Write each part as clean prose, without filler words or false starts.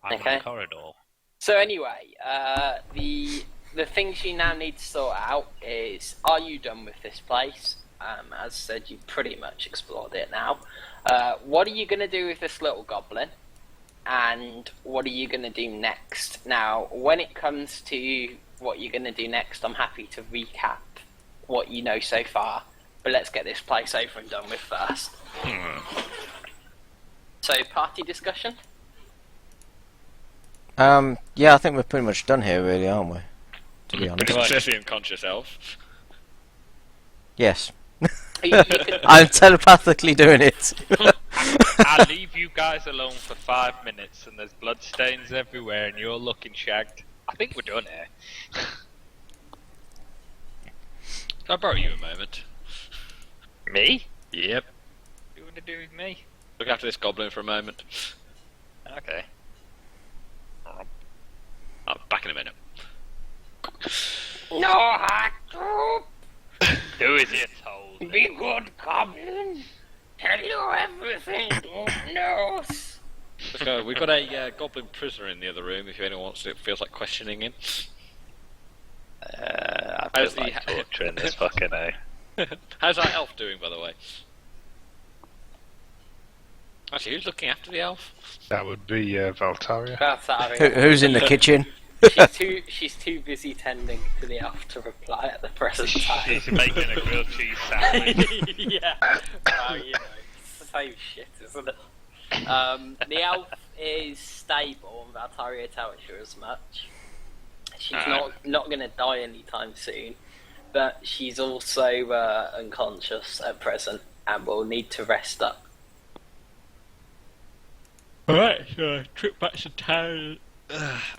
I'm in the corridor. So anyway, the things you now need to sort out is: are you done with this place? As I said, you've pretty much explored it now. What are you going to do with this little goblin? And what are you going to do next? Now, when it comes to what you're going to do next, I'm happy to recap what you know so far. But let's get this place over and done with first. So, party discussion? Yeah, I think we're pretty much done here, really, aren't we? To be honest. Especially unconscious elf. Yes. You I'm telepathically doing it. I'll leave you guys alone for 5 minutes, and there's bloodstains everywhere, and you're looking shagged. I think we're done here. Can I borrow you a moment? Me? Yep. What do you want to do with me? Look after this goblin for a moment. Okay. Oh, back in a minute. No hard to Who is it told? be good goblin. Tell you everything God knows. Let's go. We've got a goblin prisoner in the other room if anyone wants to. It feels like questioning him. I How's feel the- like torturing this fucking A. How's our elf doing, by the way? Actually, who's looking after the elf? That would be Valtaria. Valtaria. Who's in the kitchen? She's too busy tending to the elf to reply at the present time. She's making a grilled cheese sandwich. Yeah. Well, you know, it's the same shit, isn't it? The elf is stable, and Valtaria tells you as much. She's not going to die anytime soon, but she's also unconscious at present and will need to rest up. Alright, so trip back to town.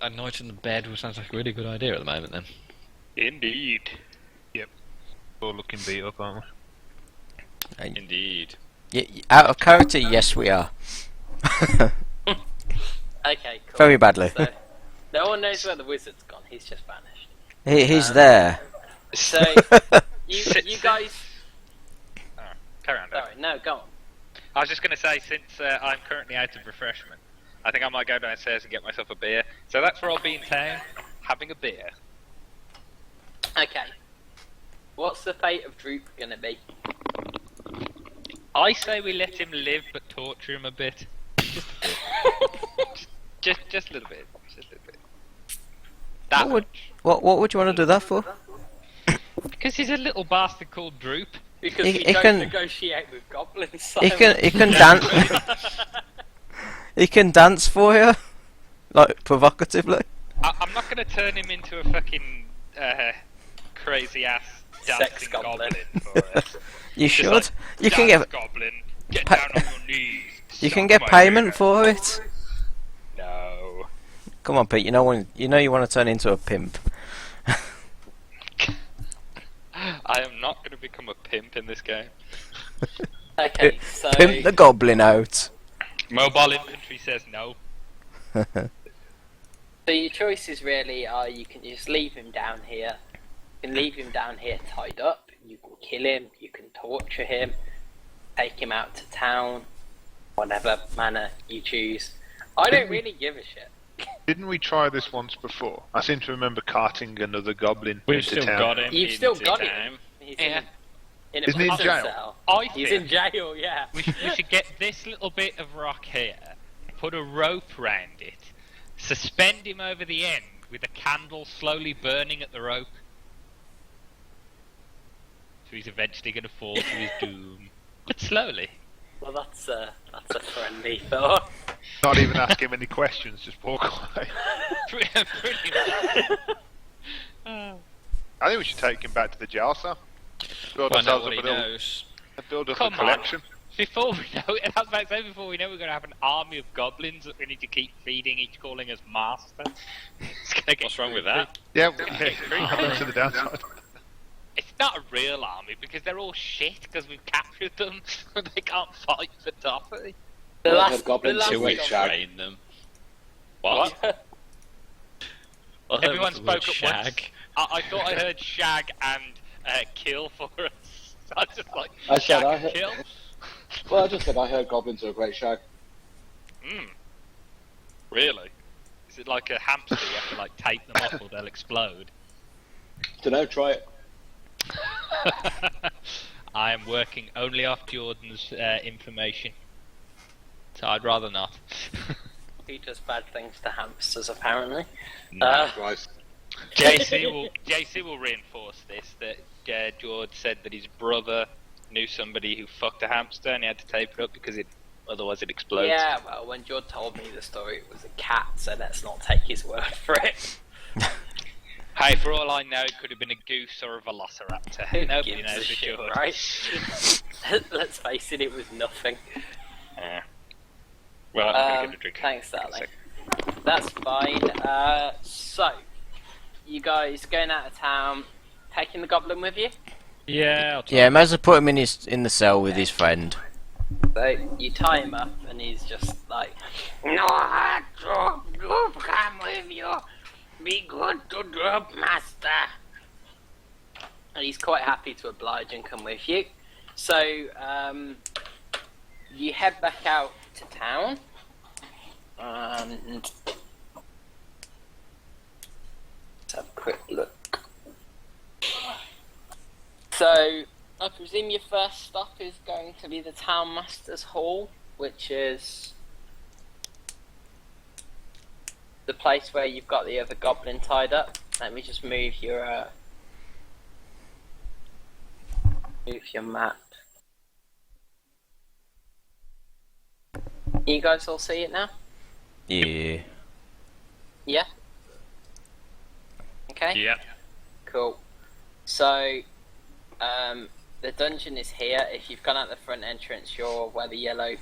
A night in the bed sounds like a really good idea at the moment then. Indeed. We're looking beat up, aren't we? Indeed. Out of character, yes, we are. Okay, cool. Very badly. So, no one knows where the wizard's gone. He's just vanished. He's there. So you guys. Carry on, Dave. Sorry, no, go on. I was just going to say, since I'm currently out of refreshment, I think I might go downstairs and get myself a beer. So that's where I'll be in town, having a beer. Okay. What's the fate of Droop gonna be? I say we let him live, but torture him a bit. Just a bit. just a little bit. Just a little bit. That What would you want to do that for? Because he's a little bastard called Droop. Because He you don't can- negotiate with goblins. He can dance. He can dance for you, like provocatively. I'm not going to turn him into a fucking crazy ass Sex dancing goblin. for us. You Just should. like, You can "Dance, get. goblin. Get Pa- down on your knees. You can Suck get my payment dick." for it. No. Come on, Pete. You know you want to turn into a pimp. I am not going to become a pimp in this game. Okay, so Pimp the goblin out. Mobile infantry says no. so your choices really are: you can just leave him down here. You can leave him down here tied up. You can kill him. You can torture him. Take him out to town. Whatever manner you choose. I don't really give a shit. Didn't we try this once before? I seem to remember carting another goblin We've into still town. got him. You've still into got town. him. He's Yeah. in a Isn't he in prison jail? cell. I He's think in jail, yeah. we should get this little bit of rock here, put a rope round it, suspend him over the end with a candle slowly burning at the rope. So he's eventually going to fall to his doom. But slowly. Well, that's a friendly thought. Not even ask him any questions, just walk away. Pretty much. I think we should take him back to the jail cell. Build Find out ourselves what up he a little, knows. build up Come a on. collection. Before we know it, I was about to say, before we know, we're going to have an army of goblins that we need to keep feeding, each calling us master. It's gonna get What's wrong with creepy. that? Yeah, happen to the downside. It's not a real army because they're all shit because we've captured them and they can't fight for Toffee. The Well, last, the goblins the last who We wait, Shag. train them. What? I heard Everyone the word spoke at once. shag. I thought I heard shag and kill for us. So I was just like, I said shag I and heard- kill? Well, I just said I heard goblins are a great shag. Mm. Hmm. Mm. Really? Is it like a hamster? You have to like tape them off or they'll explode. Dunno, try it. I am working only off Jordan's information, so I'd rather not. He does bad things to hamsters, apparently. Right. JC will reinforce this, that George said that his brother knew somebody who fucked a hamster and he had to tape it up because otherwise it explodes. Yeah, well, when George told me the story, it was a cat, so let's not take his word for it. Hey, for all I know, it could have been a goose or a velociraptor. Who Nobody gives knows a for shit, sure. right? Let's face it, it was nothing. Yeah. Well, I'm going to get a drink. Thanks, darling. That's fine. So, you guys going out of town, taking the goblin with you? Yeah, I'll Yeah, may as well put him in the cell with his friend. So, you tie him up, and he's just like, "No, I drop, come with you. Be good to drop, master." And he's quite happy to oblige and come with you. So, you head back out to town, and let's have a quick look. So, I presume your first stop is going to be the Town Master's Hall, which is the place where you've got the other goblin tied up. Let me just move your map. You guys all see it now? Yeah. Yeah? Okay? Yeah. Cool. So, the dungeon is here. If you've gone out the front entrance, you're where the yellow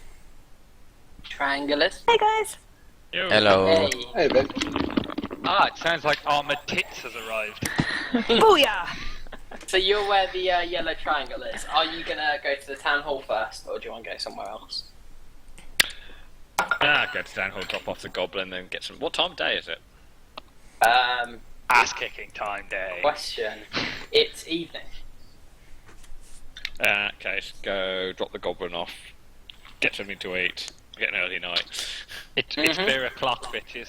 triangle is. Hey guys. Hello. Hey. Hey, Ben. Ah, it sounds like Armored Tits has arrived. Booyah! So you're where the yellow triangle is. Are you gonna go to the town hall first, or do you want to go somewhere else? go to town hall, drop off the goblin, then get some. What time of day is it? Ass kicking time day. Question. It's evening. Okay, so go drop the goblin off, get something to eat, get an early night. It's Mhm. beer o'clock, bitches.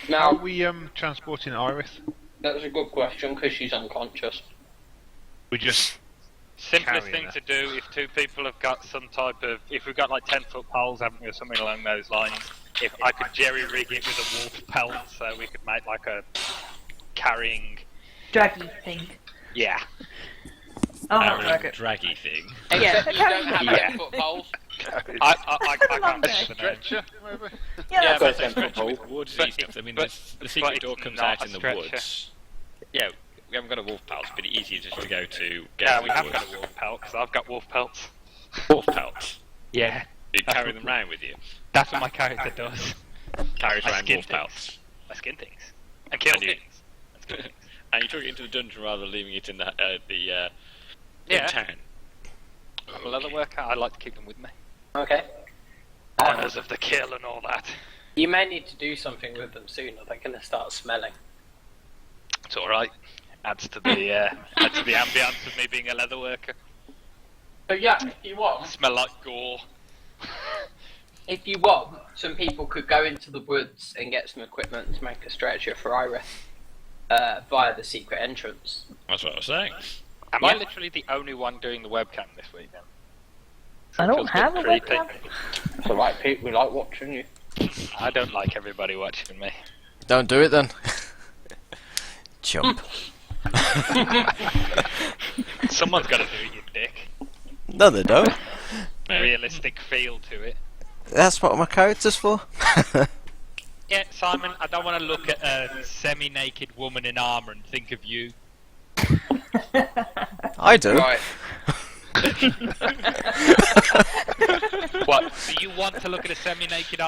How are Now, we transporting Iris? that's a good question because she's unconscious. We just Simplest Carrying thing her. to do if two people have got some type of, if we've got like 10-foot poles, haven't we, or something along those lines. If I could jerry rig it with a wolf pelt, so we could make like a carrying. Draggy thing. Yeah. I'll not drag it. Draggy thing. Except you okay. don't have Yeah. 10-foot poles. I can't Long remember day. the name. stretcher, maybe? Yeah, Yeah, that's but Got a it's stretch 10-foot with pole. woods But- and stuff. I mean, but- the secret but door it's comes not out a in the stretcher. woods. Yeah, we haven't got a wolf pelt. It's pretty easy just to go to get Yeah, in we the have woods. got a wolf pelt, because I've got wolf pelts. Wolf pelts. Yeah. You carry them around with you. That's what my character does. Carries I around skin wolf things. pelts. I skin things. And kill And you- things. And skin things. And you took it into the dungeon rather than leaving it in the Yeah. town. I'm a leather worker, I like to keep them with me. Okay. Honours of the kill and all that. You may need to do something with them soon, or they're going to start smelling. It's alright. Adds to the ambience of me being a leather worker. So yeah, if you want, Smell like gore. some people could go into the woods and get some equipment to make a stretcher for Iris via the secret entrance. That's what I was saying. Am I literally the only one doing the webcam this week then? I It don't feels have a bit creepy. webcam. It's alright, Pete, we like watching you. I don't like everybody watching me. Don't do it then. Chump. Someone's got to do it, you dick. No, they don't. Realistic feel to it. That's what my character's for. Yeah, Simon, I don't want to look at a semi-naked woman in armour and think of you. I do. Right. What? Do you want to look at a semi-naked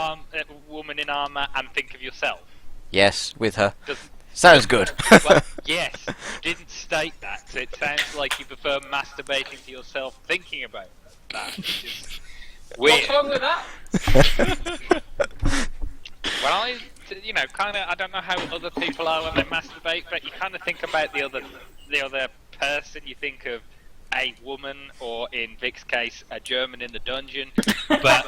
woman in armour and think of yourself? Yes, with her. Does, Sounds good. well, yes, you didn't state that, so it sounds like you prefer masturbating to yourself thinking about that, which is weird. What's wrong with that? Well, I don't know how other people are when they masturbate, but you kind of think about the other person. You think of a woman, or in Vic's case, a German in the dungeon. But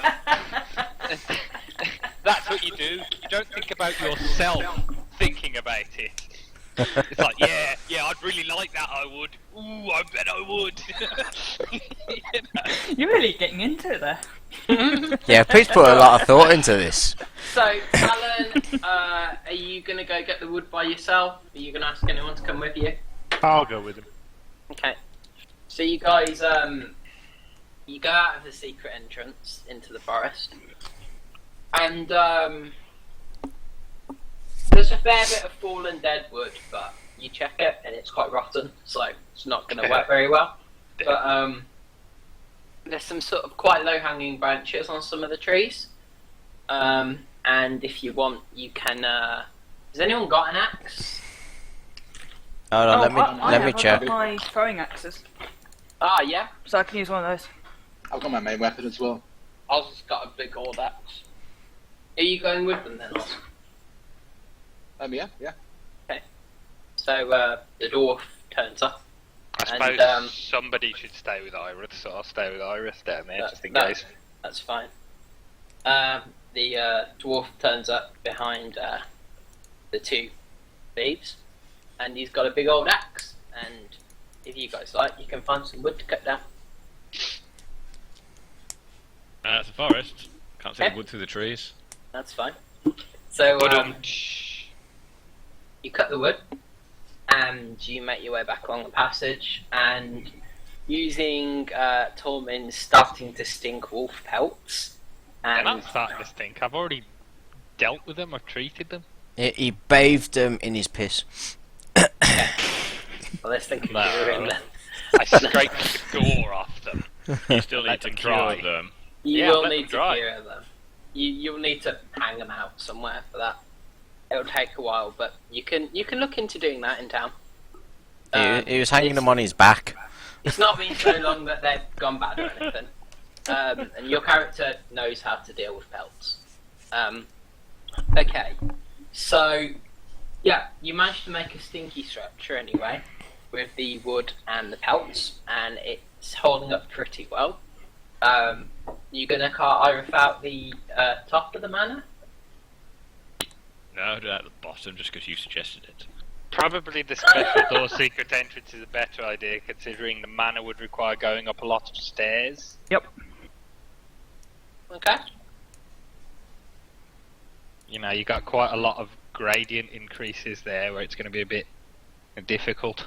That's what you do. You don't think about yourself thinking about it. It's like, yeah, I'd really like that, I would. Ooh, I bet I would. You know? You're really getting into it there. Yeah, Pete's put a lot of thought into this. So, Alan, are you going to go get the wood by yourself? Are you going to ask anyone to come with you? I'll go with him. Okay. So you guys, you go out of the secret entrance into the forest, and there's a fair bit of fallen dead wood, but you check it and it's quite rotten, so it's not going to work very well. But there's some sort of quite low-hanging branches on some of the trees, and if you want, you can. Has anyone got an axe? Hold on, let me check. I've got my throwing axes, Ah, yeah. so I can use one of those. I've got my main weapon as well. Oz's got a big old axe. Are you going with them then, Oz? Yeah. So the dwarf turns up. I suppose And, somebody should stay with Iris, so I'll stay with Iris down there, just in that- case. That's fine. The dwarf turns up behind the two thieves, and he's got a big old axe. And if you guys like, you can find some wood to cut down. It's a forest. Can't see Okay. the wood through the trees. That's fine. So But you cut the wood, and you make your way back along the passage, and using Tormund's starting to stink wolf pelts, and I'm and starting to stink. I've already dealt with them, I've treated them. He bathed them in his piss. well, let's think of No. curing them. I scraped the gore off them. You still need Let to them cure dry. them. You Yeah, will let need them to dry. cure them. You'll need to hang them out somewhere for that. It'll take a while, but you can look into doing that in town. He was hanging them on his back. It's not been so long that they've gone bad or anything. And your character knows how to deal with pelts. Okay, so yeah, you managed to make a stinky structure anyway with the wood and the pelts, and it's holding up pretty well. You gonna cart Iris out the top of the manor? No, do that at the bottom just because you suggested it. Probably the special door secret entrance is a better idea, considering the manor would require going up a lot of stairs. Yep. Okay. You know, you got quite a lot of gradient increases there, where it's going to be a bit difficult.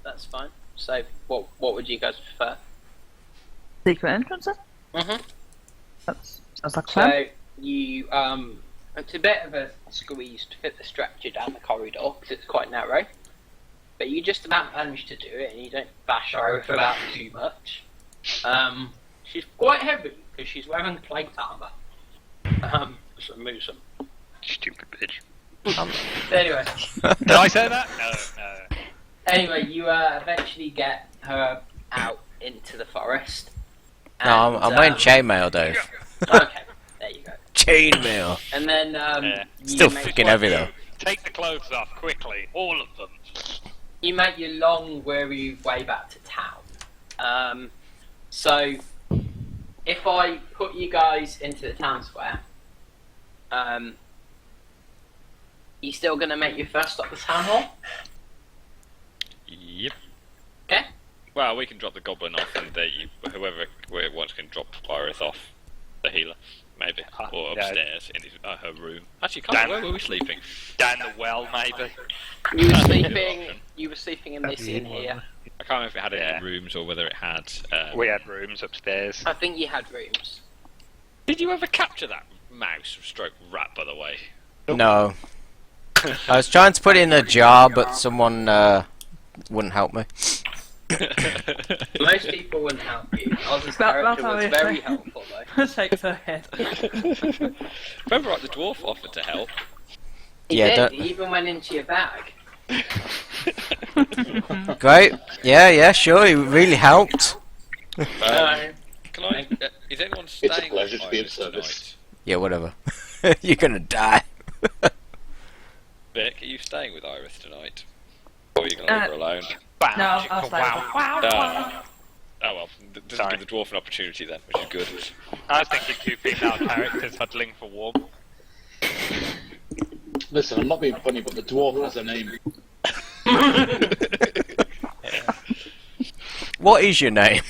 That's fine. So, what would you guys prefer? Secret entrance then? Mm-hmm. That sounds like a plan. So, you, it's a bit of a squeeze to fit the structure down the corridor, because it's quite narrow. But you just about manage to do it, and you don't bash Iris about too much. She's quite heavy, because she's wearing plate armour. So move some. Stupid bitch. Anyway. Did I say that? No. Anyway, you eventually get her out into the forest. No, I'm wearing chainmail, Dave. Okay, there you go. Chainmail. And then Yeah. you Still make freaking heavy though. Take the clothes off quickly, all of them. You make your long, weary way back to town. So, if I put you guys into the town square, you still gonna make your first stop at the town hall? Yep. Okay. Well, we can drop the goblin off, and whoever wants can drop Iris off, the healer, maybe, or yeah. upstairs in her room. Actually, Down- where were we sleeping? Down the well, maybe. You were That's a good sleeping. option. You were sleeping in this inn here. I can't remember if it had Yeah. any rooms or whether it had. We had rooms upstairs. I think you had rooms. Did you ever capture that mouse stroke rat, by the way? No. I was trying to put it in a jar, but someone wouldn't help me. Most people wouldn't help you. Oz's That- character that's was how very it- helpful though. Shakes her head. Remember, right, the dwarf offered to help. He Yeah, did. don't- He even went into your bag. Great. Yeah, sure. It really helped. No. Can I? Is anyone staying? It's a pleasure with to be of Iris service. Yeah, whatever. You're gonna die. tonight? Vic, are you staying with Iris tonight? Or are you going to leave her alone? No, I'll stay. Oh well, doesn't give the dwarf an opportunity then, which is good. I was thinking 2 female characters huddling for warmth. Listen, I'm not being funny, but the dwarf has a name. What is your name?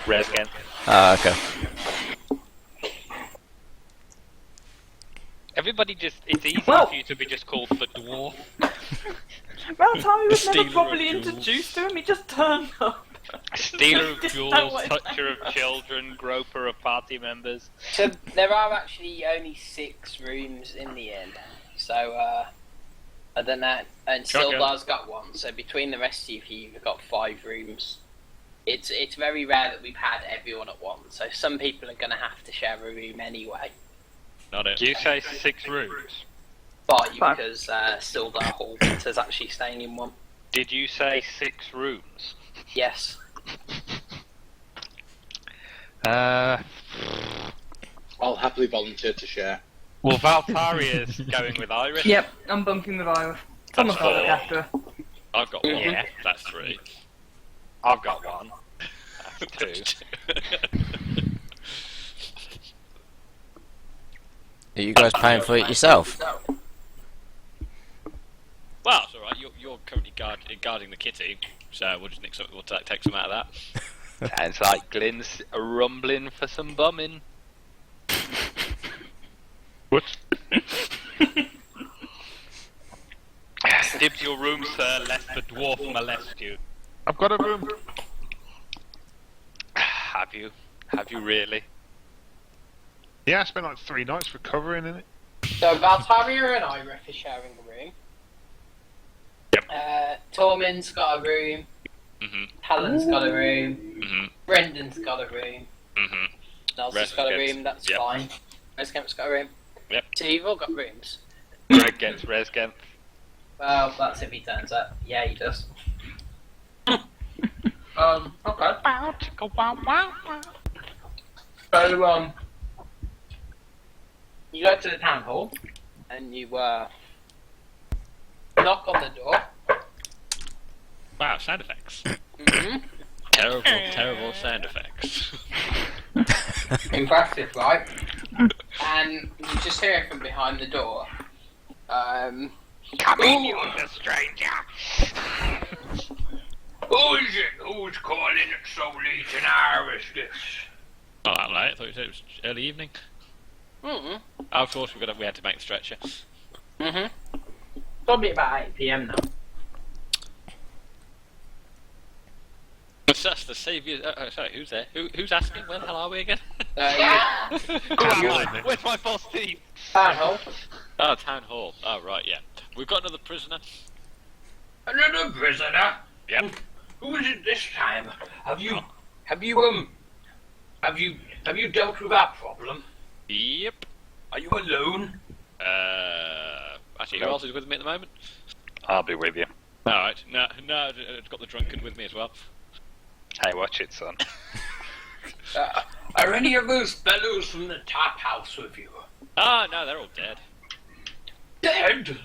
Resgen. Ah, okay. Everybody just, it's easy Well- for you to be just called the dwarf. Around the time he was Stealer never of properly jewels. introduced to him, he just turned up. Stealer of Just jewels, know what- toucher of children, groper of party members. So there are actually only 6 rooms in the inn. So I don't know. And Shotgun. Sildar's got 1. So between the rest of you, you've got 5 rooms. It's very rare that we've had everyone at once. So some people are going to have to share a room anyway. Not it. Do you say 6 rooms? 5 Five. because Sildar Hallwinter's actually staying in 1. Did you say 6 rooms? Yes. I'll happily volunteer to share. Well, Valtaria's going with Iris. Yep, I'm bunking with Ira. Someone's got to look 4. after her. I've got 1. Yeah. That's 3. I've got 1. That's 2. Are you guys paying for it yourself? Well, it's alright, you're currently guarding the kitty, so we'll just nick some, we'll take some out of that. Sounds like Glyn's rumbling for some bumming. What? Dibs your room, sir, lest the dwarf molest you. I've got a room. Have you? Have you really? Yeah, I spent like 3 nights recovering in it. So Valtaria and Ira are sharing a room. Yep. Tormund's got a room. Mhm. Helen's got a room. Mhm. Brendan's got a room. Mhm. Nelson's got a Rescamp's- room, that's yep. fine. Rescamp's got a room. Yep. So you've all got rooms. Greg gets Resgen. Well, that's if he turns up. Yeah, he does. Okay. So, you go to the town hall, and you, knock on the door. Wow, sound effects. hmm Terrible, terrible sound effects. Impressive, right? And you just hear it from behind the door. Come in, you the stranger! Who is it? Who's calling at so late an hour as this? Not that late, I thought you said it was early evening. Mm-hmm. Oh, of course, we had to make the stretcher. Mm-hmm. Probably about 8 PM now. It's us, the saviour. Sorry, who's there? Who's asking? Where the hell are we again? Yeah. Who am I? Where's my false teeth? Town hall. Oh, town hall. Oh, right, yeah. We've got another prisoner. Another prisoner? Yep. Who is it this time? Have you dealt with our problem? Yep. Are you alone? Actually, who else is with me at the moment? I'll be with you. Alright, no, I've got the drunkard with me as well. Hey, watch it, son. Are any of those fellows from the tap house with you? Ah, no, they're all dead. Dead?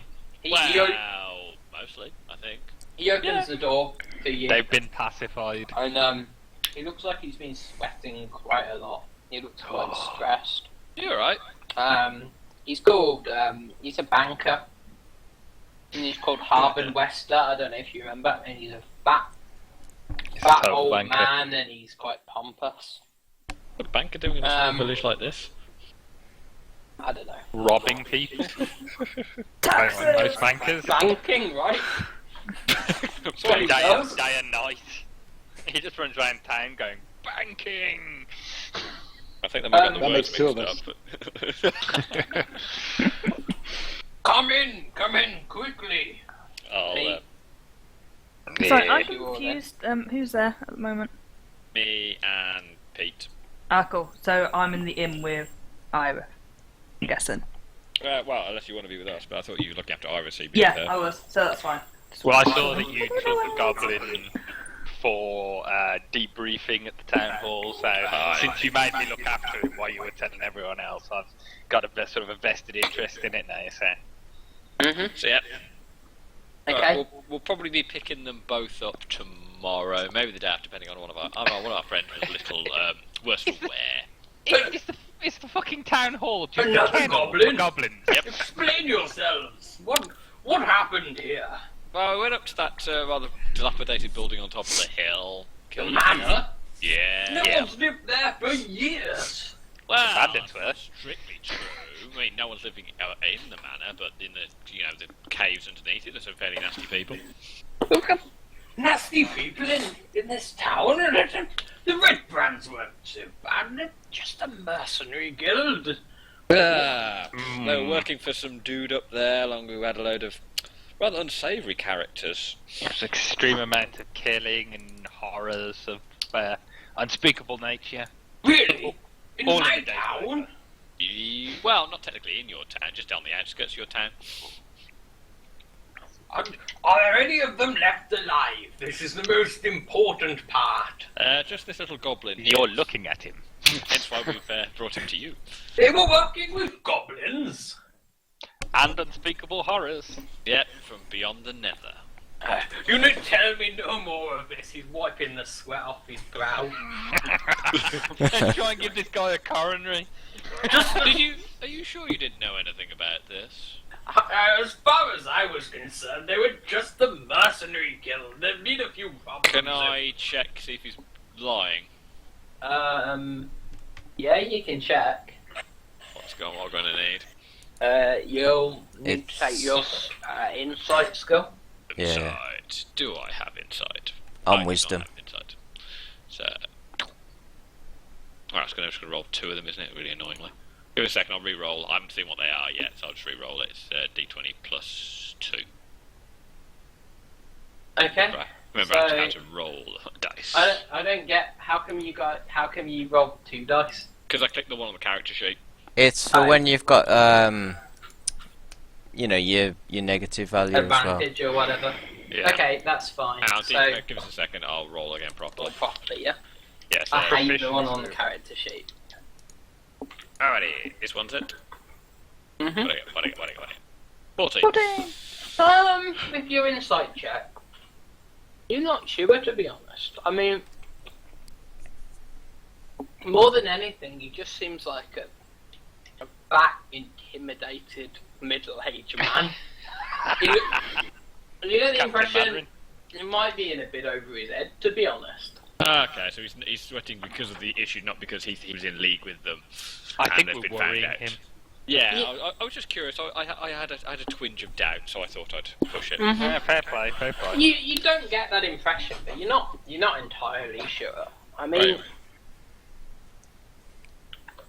Well, mostly, I think. He opens the door to you. They've been pacified. And he looks like he's been sweating quite a lot. He looks quite stressed. You alright? He's called he's a banker. And he's called Harbin Wester, I don't know if you remember, and he's a fat Total old banker. man and he's quite pompous. What a banker doing in a small village like this? I don't know. Robbing people. Taxes! Most bankers. Banking, right? That's what he Day does. and night. He just runs around town going, banking! I think they might get the That words makes 2 of mixed us. up. But Come in, quickly. I'll, Me. Sorry, I'm Yeah. confused. Who's there at the moment? me and Pete. Ah, cool. So I'm in the inn with Ira. I'm guessing. Well, unless you want to be with us, but I thought you were looking after Iris, so you'd be Yeah, with I her. was. So that's fine. Well, I saw that you took the goblin for debriefing at the town hall, so since you made me look after him while you were telling everyone else, I've got sort of a vested interest in it now, so... Mm-hmm. So yeah. Okay. We'll probably be picking them both up tomorrow. tomorrow, maybe the day after, depending on one of our friends with a little worse for wear. It's the fucking town hall. Just Another a kennel goblin? for goblins. Yep. Explain yourselves. What happened here? Well, we went up to that rather dilapidated building on top of the hill. The Killed manor? Yeah. No one's lived there for years. Well, Bandits were. that's strictly true. I mean, no one's living in the manor, but in the caves underneath it, there's some fairly nasty people. Look at nasty people in this town. The Red Brands weren't so bad. They're just a mercenary guild. They were working for some dude up there, along with who had a load of rather unsavoury characters. There's extreme amount of killing and horrors of unspeakable nature. Really? In All in my the day, town? Well, not technically in your town, just on the outskirts of your town. Are any of them left alive? This is the most important part. Just this little goblin. You're looking at him. Hence why we've brought him to you. They were working with goblins. And unspeakable horrors. Yeah, from beyond the nether. You need to tell me no more of this. He's wiping the sweat off his brow. Try and give this guy a coronary. Are you sure you didn't know anything about this? As far as I was concerned, they were just the mercenary guild. They need a few problems. Can I check, see if he's lying? Yeah, you can check. What I'm going to need? You'll need to take your insight skill. Yeah. Insight. Do I have insight? On I do not wisdom. have insight. So... Alright, I'm just going to roll 2 of them, isn't it? Really annoyingly. Give it a second, I'll re-roll. I haven't seen what they are yet, so I'll just re-roll it. It's d20 plus 2. Okay. Right. Remember So- how to roll dice. I don't get how come you roll 2 dice? Because I clicked the one on the character sheet. It's for when you've got your negative value as well. Advantage or whatever. Yeah. Okay, that's fine. I'll So give us a second, I'll roll again properly. roll properly, yeah. Yeah, so... I hate the one on the character sheet. Alrighty, this one's it. Mhm. What do I get? 14. With your insight check, you're not sure, to be honest. I mean, more than anything, he just seems like a fat, intimidated, middle-aged man. you get the impression he might be in a bit over his head, to be honest. Okay, so he's sweating because of the issue, not because he was in league with them. I and think they've we're been found worrying out. him. Yeah, I was just curious. I had a twinge of doubt, so I thought I'd push it. Yeah, fair play. You don't get that impression, but you're not entirely sure. I mean, Right.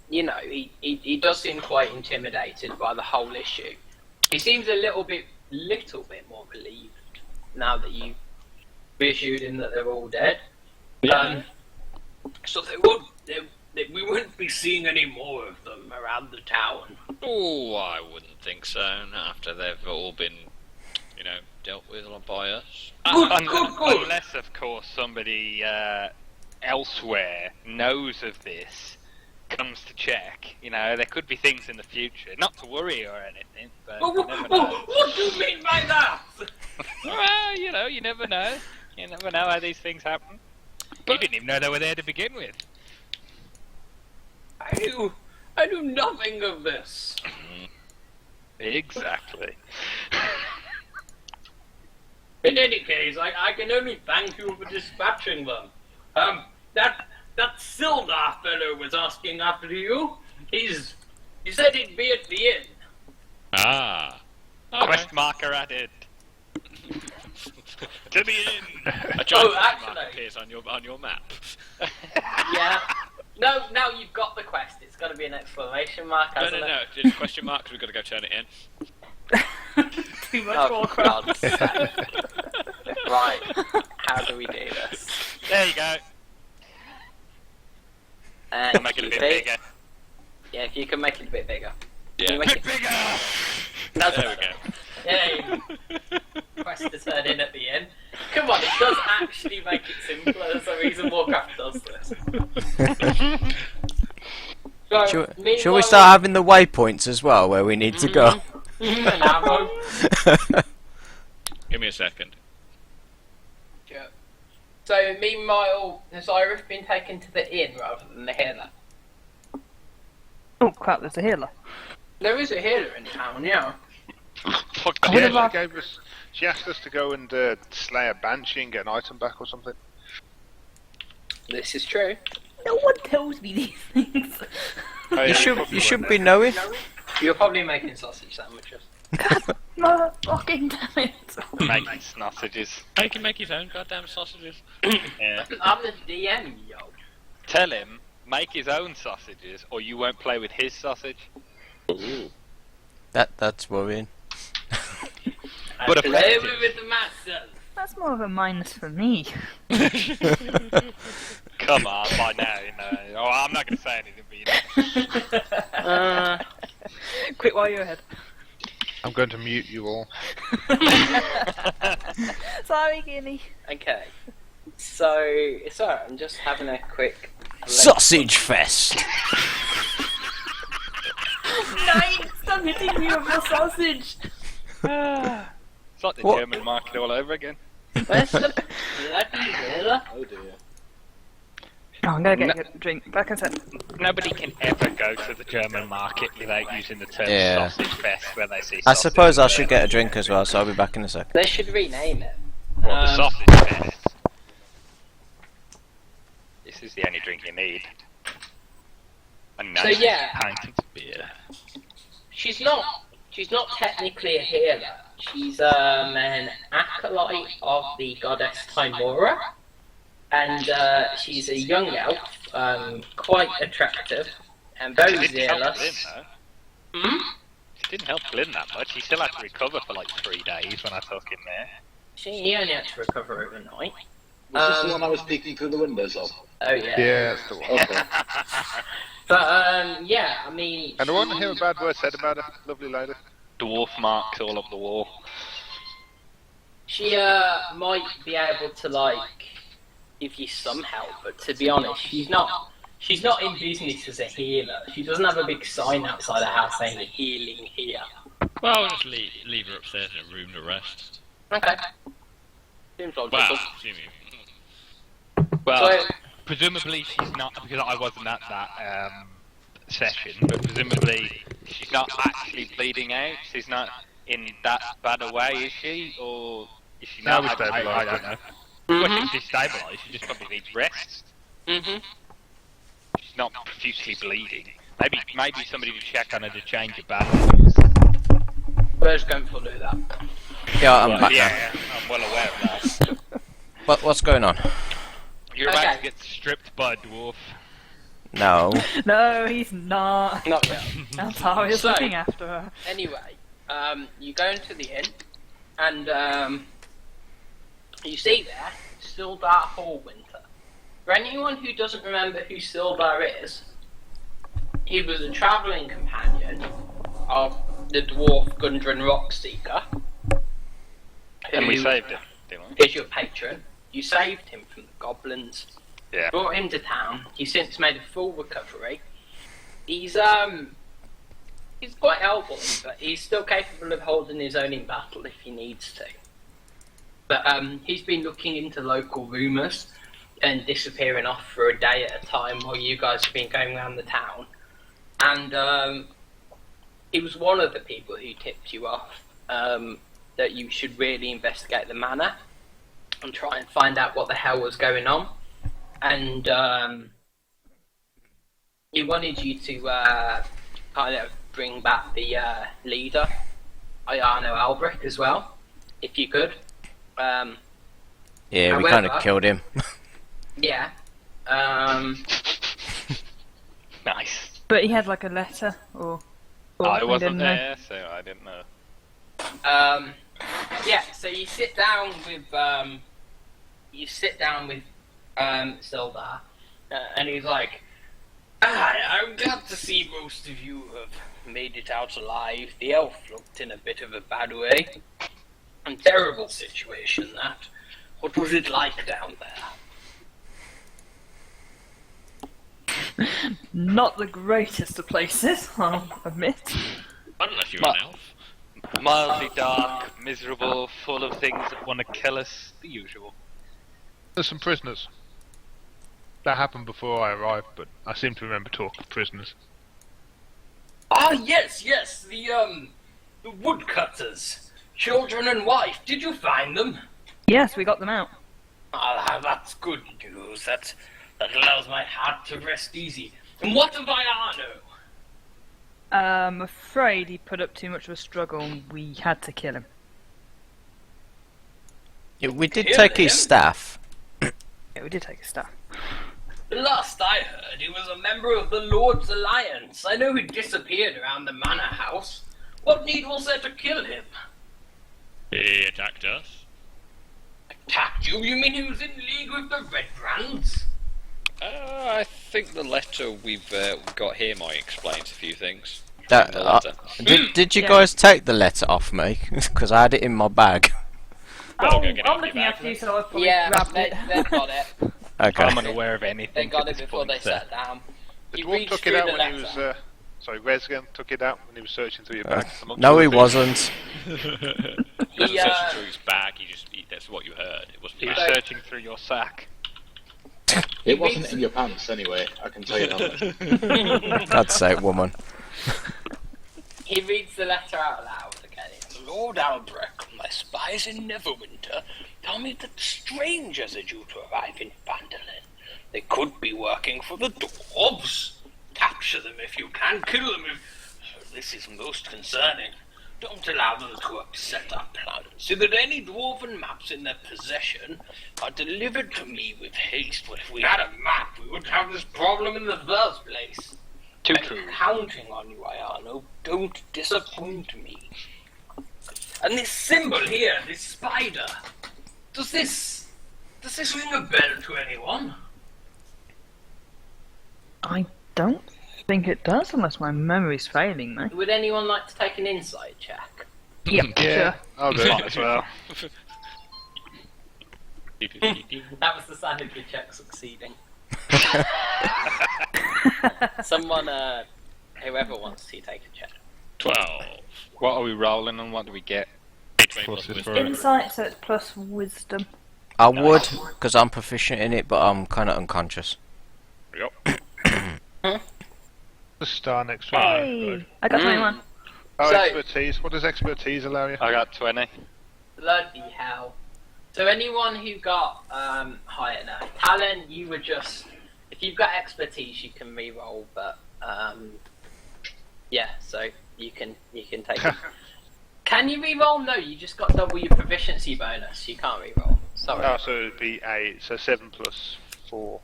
you know, he does seem quite intimidated by the whole issue. He seems a little bit more relieved now that you've reassured him that they're all dead. So we wouldn't be seeing any more of them around the town. Oh, I wouldn't think so. Not after they've all been, dealt with by us. Good. Unless, of course, somebody elsewhere knows of this, comes to check. There could be things in the future. Not to worry or anything, but you never know. What do you mean by that? Well, you never know. You never know how these things happen. You didn't even know they were there to begin with. I knew nothing of this. Exactly. In any case, I can only thank you for dispatching them. That Sildar fellow was asking after you. He said he'd be at the inn. Ah. Okay. Quest marker added. To the inn. A giant actually- mark appears on your map. Yeah. No, now you've got the quest. It's got to be an exclamation mark, No, hasn't it? Just question mark, 'cause we've got to go turn it in. Too much Oh, Warcraft. God's sake. Right. How do we do this? There you go. And Make it a bit QP. bigger. Yeah, if you can make it a bit bigger. Yeah. Can you make Bit it... bigger! That's There we better. go. Yay. Quest to turn in at the end. Come on, it does actually make it simpler. There's a reason Warcraft does this. So, Shall we meanwhile- start having the waypoints as well, where we need to go? An arrow. Give me a second. Sure. So, meanwhile, has Iris been taken to the inn rather than the healer? Oh crap, there's a healer. There is a healer in town, yeah. Fuck I yeah, would've asked- she asked us to go and slay a banshee and get an item back or something. This is true. No one tells me these things. Oh, yeah, You should be knowing. You're probably making sausage sandwiches. No, fucking damn it. Making sausages. He can make his own goddamn sausages. Yeah. I'm the DM, yo. Tell him, make his own sausages, or you won't play with his sausage. That's worrying. But I play effective. with the master. That's more of a minus for me. Come on, by now, you know. Oh, I'm not going to say anything, but you know. Quick while you're ahead. I'm going to mute you all. Sorry, Guinea. Okay. So, it's alright, I'm just having a quick... Sausage fest. Nine! Stop hitting me with your sausage! It's like the What? German market all over again. Where's the bloody healer? Oh dear. Oh, I'm gonna get a drink. Back in a sec. Nobody can ever go to the German market without using the term Yeah. sausage fest when they see I sausage. suppose I should get a drink as well, so I'll be back in a sec. They should rename it. Well, the sausage fest. This is the only drink you need. A nice yeah. pint of beer. She's not technically a healer. She's an acolyte of the goddess Timora. And she's a young elf, quite attractive, and very She didn't help Glyn, zealous. though. Hmm? She didn't help Glyn that much. He still had to recover for like 3 days when I took him there. He only had to recover overnight. Was this the one I was peeking through the windows of? Oh yeah. Yeah, that's the one. Okay. But yeah, I mean. And I want to hear a bad word said about her, lovely lady. Dwarf marks all up the wall. She might be able to like give you some help, but to be honest, she's not in business as a healer. She doesn't have a big sign outside the house saying healing here. Well, I'll just leave her upstairs in a room to rest. Okay. Seems logical. Well, assuming. Well, So, presumably she's not, because I wasn't at that session, but presumably she's not actually bleeding out. She's not in that bad a way, is she? Or is she Now not? we stabilise I her. don't know. Well, she's destabilised. She just probably needs rest. mhm. She's not profusely bleeding. Maybe somebody to check on her to change her balance. Where's going to do that? Yeah, I'm back now. Yeah, I'm well aware of that. What's going on? You're about Okay. to get stripped by a dwarf. No. No, he's not. Not yet. Antaria's So- looking after her. Anyway, you go into the inn, and you see there Sildar Hallwinter. For anyone who doesn't remember who Sildar is, he was a travelling companion of the dwarf Gundren Rockseeker. And we who saved him, didn't we? is your patron. You saved him from the goblins. Yeah. Brought him to town. He's since made a full recovery. He's quite elderly, but he's still capable of holding his own in battle if he needs to. But he's been looking into local rumours and disappearing off for a day at a time while you guys have been going around the town. And he was one of the people who tipped you off that you should really investigate the manor and try and find out what the hell was going on. And he wanted you to kind of bring back the leader, Ayano Albrecht, as well, if you could. Yeah, we However- kind of killed him. Yeah. Nice. But he had like a letter, or I we wasn't didn't know. there, so I didn't know. Yeah, so you sit down with Sildar, and he's like, I'm glad to see most of you have made it out alive. The elf looked in a bit of a bad way. A terrible situation, that. What was it like down there? Not the greatest of places, I'll admit. I don't know if you're an elf. Mildly dark, miserable, full of things that want to kill us. The usual. There's some prisoners. That happened before I arrived, but I seem to remember talk of prisoners. Ah, yes, the woodcutters. Children and wife. Did you find them? Yes, we got them out. Ah, that's good news. That allows my heart to rest easy. And what of Iano? I'm afraid he put up too much of a struggle and we had to kill him. Yeah, we did Kill take him? his staff. Yeah, we did take his stuff. Last I heard, he was a member of the Lord's Alliance. I know he disappeared around the manor house. What need was there to kill him? He attacked us. Attacked you? You mean he was in league with the Red Brands? I think the letter we've got here might explain a few things. That, The letter. did you Yeah. guys take the letter off me? Because I had it in my bag. Well, Oh, go get it I'm out looking your after bag, you, so I've probably Yeah, grabbed they, it. they've got it. Okay. I'm unaware of anything. They got at it this before they point, sat down. The He dwarf reads took through it out the when he letter. was. Rezgan took it out when he was searching through your bag. amongst No, other he things. wasn't. He wasn't He, searching through his bag. That's what you heard. It wasn't. He was bad. searching through your sack. It wasn't in your pants anyway, I can tell you that. I'd say woman. He reads the letter out loud again. Lord Albrecht, my spies in Neverwinter tell me that strangers are due to arrive in Phandelver. They could be working for the dwarves. Capture them if you can, kill them if... This is most concerning. Don't allow them to upset our plans. See that any dwarven maps in their possession are delivered to me with haste. Well, if we had a map, we wouldn't have this problem in the first place. Too I'm true. counting on you, Iano. Don't disappoint me. And this symbol here, this spider, does this ring a bell to anyone? I don't think it does, unless my memory's failing me. Would anyone like to take an insight check? Yep, Yeah, sure. I'll do it as well. That was the sanity check succeeding. Someone, whoever wants to take a check. 12. What are we rolling and what do we get? Plus this wisdom. for- Insight, so it's plus wisdom. I would, because I'm proficient in it, but I'm kind of unconscious. Yep. The star next to it. Hey! I got 21. Oh, So- expertise. What does expertise allow you? I got 20. Bloody hell. So anyone who got higher now, Talon, you were just... If you've got expertise, you can re-roll, but... yeah, so you can take it. Can you re-roll? No, you just got double your proficiency bonus. You can't re-roll. Sorry. Oh, so it'd be 8, so 7 plus 4.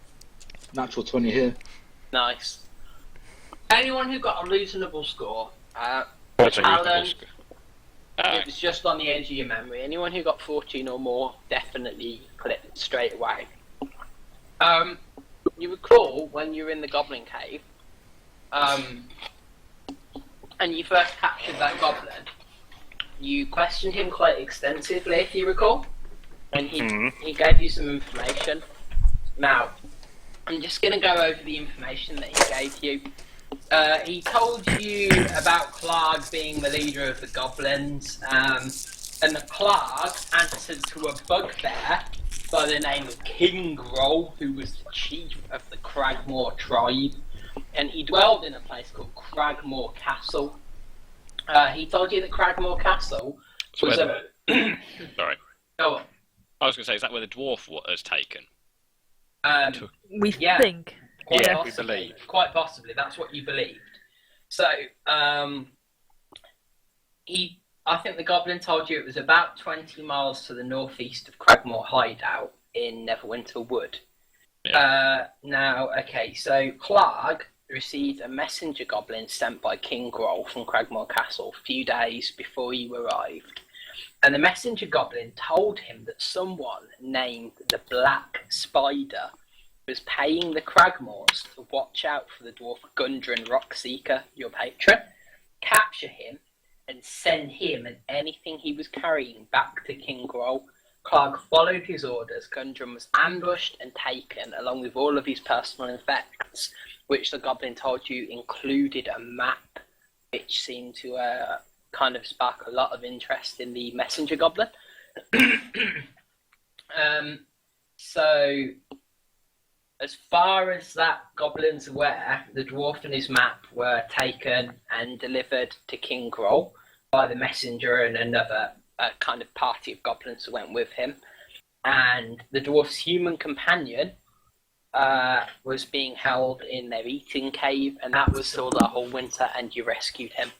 Natural 20 here. Nice. Anyone who got a reasonable score, That's a Alan, reasonable score. it was just on the edge of your memory. Anyone who got 14 or more, definitely clipped straight away. You recall when you were in the Goblin Cave, and you first captured that goblin, you questioned him quite extensively, if you recall, and he gave you some information. Now, I'm just going to go over the information that he gave you. He told you about Clark being the leader of the goblins, and the Clark answered to a bugbear by the name of King Groll, who was the chief of the Cragmore tribe, and he dwelled in a place called Cragmore Castle. He told you that Cragmore Castle was a... Sorry. Go on. I was going to say, is that where the dwarf has taken? We Yeah. think. Quite Yeah, we possibly. believe. Quite possibly, that's what you believed. So, I think the goblin told you it was about 20 miles to the northeast of Cragmore Hideout in Neverwinter Wood. Now, okay, so Clark received a messenger goblin sent by King Groll from Cragmore Castle a few days before you arrived. And the messenger goblin told him that someone named the Black Spider was paying the Cragmores to watch out for the dwarf Gundren Rockseeker, your patron, capture him, and send him and anything he was carrying back to King Groll. Clark followed his orders. Gundren was ambushed and taken, along with all of his personal effects, which the goblin told you included a map, which seemed to kind of spark a lot of interest in the messenger goblin. So, as far as that goblin's aware, the dwarf and his map were taken and delivered to King Groll by the messenger and another kind of party of goblins who went with him. And the dwarf's human companion was being held in their eating cave, and that was still the whole winter, and you rescued him.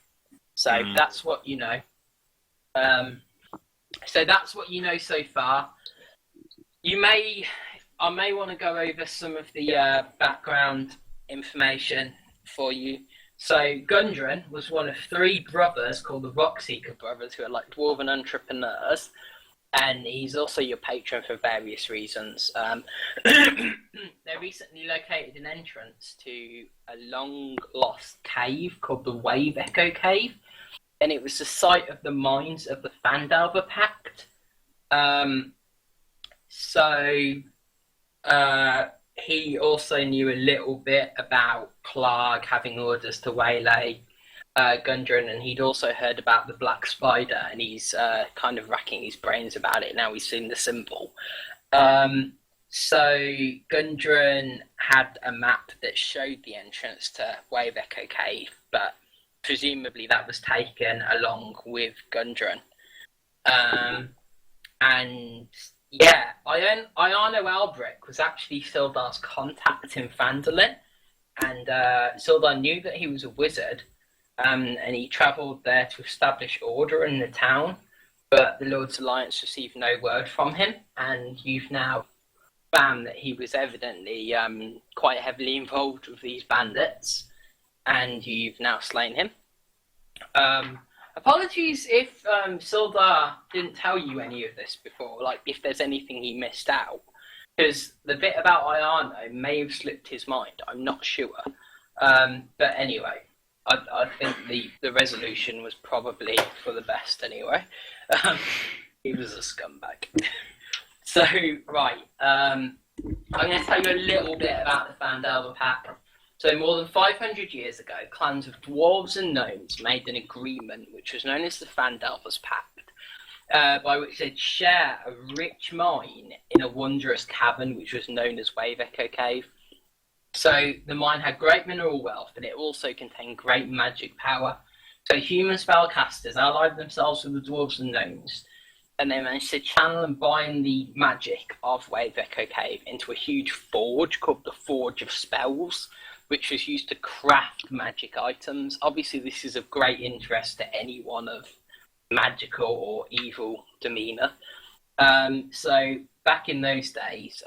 So that's what you know. So that's what you know so far. I may want to go over some of the background information for you. So Gundren was one of 3 brothers called the Rockseeker brothers, who are like dwarven entrepreneurs, and he's also your patron for various reasons. They recently located an entrance to a long-lost cave called the Wave Echo Cave, and it was the site of the mines of the Phandelver Pact. He also knew a little bit about Clark having orders to waylay Gundren, and he'd also heard about the Black Spider, and he's kind of racking his brains about it now he's seen the symbol. So Gundren had a map that showed the entrance to Wave Echo Cave, but presumably that was taken along with Gundren. And yeah, Iarno Albric was actually Sildar's contact in Phandalin, and Sildar knew that he was a wizard, and he travelled there to establish order in the town, but the Lord's Alliance received no word from him, and you've now found that he was evidently quite heavily involved with these bandits, and you've now slain him. Apologies if Sildar didn't tell you any of this before, like if there's anything he missed out, because the bit about Iarno may have slipped his mind, I'm not sure. But anyway, I think the resolution was probably for the best anyway. He was a scumbag. So, right, I'm going to tell you a little bit about the Phandelver Pact. So more than 500 years ago, clans of dwarves and gnomes made an agreement which was known as the Phandelver's Pact, by which they'd share a rich mine in a wondrous cavern which was known as Wave Echo Cave. So the mine had great mineral wealth, and it also contained great magic power. So human spellcasters allied themselves with the dwarves and gnomes, and they managed to channel and bind the magic of Wave Echo Cave into a huge forge called the Forge of Spells, which was used to craft magic items. Obviously, this is of great interest to anyone of magical or evil demeanour. So back in those days,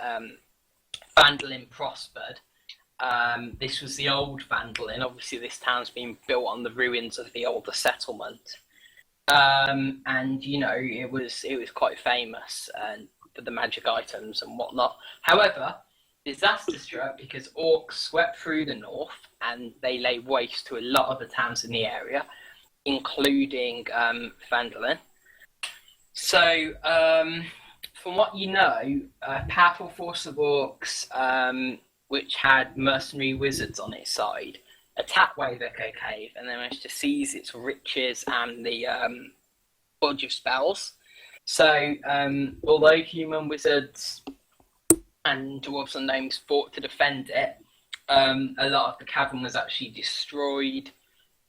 Phandalin prospered. This was the old Phandalin. Obviously, this town's been built on the ruins of the older settlement. And, you know, it was quite famous for the magic items and whatnot. However, disaster struck because orcs swept through the north and they laid waste to a lot of the towns in the area, including Phandalin. So, from what you know, a powerful force of orcs, which had mercenary wizards on its side, attacked Wave Echo Cave, and they managed to seize its riches and the Forge of Spells. So, although human wizards and dwarves and gnomes fought to defend it, a lot of the cavern was actually destroyed,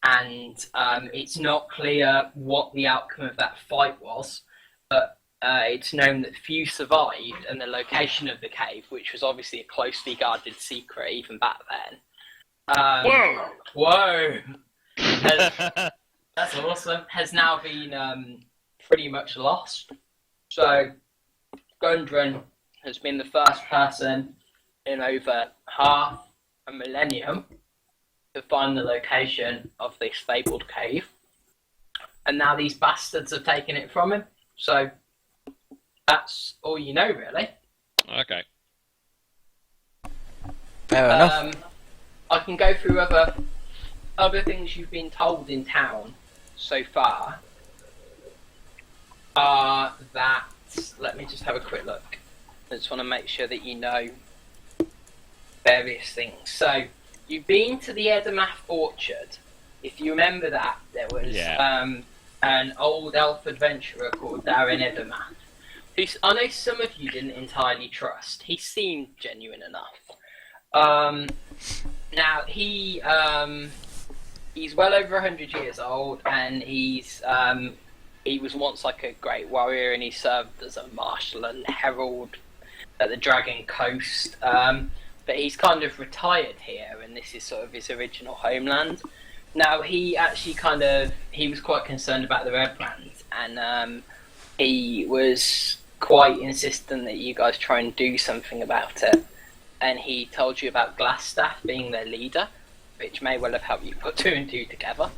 and it's not clear what the outcome of that fight was, but it's known that few survived, and the location of the cave, which was obviously a closely guarded secret even back then. Whoa! That's awesome. Has now been pretty much lost. So, Gundren has been the first person in over half a millennium to find the location of this fabled cave. And now these bastards have taken it from him. So, that's all you know, really. Okay. Fair enough. I can go through other things you've been told in town so far. That, let me just have a quick look. I just want to make sure that you know various things. So, you've been to the Edomath Orchard. If you remember that, there was an old elf adventurer called Darren Edomath. who I know some of you didn't entirely trust. He seemed genuine enough. Now he's well over 100 years old, and he was once like a great warrior, and he served as a marshal and herald at the Dragon Coast. But he's kind of retired here, and this is sort of his original homeland. Now he actually he was quite concerned about the Red Brand, and he was quite insistent that you guys try and do something about it. And he told you about Glassstaff being their leader, which may well have helped you put two and two together,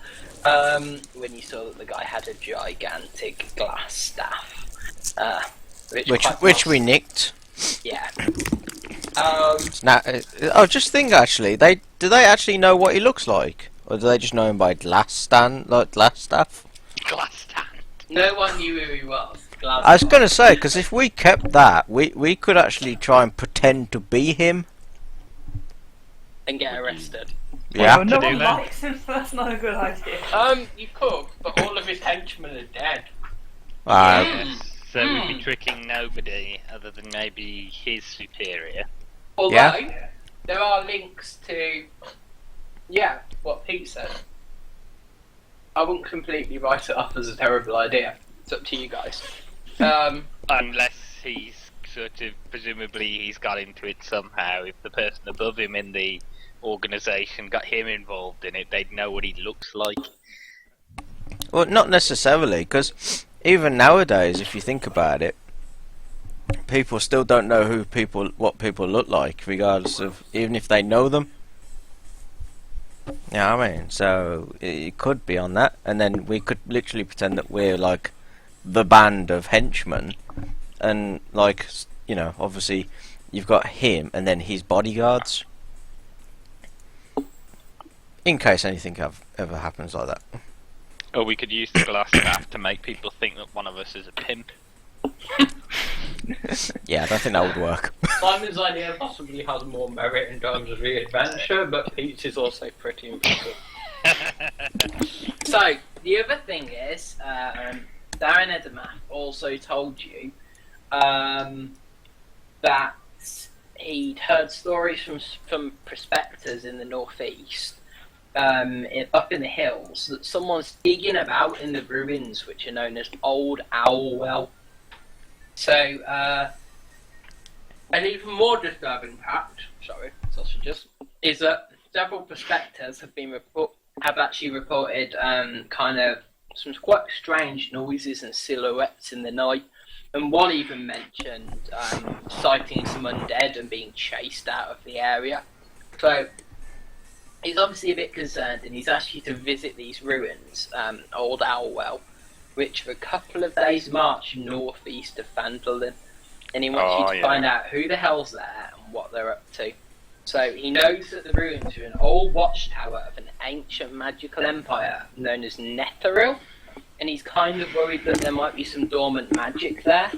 when you saw that the guy had a gigantic glass staff, which we nicked. Yeah. Now, just think actually, do they actually know what he looks like, or do they just know him by glass staff? Glass stand. No one knew who he was. I was gonna say, because if we kept that, we could actually try and pretend to be him and get arrested. Yeah. Oh, no do one that. likes him, so that's not a good idea. You could, but all of his henchmen are dead. So we'd be tricking nobody other than maybe his superior. Although, there are links to, what Pete said. I wouldn't completely write it off as a terrible idea. It's up to you guys. Unless he's presumably he's got into it somehow. If the person above him in the organisation got him involved in it, they'd know what he looks like. Well, not necessarily, because even nowadays, if you think about it, people still don't know what people look like, regardless of even if they know them. Yeah, I mean, so it could be on that, and then we could literally pretend that we're like the band of henchmen, and like, you know, obviously you've got him and then his bodyguards, in case anything ever happens like that. Or we could use the glass staff to make people think that one of us is a pimp. Yeah, I don't think that would work. Simon's idea possibly has more merit in terms of the adventure, but Pete's is also pretty impressive. So, the other thing is, Darren Edemath also told you that he'd heard stories from prospectors in the northeast, up in the hills, that someone's digging about in the ruins which are known as Old Owl Well. So, an even more disturbing fact, sausages, is that several prospectors have actually reported kind of some quite strange noises and silhouettes in the night, and one even mentioned sighting some undead and being chased out of the area. So he's obviously a bit concerned, and he's asked you to visit these ruins, Old Owlwell, which are a couple of days' march northeast of Phandelver, and he wants you to find out who the hell's there and what they're up to. So he knows that the ruins are an old watchtower of an ancient magical empire known as Netheril, and he's kind of worried that there might be some dormant magic there,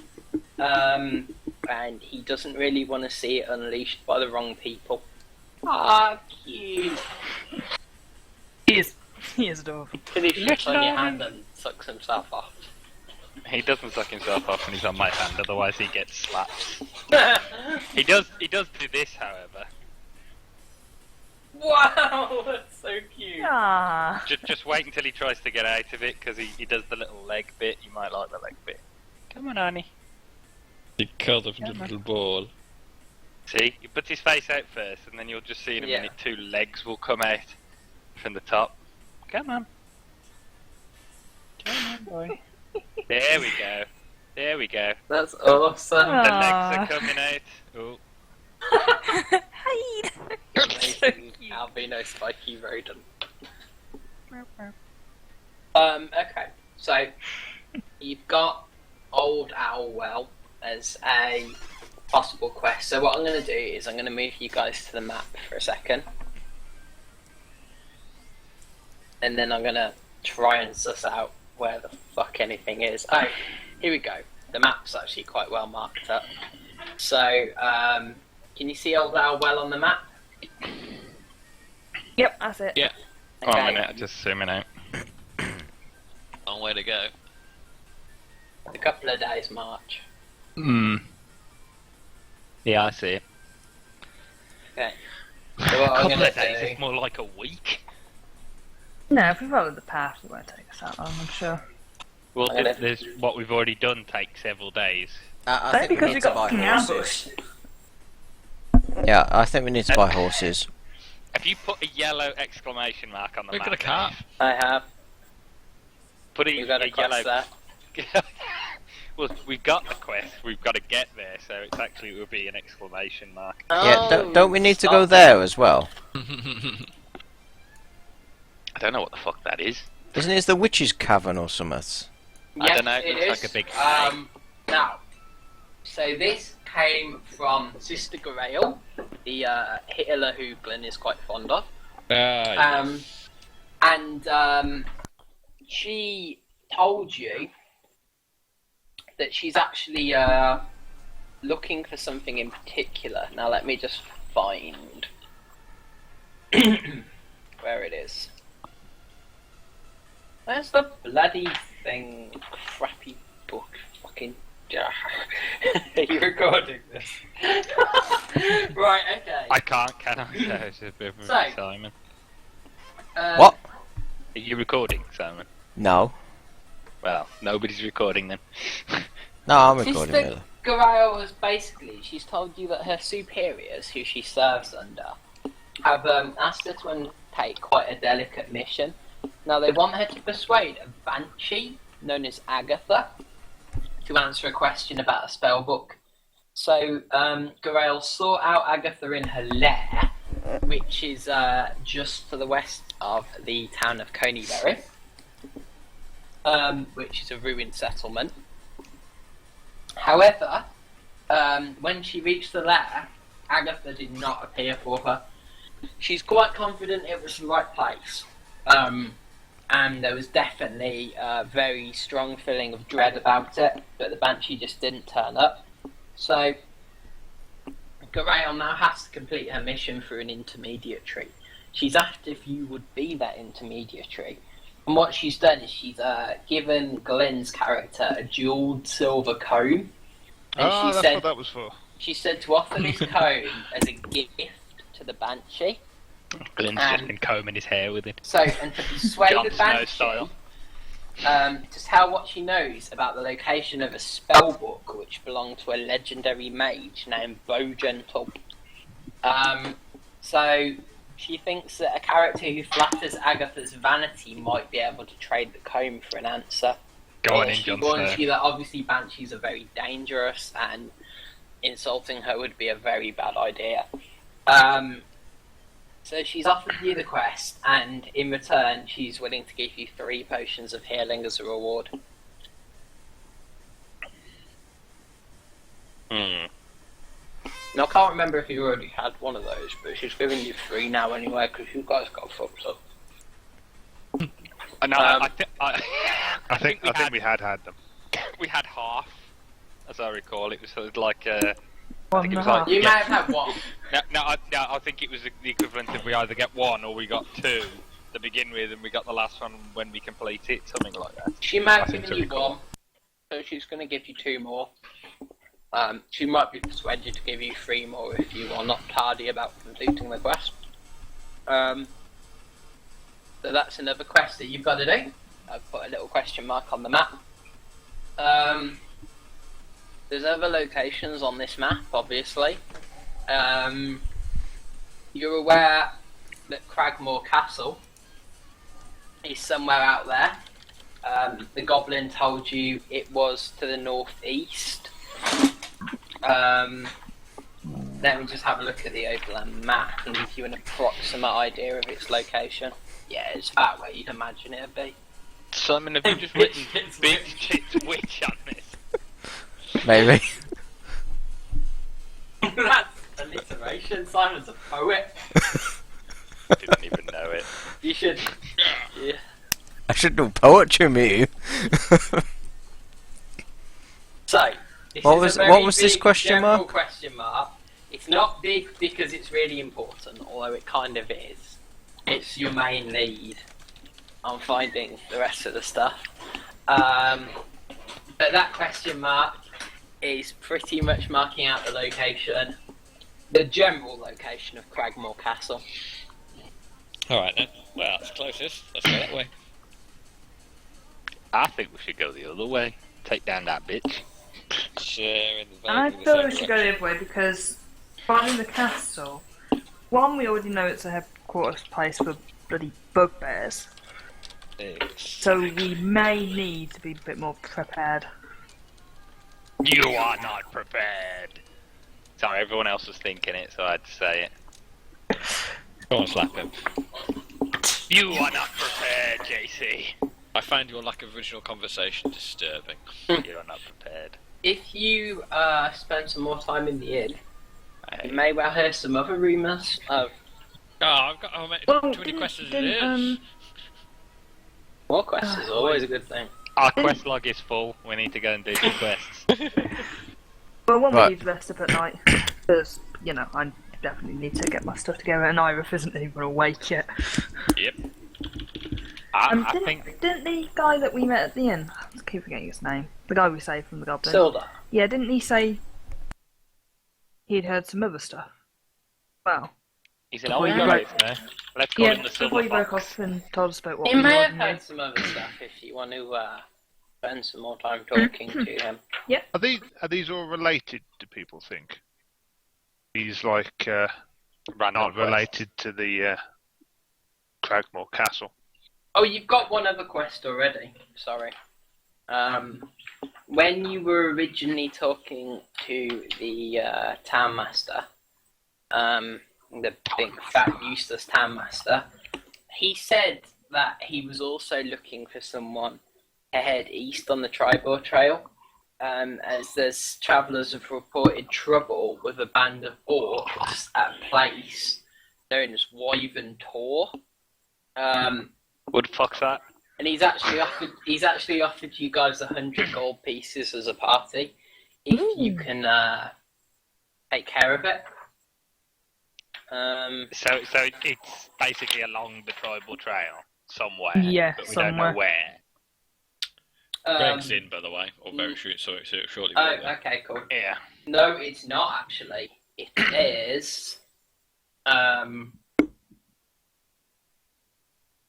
and he doesn't really want to see it unleashed by the wrong people. Ah, cute. He is adorable. He shits on your hand and sucks himself off. He doesn't suck himself off when he's on my hand, otherwise he gets slapped. He does do this, however. Wow, that's so cute. Ah. Just wait until he tries to get out of it, because he does the little leg bit. You might like the leg bit. Come on, Arnie. He curled up into a little ball. See? He puts his face out first, and then you'll just see in a minute 2 legs will come out from the top. Come on. Come on, boy. There we go. There we go. That's awesome. The legs are coming out. Oh. Hide. Amazing albino spiky rodent. Okay, so you've got Old Owlwell as a possible quest. So what I'm going to do is I'm going to move you guys to the map for a second, and then I'm going to try and suss out where the fuck anything is. Oh, here we go. The map's actually quite well marked up. So, can you see Old Owlwell on the map? Yep, that's it. Yeah. Okay. 1 minute, I'm just zooming out. Long way to go. A couple of days march. Hmm. Yeah, I see it. Okay. So A what I'm couple gonna of days, do... it's more like a week. No, if we follow the path, it won't take us that long, I'm sure. Well, I'm gonna- there's what we've already done takes several days. I Only think we because need we to got buy fucking horses. ambushed. Yeah, I think we need to buy horses. Have you put a yellow exclamation mark on the We've map? got a car. I have. Put We've got a quest yellow. there. Well, we've got the quest. We've got to get there, so it's actually it would be an exclamation mark. Yeah, don't we need to go stop. there as well? I don't know what the fuck that is. Isn't it the witch's cavern or something? I don't know, Yes, it looks like a big Now, so this came from Sister Grail, the Hitler who Glenn is quite fond of. And she told you that she's actually looking for something in particular. Now let me just find where it is. Where's the bloody thing? Crappy book. Fucking. Are you recording this? Right, okay. I can't, can I? Yeah, it's a bit of a So- Simon. What? Are you recording, Simon? No. Well, nobody's recording then. No, I'm recording, Sister Miller. Grail was basically, she's told you that her superiors, who she serves under, have asked her to undertake quite a delicate mission. Now they want her to persuade a banshee, known as Agatha, to answer a question about a spell book. So Grail sought out Agatha in her lair, which is just to the west of the town of Coneybury, which is a ruined settlement. However, when she reached the lair, Agatha did not appear for her. She's quite confident it was the right place. And there was definitely a very strong feeling of dread about it, but the Banshee just didn't turn up. So, Grail now has to complete her mission through an intermediary. She's asked if you would be that intermediary. And what she's done is she's given Glenn's character a jewelled silver comb. And Oh, that's what that was for. she said to offer this comb as a gift to the Banshee. Glenn's just been combing his hair with it. So, and to persuade Jon the Snow Banshee style. to tell what she knows about the location of a spell book which belonged to a legendary mage named Bowgentle. So, she thinks that a character who flatters Agatha's vanity might be able to trade the comb for an answer. Go on in, She Jon warns Snow. you that obviously banshees are very dangerous and insulting her would be a very bad idea. So she's offered you the quest, and in return, she's willing to give you 3 potions of healing as a reward. Hmm. Now, I can't remember if you already had one of those, but she's giving you 3 now anyway, because you guys got fucked up. No, Um, I think we had them. we had half, as I recall. It was sort of like I One think and it a was like half. You may have had one. I think it was the equivalent of we either get 1 or we got 2 to begin with, and we got the last one when we complete it, something like that. She may have I seem given to you recall. 1, so she's going to give you 2 more. She might be persuaded to give you 3 more if you are not tardy about completing the quest. So that's another quest that you've got to do. I've put a little question mark on the map. There's other locations on this map, obviously. You're aware that Cragmore Castle is somewhere out there. The goblin told you it was to the northeast. Let me just have a look at the overland map and give you an approximate idea of its location. Yeah, it's about where you'd imagine it'd be. Simon, have you just written It's Bitch Chits Witch on this? Maybe. That's alliteration. Simon's a poet. Didn't even know it. You should. Yeah. I should do poetry, me. So, this What is was- a very what was this big question general mark? question mark. It's not big because it's really important, although it kind of is. It's your main lead on finding the rest of the stuff. But that question mark is pretty much marking out the location, the general location of Cragmore Castle. Alright then. Well, it's closest. Let's go that way. I think we should go the other way. Take down that bitch. Share in the And I in the feel same we should go the other way because finding the castle, one, we already know it's a headquarters place for bloody bugbears, so we may need to be a bit more prepared. You are not prepared. Sorry, everyone else was thinking it, so I had to say it. Go on, slap him. You are not prepared, JC. I find your lack of original conversation disturbing. You are not prepared. If you spend some more time in the inn, you may well hear some other rumours of Oh, I've got too many didn't- questions as it didn't, is. more quests is always a good thing. Our quest log is full. We need to go and do some quests. Well, one Right. we need to rest up at night because I definitely need to get my stuff together, and Iris isn't even awake yet. Yep. I Didn't, think didn't the guy that we met at the inn, I keep forgetting his name, the guy we saved from the goblin. Silda. Yeah, didn't he say he'd heard some other stuff? Well, he's an Before old you guy, broke- isn't he? Let's call yeah, him the before Silver he broke Fox. off and told us about what You we may have already knew. heard some other stuff if you want to spend some more time talking to him. Are these all related? Do people think? These like Random not quest. related to the Cragmore Castle? Oh, you've got one other quest already. Sorry. When you were originally talking to the townmaster, the big fat useless townmaster, he said that he was also looking for someone to head east on the Tribor Trail, as there's travellers have reported trouble with a band of orcs at a place known as Wyvern Tor. Would fuck that? And he's actually offered you guys 100 gold pieces as a party if you can take care of it. So it's basically along the tribal trail somewhere. Yeah, but we somewhere. don't know where. Greg's in, by the way, or very shortly. Oh, okay, cool. Yeah. No, it's not actually. It is.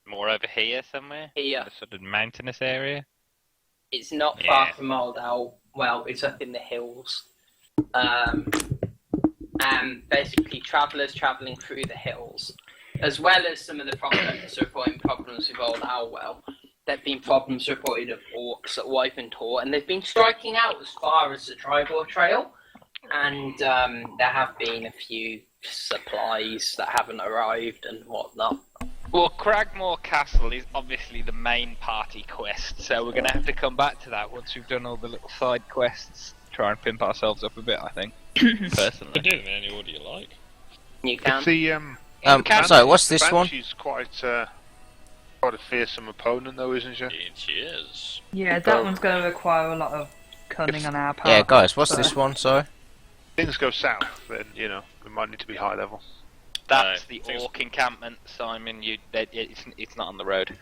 More over here somewhere? Here. The sort of mountainous area? It's not far Yeah. from Old Owl. Well, it's up in the hills. And basically, travellers travelling through the hills, as well as some of the prophets reporting problems with Old Owlwell. There have been problems reported of orcs at Wyvern Tor, and they've been striking out as far as the Tribor Trail. And there have been a few supplies that haven't arrived and whatnot. Well, Cragmore Castle is obviously the main party quest, so we're going to have to come back to that once we've done all the little side quests. Try and pimp ourselves up a bit, I think. You Personally. can do them in any order you like. You can. It's the Sorry, what's this one? Banshee's quite a fearsome opponent, though, isn't she? It is. Yeah, that one's going to require a lot of cunning on our part. Yeah, guys, what's so- this one? Sorry. Things go south, then we might need to be high level. That's No, the things- orc encampment, Simon. It's not on the road.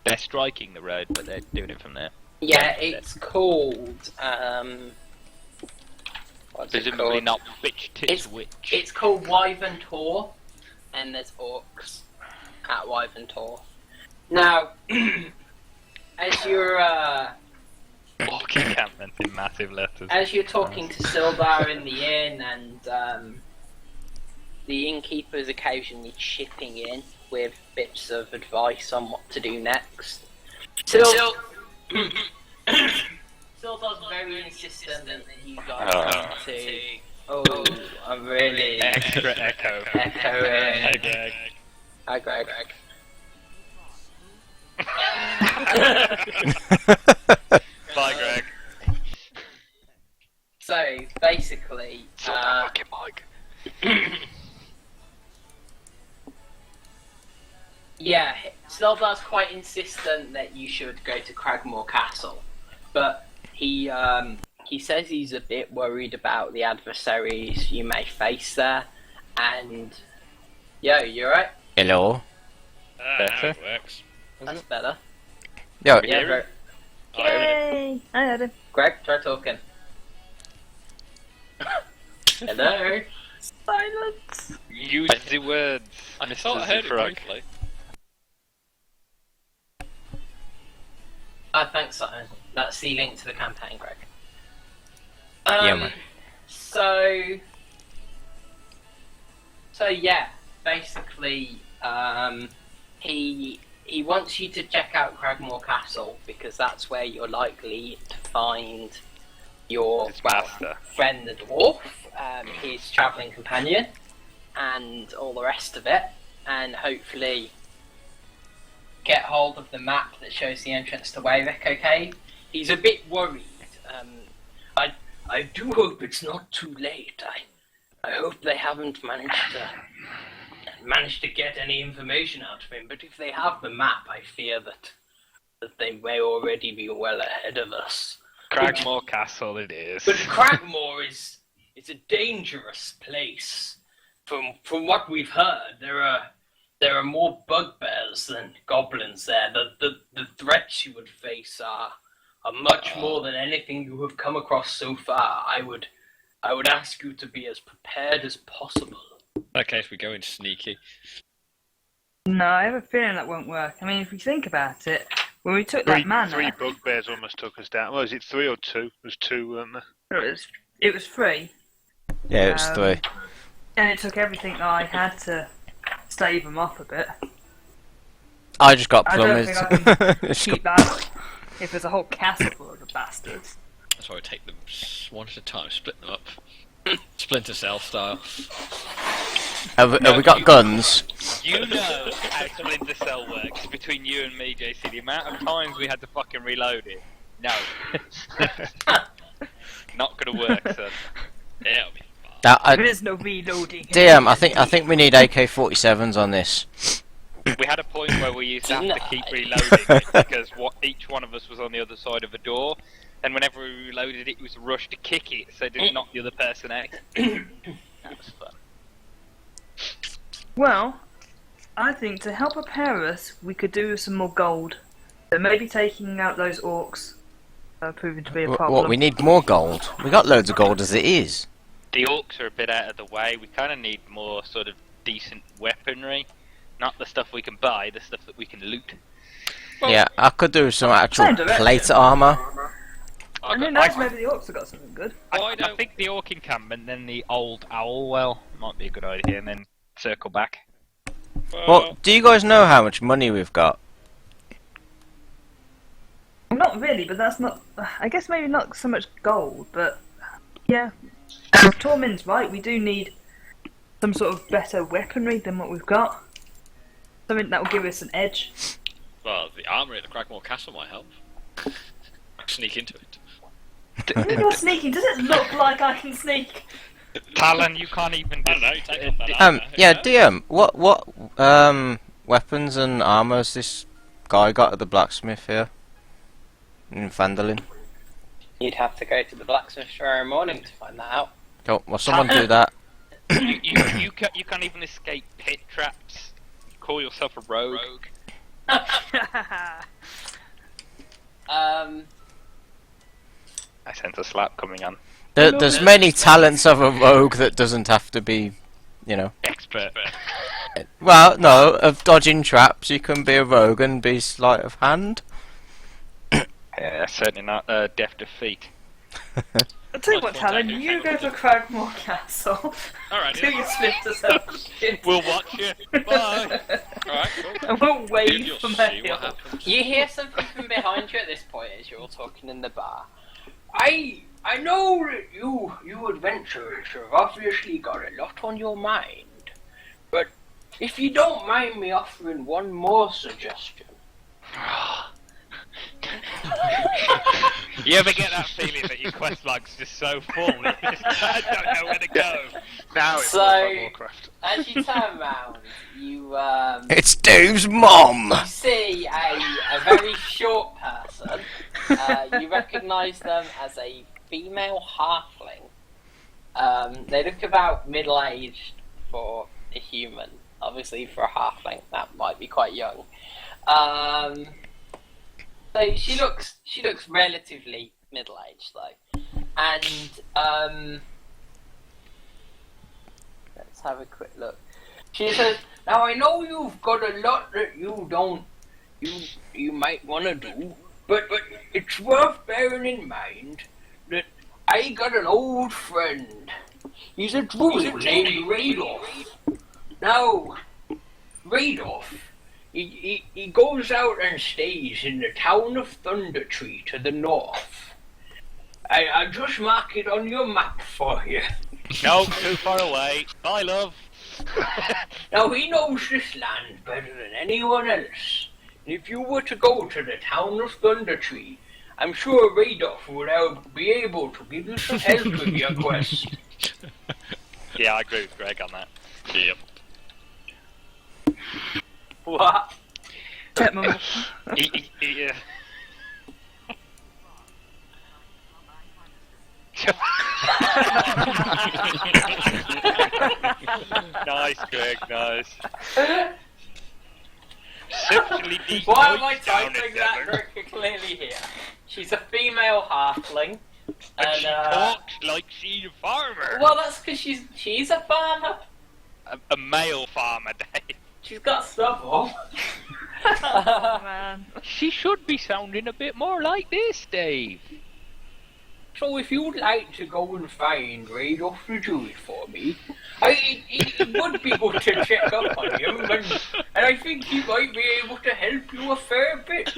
They're striking the road, but they're doing it from there. Yeah, it's called. What's it Presumably called? not Bitch Tits It's- Witch. It's called Wyvern Tor, and there's orcs at Wyvern Tor. Now, as you're Orc encampment in massive letters. talking to Sildar in the inn, and the innkeeper's occasionally chipping in with bits of advice on what to do next. Sildar's very insistent that you guys need to. Oh, I'm really Extra echo. echoing. Hey, Greg. Hi, Greg. Bye, Greg. So basically, Fucking Mike. yeah, Sildar's quite insistent that you should go to Cragmore Castle, but he says he's a bit worried about the adversaries you may face there, and you right? Hello. Now Better? it works. That's better. Yo, Yeah, hear Greg. I heard it. Yay! I heard him. Greg, try talking. Hello. Silence. Use the words. I Mr. thought I heard it Zufrak. briefly. Thanks, Simon. That's the link to the campaign, Greg. Yeah, man. So yeah, basically, he wants you to check out Cragmore Castle because that's where you're likely to find your His master. friend the dwarf, his travelling companion, and all the rest of it, and hopefully get hold of the map that shows the entrance to Waywick. Okay, he's a bit worried. I do hope it's not too late. I hope they haven't managed to get any information out of him. But if they have the map, I fear that they may already be well ahead of us. Cragmore Castle it is. But Cragmore is a dangerous place. From what we've heard, there are more bugbears than goblins there. The threats you would face are much more than anything you have come across so far. I would ask you to be as prepared as possible. In that case, we go in sneaky. No, I have a feeling that won't work. I mean, if you think about it, when we took that manor, Three bugbears almost took us down. Well, is it 3 or 2? It was 2, weren't there? it was free, Yeah, it was 3. and it took everything that I had to stave them off a bit. I just got I don't plummeted. think I can keep that if there's a whole castle full of the bastards. That's why we take them one at a time, split them up. Splinter Cell style. Have we got guns? You know how Splinter Cell works between you and me, JC. The amount of times we had to fucking reload it. No. Not gonna work, son. Yeah, it'll be fine. There is no reloading. DM, I think we need AK-47s on this. We had a point where we used to have to keep reloading it because each one of us was on the other side of a door, and whenever we reloaded it, it was a rush to kick it so it didn't knock the other person out. That was fun. Well, I think to help prepare us, we could do with some more gold. So maybe taking out those orcs are proving to be a problem. What, we need more gold? We got loads of gold as it is. The orcs are a bit out of the way. We kind of need more sort of decent weaponry. Not the stuff we can buy, the stuff that we can loot. Well, Yeah, I could do some actual Same direction. plate armor. And who knows, maybe the orcs have got something good. I think the orc encampment, then the old owl well might be a good idea, and then circle back. Well, do you guys know how much money we've got? Not really, but that's not. I guess maybe not so much gold, but yeah. Tormin's right. We do need some sort of better weaponry than what we've got. Something that will give us an edge. well, the armory at the Cragmore Castle might help. Sneak into it. You're sneaking. Does it look like I can sneak? Talon, you can't even I do don't know, take off that armour, Yeah, DM, what weapons and armor has this guy got at the blacksmith here in Phandelver? You'd have to go to the blacksmith tomorrow morning to find that out. Cool. Well, someone do that. you can't even escape pit traps. You call yourself a rogue. I sense a slap coming on. There's many talents of a rogue that doesn't have to be, you know. Expert. Well, no, of dodging traps, you can be a rogue and be sleight of hand. Yeah, certainly not deft of feet. I'll tell you what, Talon, you go to Cragmore Castle. Alright, Do your Splinter Cell shit. We'll watch you. Bye. Alright, cool. And we'll Dude, wait you'll for see mail. what happens. You hear something from behind you at this point as you're all talking in the bar. I know that you adventurers have obviously got a lot on your mind, but if you don't mind me offering one more suggestion. You ever get that feeling that your quest log's just so full that you just don't know where to go? Now it's So- World of Warcraft. As you turn around, you It's Dave's mom! you see a very short person. You recognise them as a female halfling. They look about middle-aged for a human. Obviously, for a halfling, that might be quite young. So she looks relatively middle-aged though, and Let's have a quick look. She says, now I know you've got a lot that you might want to do, but it's worth bearing in mind that I got an old friend. He's a druid named Radolf. Now, Radolf, he goes out and stays in the town of Thundertree to the north. I'll just mark it on your map for you. No, too far away. Bye, love. Now, he knows this land better than anyone else. And if you were to go to the town of Thundertree, I'm sure Radolf would be able to give you some help with your quest. Yeah, I agree with Greg on that. Yep. What? Yeah. Nice, Greg, nice. Simply be Why am I right down typing it, that Devon. very clearly here? She's a female halfling. And she talks like she's a farmer. Well, that's because she's a farmer. A male farmer, Dave. She's got stubble. Oh, man. She should be sounding a bit more like this, Dave. So if you'd like to go and find Radolf the Druid for me, it would be good to check up on him, and I think he might be able to help you a fair bit.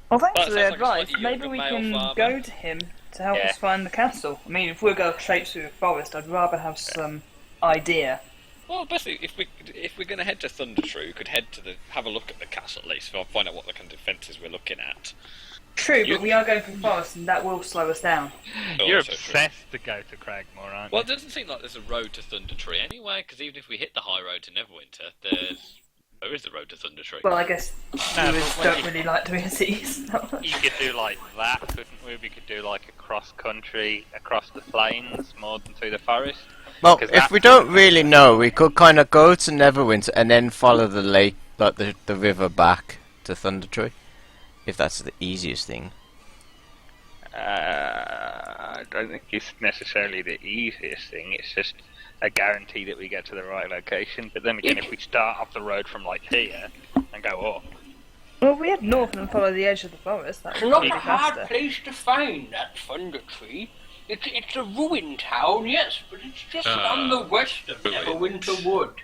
Well, thanks Well, for it the sounds like advice. a slightly Maybe younger we male can farmer. go to him to help Yeah. us find the castle. I mean, if we go straight through the forest, I'd rather have some idea. Well, basically, if we're going to head to Thundertree, we could have a look at the castle at least, so find out what the kind of defences we're looking at. True, You- but we are going through the forest, and that will slow us down. You're Also true. obsessed to go to Cragmore, aren't Well, you? it doesn't seem like there's a road to Thundertree anyway, because even if we hit the high road to Neverwinter, there is a road to Thundertree. Well, I guess No, druids but when don't really like doing cities that much. You could do like that, couldn't we? We could do like a cross country, across the plains, more than through the forest. Well, 'Cause if that- we don't really know, we could kind of go to Neverwinter and then follow the lake, like the river back to Thundertree, if that's the easiest thing. I don't think it's necessarily the easiest thing. It's just a guarantee that we get to the right location. But then again, if we start off the road from like here and go up, Well, we head north and follow the edge of the forest. That It's would not be a hard faster. place to find, that Thundertree. It's a ruined town, yes, but it's just on the west of Neverwinter Wood.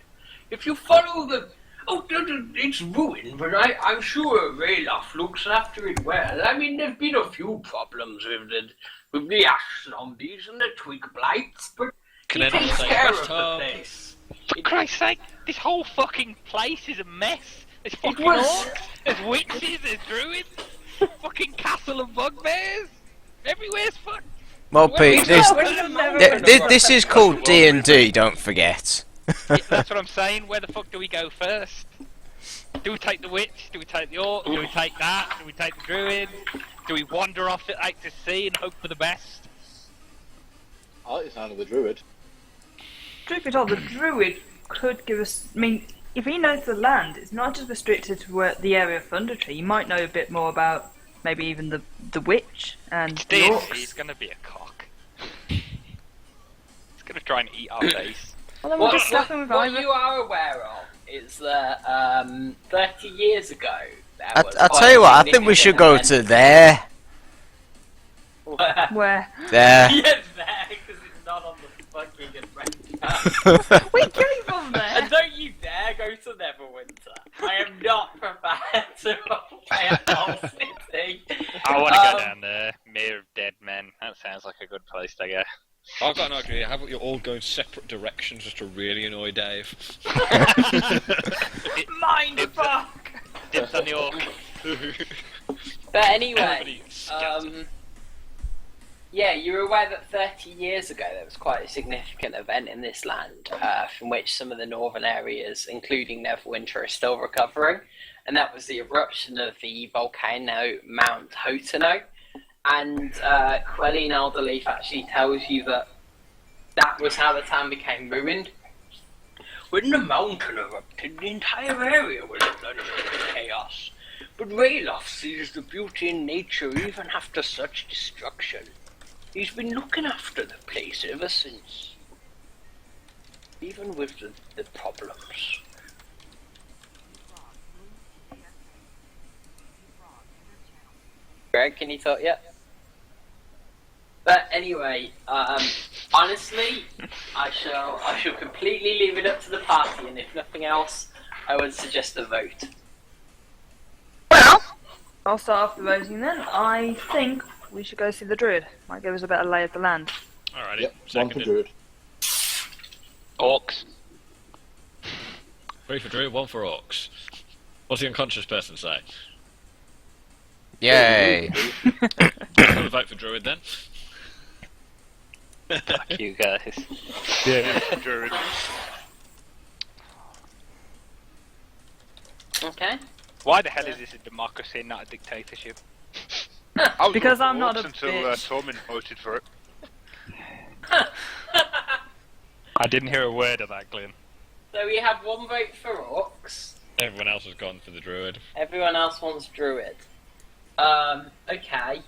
If you follow the... it's ruined, but I'm sure Ralof looks after it well. I mean, there's been a few problems with the ash zombies and the twig blights, but Can he anyone takes say care rest of the home? place. for Christ's sake, this whole fucking place is a mess. There's fucking was- orcs, there's witches, there's druids, fucking castle of bugbears. Everywhere's fun. Well, Pete, this Never this is called D&D. Don't forget. Yeah, that's what I'm saying. Where the fuck do we go first? Do we take the witch? Do we take the orc? Do we take that? Do we take the druid? Do we wander off it out to sea and hope for the best? I like the sound of the druid. Truth be told, the druid could give us. I mean, if he knows the land, it's not just restricted to the area of Thundertree. He might know a bit more about maybe even the witch and the He's orcs. gonna be a cock. He's gonna try and eat our face. Well, then we'll What, just slap him with what either. you are aware of is that 30 years ago, there I was tell quite you a what, I think we should go significant to there. event. Where? There. Yes, there, because it's not on the fucking adventure. We came from there. And don't you dare go to Neverwinter. I am not prepared to play a whole city. I want to go down there. Mere of Dead Men. That sounds like a good place to go. I've got an idea. How about you all go in separate directions just to really annoy Dave? Mind fuck. Dibs on the orc. But anyway, Everybody scatter. yeah, you're aware that 30 years ago there was quite a significant event in this land from which some of the northern areas, including Neverwinter, are still recovering. And that was the eruption of the volcano Mount Hotono. And Quelline Elderleaf actually tells you that that was how the town became ruined. When the mountain erupted, the entire area was plunged into chaos. But Ralof sees the beauty in nature even after such destruction. He's been looking after the place ever since. even with the problems. Greg, can you talk yet? But anyway, honestly, I shall completely leave it up to the party, and if nothing else, I would suggest a vote. Well, I'll start off the voting then. I think we should go see the druid. Might give us a better lay of the land. Alrighty, Yep, one for seconded. Druid. Orcs. 3 for Druid, 1 for Orcs. What's the unconscious person say? Yay! I'm gonna vote for Druid then. Fuck you guys. Yeah, Druid. Okay. Why the hell is this a democracy and not a dictatorship? I was Because voting I'm not Orcs a until bitch. Tormund voted for it. I didn't hear a word of that, Glenn. So we have 1 vote for Orcs. Everyone else has gone for the Druid. Everyone else wants Druid. Okay.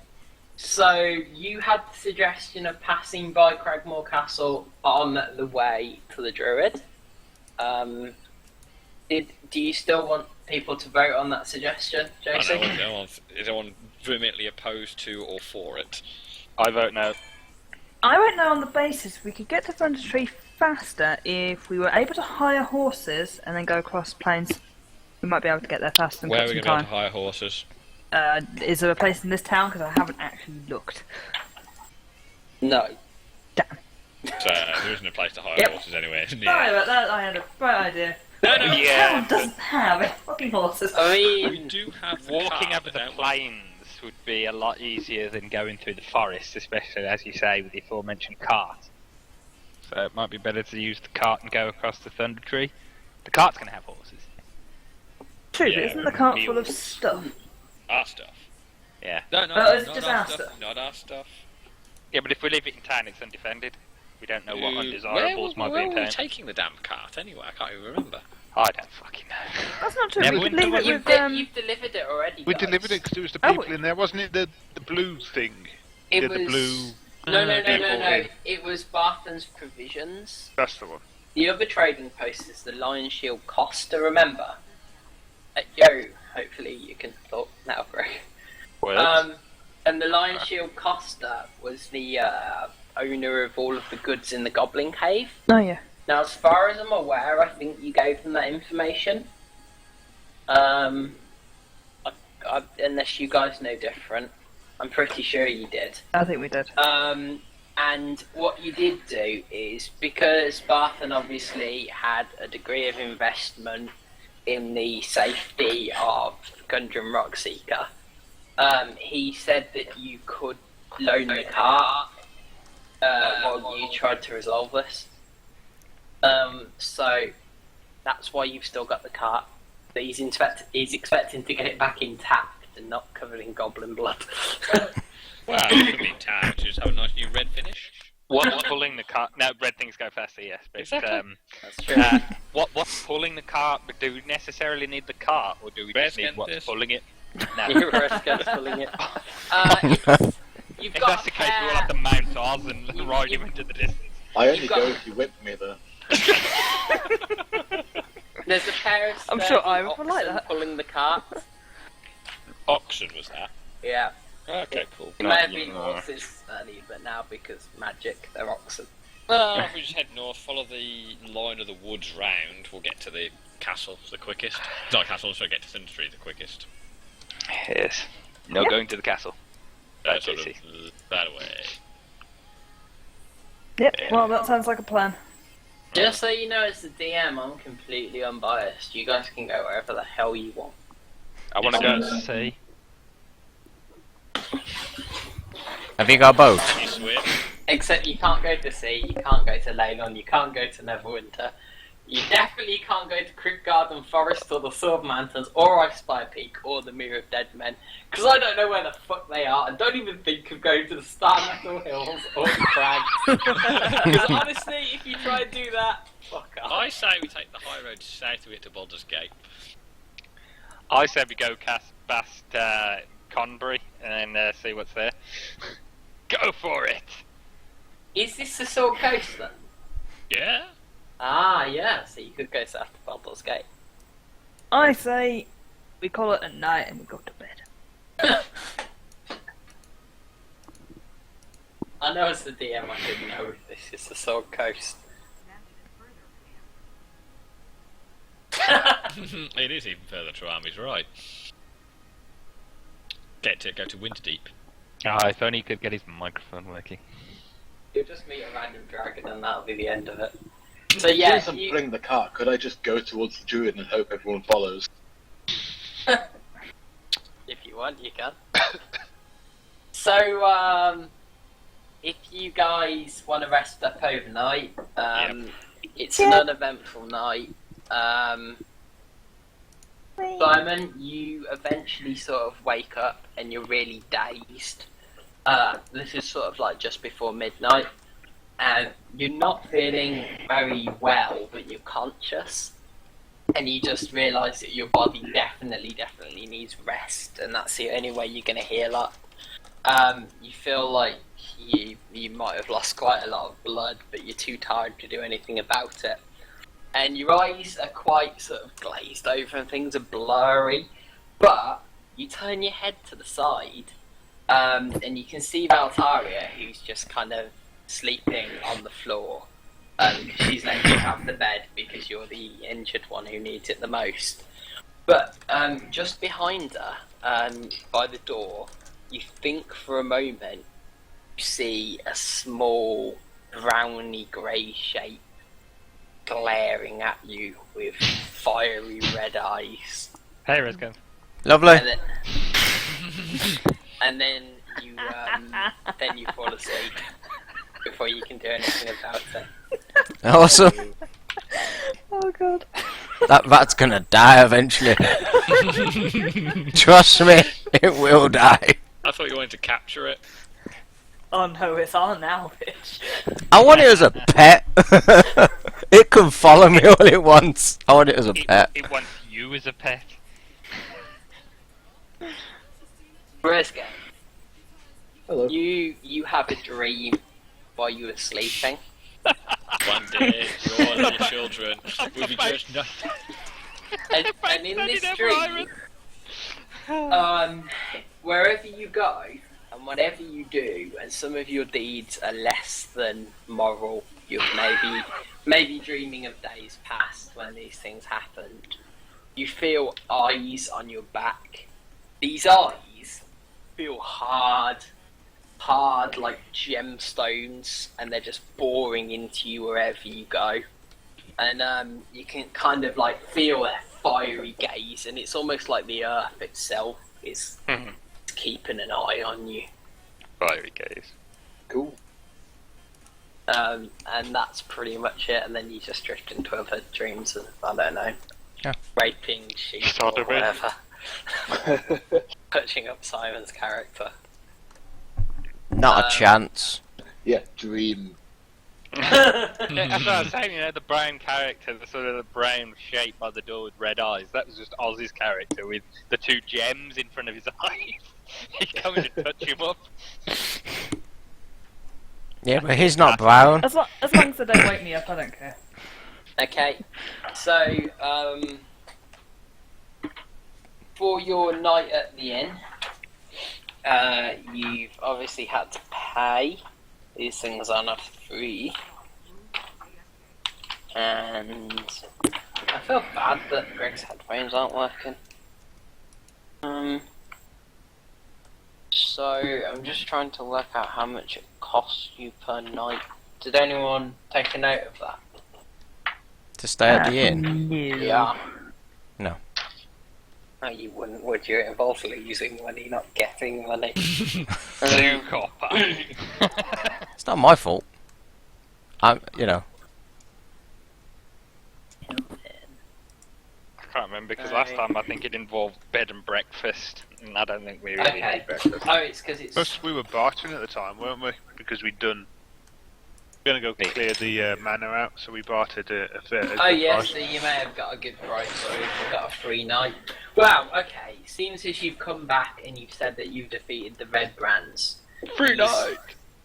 So you had the suggestion of passing by Cragmore Castle on the way to the Druid. Do you still want people to vote on that suggestion, I Jason? don't know, is anyone vehemently opposed to or for it? I vote no. I won't know on the basis we could get to Thunder Tree faster if we were able to hire horses and then go across plains. We might be able to get there faster and Where are cut we some going to be able time. to hire horses? Is there a place in this town? Because I haven't actually looked. No. So there isn't a place to hire Yep. horses anywhere, isn't Sorry there? about that, I had a bright idea. No, The town doesn't have any fucking horses. I We mean, do have Walking cars, over the don't we? plains would be a lot easier than going through the forest, especially as you say with the aforementioned cart. So it might be better to use the cart and go across the Thunder Tree. The cart's going to have horses. True, Yeah, but isn't the cart full of mules. stuff? Our stuff. Yeah. No, no, Oh, it's not just our our stuff. stuff. Not our stuff. Yeah, but if we leave it in town, it's undefended. We don't know what Where undesirables might be were in we town. taking the damn cart anyway? I can't even remember. I don't fucking know. That's not true. Never We could went to leave it one. with you've delivered it already. We guys. delivered it because there was the Oh, people in there, wasn't it? The blue thing. It Yeah, was the blue. no. people. It was Barthen's Provisions. That's the one. The other trading post is the Lion Shield Costa. Remember? Yo, hopefully you can talk now, Greg. Words. And the Lion Shield Costa was the owner of all of the goods in the Goblin Cave. Oh yeah. Now, as far as I'm aware, I think you gave them that information. Unless you guys know different, I'm pretty sure you did. I think we did. And what you did do is, because Barthen obviously had a degree of investment in the safety of Gundren Rockseeker, he said that you could loan the cart while you tried to resolve this. So that's why you've still got the cart. But he's expecting to get it back intact and not covered in goblin blood. Well, it could be intact. Just have a nice new red finish. What's pulling the cart? No, red things go faster, yes. But Exactly. That's true. what's pulling the cart? But do we necessarily need the cart, or do we Red just need what's Scandis. pulling it? No. You're pulling it. You've If got that's the case, we'll have to mount ours and ride him into the distance. I only You've go got- if you whip me though. There's a pair of I'm sure sturdy Irish would like oxen that. pulling the cart. Oxen was that? Yeah. Okay, cool. It may have been horses earlier, but now because magic, they're oxen. Well, if we just head north, follow the line of the woods round, we'll get to the castle the quickest. Not castle, so get to Thunder Tree the quickest. Yes. No going to the castle. Sort of JC. that way. Yep. Well, that sounds like a plan. Just so you know, it's the DM. I'm completely unbiased. You guys can go wherever the hell you want. I want to go and see. Have you got a boat? You swim. Except you can't go to sea, you can't go to Leylon, you can't go to Neverwinter. You definitely can't go to Crypt Garden Forest or the Sword Mountains or Icespire Peak or the Mirror of Dead Men. Because I don't know where the fuck they are. I don't even think of going to the Star Metal Hills or the Crags. Because honestly, if you try and do that, fuck off. I say we take the high road south of it to Baldur's Gate. I said we go past Conbury and then see what's there. Go for it! Is this the Sword Coast then? Yeah? Ah, yeah, so you could go south to Baldur's Gate. I say we call it a night and we go to bed. I know as the DM I didn't know this is the Sword Coast. It is even further to Army's right. Go to Winterdeep. Ah, if only he could get his microphone working. You'll just meet a random dragon and that'll be the end of it. So yeah, Since I'm bring the cart, could I just go towards the druid and hope everyone follows? if you want, you can. So, if you guys want to rest up overnight, it's an uneventful night. Simon, you eventually sort of wake up and you're really dazed. This is sort of like just before midnight, and you're not feeling very well, but you're conscious, and you just realise that your body definitely needs rest, and that's the only way you're going to heal up. You feel like you might have lost quite a lot of blood, but you're too tired to do anything about it. And your eyes are quite sort of glazed over and things are blurry, but you turn your head to the side, and you can see Valtaria, who's just kind of sleeping on the floor. She's let you have the bed because you're the injured one who needs it the most. But just behind her, by the door, you think for a moment you see a small browny grey shape glaring at you with fiery red eyes. Hey, Rescan. Lovely. And then you fall asleep before you can do anything about it. Awesome. Oh god. That's gonna die eventually. Trust me, it will die. I thought you wanted to capture it. Oh no, it's on now, bitch. I want it as a pet. It can follow me all it wants. I want it as a pet. It wants you as a pet. Brisket, Hello. you have a dream while you were sleeping. One day, your little children will be judged nothing. And in this dream, wherever you go and whatever you do, and some of your deeds are less than moral, you're maybe dreaming of days past when these things happened. You feel eyes on your back. These eyes feel hard like gemstones, and they're just boring into you wherever you go. And you can kind of like feel their fiery gaze, and it's almost like the earth itself is keeping an eye on you. Fiery gaze. Cool. And that's pretty much it, and then you just drift into other dreams of, I don't know, raping sheep or whatever. Touching up Simon's character. Not a chance. Yeah, dream. That's what I was saying, the brown character, the sort of the brown shape by the door with red eyes, that was just Ozzy's character with the two gems in front of his eyes. He's coming to touch him up. Yeah, but he's not brown. As long as they don't wake me up, I don't care. Okay, so, for your night at the inn, you've obviously had to pay. These things are not free. And I feel bad that Greg's headphones aren't working. So I'm just trying to work out how much it costs you per night. Did anyone take a note of that? To stay at the inn? Yeah. No. No, you wouldn't, would you? It involves losing money, not getting money. Blue copper. It's not my fault. You know. I can't remember, because last time I think it involved bed and breakfast, and I don't think we really Okay. need breakfast. Oh, it's because it's... Plus, we were bartering at the time, weren't we? Because we're going to go clear the manor out, so we bartered a fair. Oh yes, so you may have got a good price, or you've got a free night. Wow, okay. Seems as you've come back and you've said that you've defeated the Red Brands. Free night!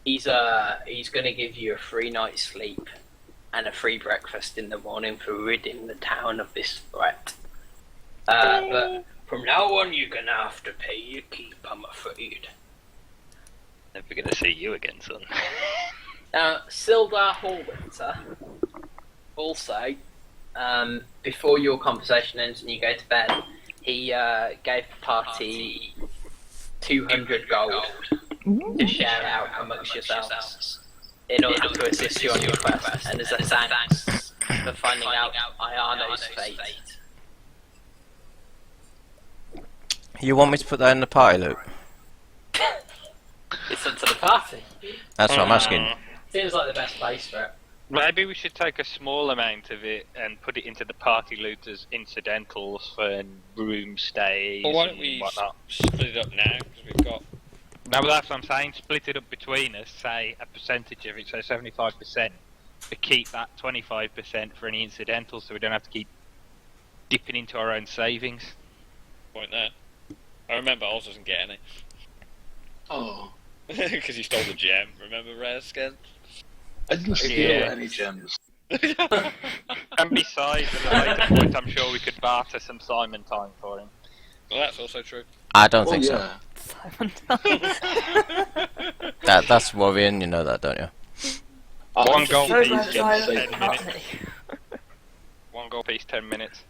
He's going to give you a free night's sleep. and a free breakfast in the morning for ridding the town of this threat. But from now on, you're gonna have to pay your keep, I'm afraid. Never gonna see you again, son. Now, Sildar Hallwinter, also, before your conversation ends and you go to bed, he gave the party 200 gold to share out amongst yourselves in order to assist you on your quest, and as a thanks for finding out Ayano's fate. You want me to put that in the party loop? It's up to the party. That's what I'm asking. Seems like the best place for it. Maybe we should take a small amount of it and put it into the party loot as incidentals for room stays Well, why don't and we whatnot. split it up now? Because we've got. No, but that's what I'm saying. Split it up between us. Say a percentage of it, so 75%. To keep that 25% for any incidentals, so we don't have to keep dipping into our own savings. Point there. I remember Oz doesn't get any. Oh, Because he stole the gem. Remember Rare Skin? I didn't steal Yeah. any gems. And besides, at a later point, I'm sure we could barter some Simon time for him. Well, that's also true. I don't Well, think so. yeah. Simon. That's worrying, you know that, don't you? One gold So piece, glad just Simon's 10 got minutes. me. One gold piece, 10 minutes.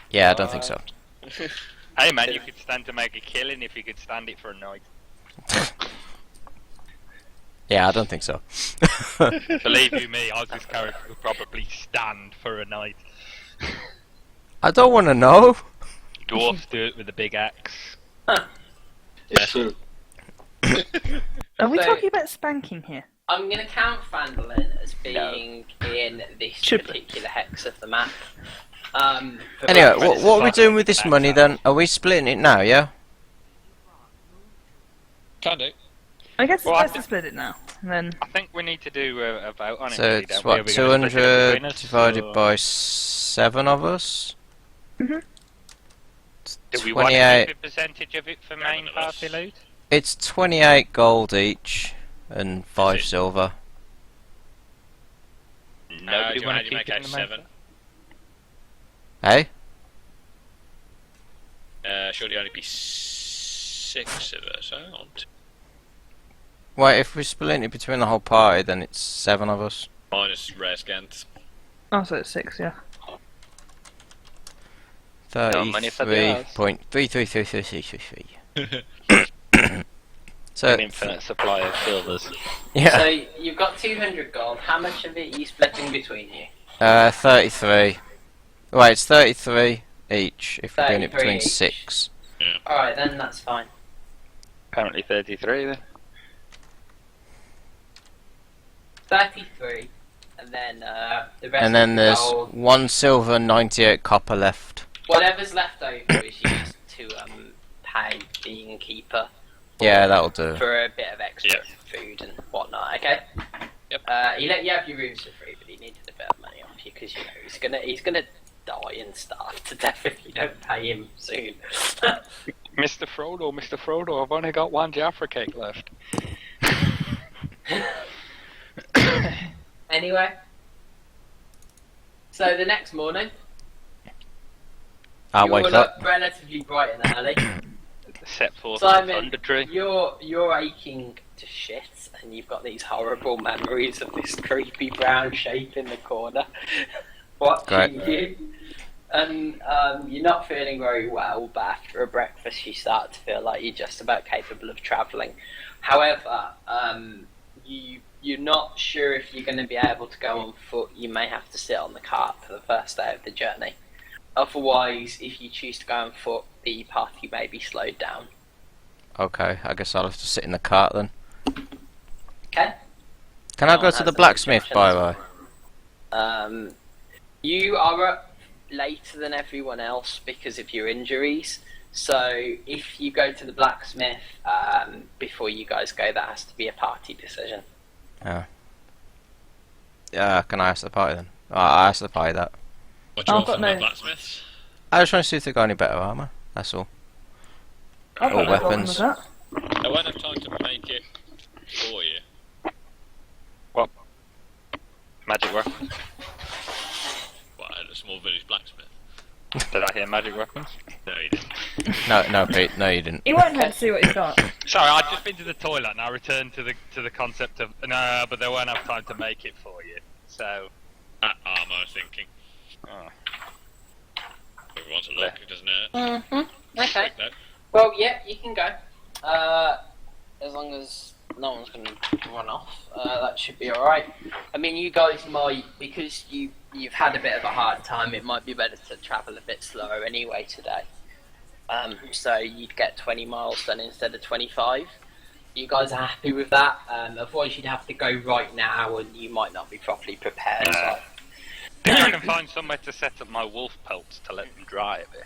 Yeah, I don't think so. Hey man, you could stand to make a killing if you could stand it for a night. Yeah, I don't think so. Believe you me, Oz's character could probably stand for a night. I don't want to know. Dwarfs do it with a big axe. It's true. Are we So- talking about spanking here? I'm going to count Phandelver as being in this Should be. particular hex of the map. For Anyway, breakfast. what are we doing with this money then? Are we splitting it now, yeah? Can do. I guess Well, I let's thi- just split it now. And then I think we need to do a vote on it. So really, it's don't we? Are what, we gonna split it 200 between us, divided or by 7 of us? Do we 28. want to keep a percentage of it for Yeah, main one of us. party loot? It's 28 gold each and 5 it? silver. Nobody do want you to keep make it out in the main 7? Hey? Surely only be 6 of us, aren't? Wait, if we're splitting it between the whole party, then it's 7 of us. Minus Rare Scans. oh, so it's 6, yeah. No money for the hours. 33.333333. So, An infinite supply of silvers. yeah, So you've got 200 gold. How much of it are you splitting between you? 33. Wait, it's 33 each if we're doing it 33 between each. 6. Alright, then that's fine. Apparently 33 then. 33. And then the rest And then of the there's gold. 1 silver, 98 copper left. Whatever's left over is used to pay the innkeeper Yeah, that'll do. for a bit of extra Yeah. food and whatnot, okay? Yep. He let you have your rooms for free, but he needed a bit of money off you because, you know, he's gonna die and starve to death if you don't pay him soon. Mr. Frodo, I've only got 1 Jaffa cake left. Anyway, so the next morning, I'll you're wake all up. relatively bright and early. Set forth Simon, the Thunder Tree. you're aching to shit, and you've got these horrible memories of this creepy brown shape in the corner watching you. And you're not feeling very well, but after a breakfast, you start to feel like you're just about capable of travelling. However, you're not sure if you're going to be able to go on foot. You may have to sit on the cart for the first day of the journey. Otherwise, if you choose to go on foot, the party may be slowed down. Okay, I guess I'll have to sit in the cart then. Okay? Can I No go one to has the any blacksmith, by the way? objections. You are up later than everyone else because of your injuries. So if you go to the blacksmith before you guys go, that has to be a party decision. Yeah, can I ask the party then? Oh, I asked the party that. What do you I've want got from the no- blacksmiths? I just want to see if they've got any better armour, that's all. I've got Or no problem weapons. with that. I won't have time to make it for you. Magic weapons. What, at a small village blacksmith? Did I hear magic weapons? No, you didn't. No, Pete. No, you didn't. He won't have to see what he's got. Sorry, I'd just been to the toilet and I returned to the concept of no, but they won't have time to make it for you. So. That armour, I was thinking. Oh. Everyone's a look, doesn't it? Mm-hmm. Okay. No. Well, yeah, you can go. As long as no one's going to run off, that should be alright. I mean, you guys might, because you've had a bit of a hard time, it might be better to travel a bit slower anyway today. So you'd get 20 miles done instead of 25. You guys are happy with that? Otherwise you'd have to go right now and you might not be properly prepared. So. If I can find somewhere to set up my wolf pelts to let them dry a bit.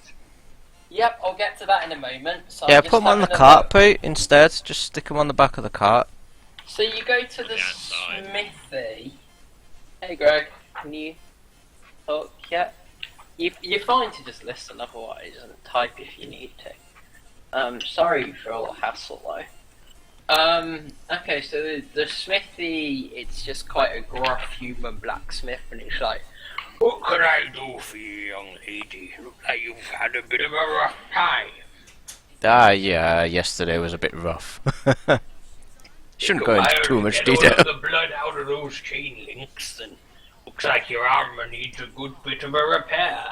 Yep, I'll get to that in a moment. So Yeah, I'm put just them on the having a cart, look. Pete, instead. Just stick them on the back of the cart. So you go to the outside. smithy. Hey Greg, can you talk yet? You're fine to just listen otherwise and type if you need to. Sorry for all the hassle though. Okay, so the smithy, it's just quite a gruff human blacksmith and it's like, what can I do for you, young lady? Look like you've had a bit of a rough time. Yeah, yesterday was a bit rough. Shouldn't go Come into out too and much get all detail. of the blood out of those chain links, and looks like your armor needs a good bit of a repair.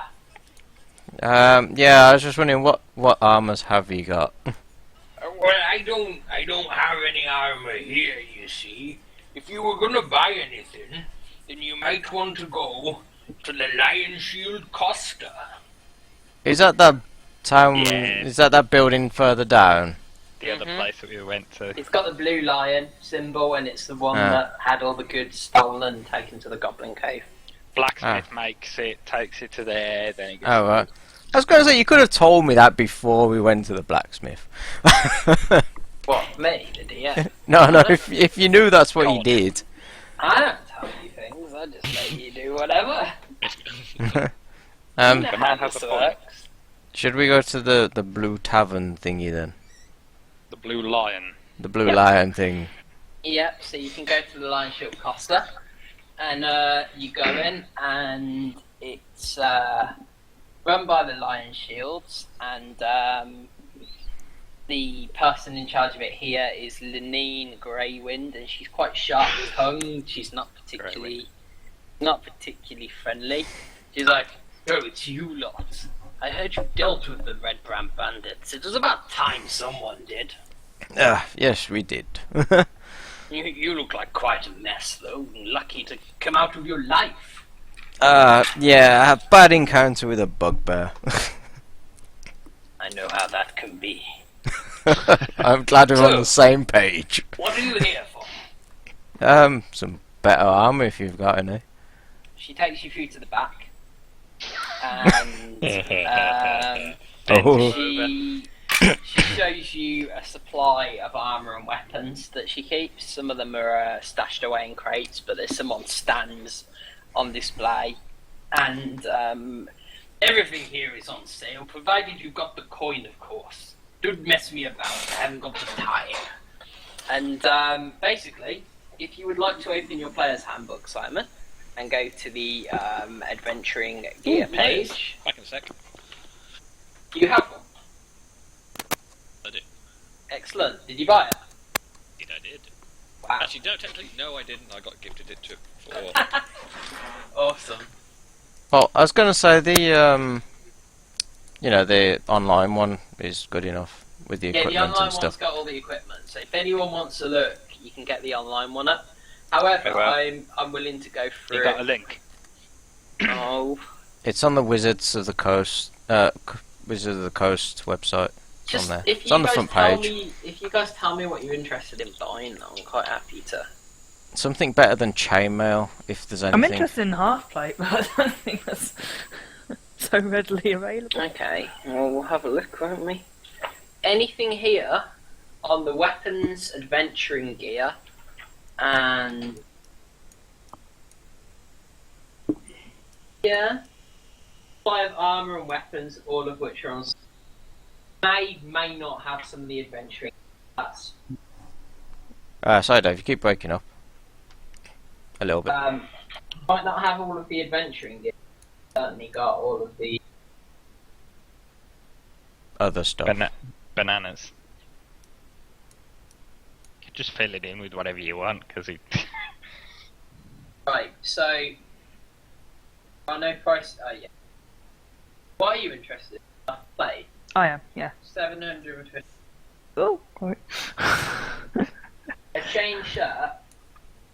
Yeah, I was just wondering what armors have you got? Well, I don't have any armor here, you see. If you were gonna buy anything, then you might want to go to the Lion Shield Costa. Is that that town? Yeah. Is that building further down? The other place that we went to. It's got the blue lion symbol and it's the one that had all the goods stolen and taken to the Goblin Cave. Blacksmith makes it, takes it to there, then it goes. Oh right. I was going to say you could have told me that before we went to the blacksmith. What, me, the DM? No, if you knew that's what you God. did. I don't tell you things, I just let you do whatever. You Um, know The how man has this a point. works. should we go to the blue tavern thingy then? The Blue Lion. The blue Yep. lion thing. Yep, so you can go to the Lion Shield Costa, and you go in, and it's run by the Lion Shields, and the person in charge of it here is Lenine Greywind, and she's quite sharp-tongued. She's not particularly friendly. She's like, "Oh, it's you lot. I heard you dealt with the Red Brand Bandits. It was about time someone did. Yes, we did. You look like quite a mess, though. Lucky to come out of your life." Yeah, I had a bad encounter with a bugbear. I know how that can be. I'm glad we're on So- the same page. What are you here for? Some better armor if you've got any. She takes you through to the back, and Oh. she shows you a supply of armor and weapons that she keeps. Some of them are stashed away in crates, but there's some on stands on display, and everything here is on sale, provided you've got the coin, of course. Don't mess me about, I haven't got the time. And basically, if you would like to open your player's handbook, Simon, and go to the adventuring gear page, Back in a sec. you have one. I did. Excellent. Did you buy it? I did. Wow. Actually, no, technically, no, I didn't. I got gifted it to for. Awesome. Well, I was going to say the the online one is good enough with the Yeah, the equipment online and stuff. one's got all the equipment, so if anyone wants to look, you can get the online one up. However, Very well. I'm willing to go through You got a it. link. Oh, It's on the Wizards of the Coast website. It's just on there. if It's you on the guys front tell page. me, if you guys tell me what you're interested in buying, I'm quite happy to. Something better than chainmail, if there's I'm anything. interested in half plate, but I don't think that's so readily available. Okay, well, we'll have a look, won't we? Anything here on the weapons, adventuring gear, and yeah, supply of armor and weapons, all of which are on. May not have some of the adventuring. That's Sorry, Dave, you keep breaking up. A little bit. Might not have all of the adventuring gear. Certainly got all of the. Other stuff. Bananas. You just fill it in with whatever you want, because it. Right, so. I know price. Oh, yeah. Why are you interested? Play. I am, yeah. 750. Oh, quite. A chain shirt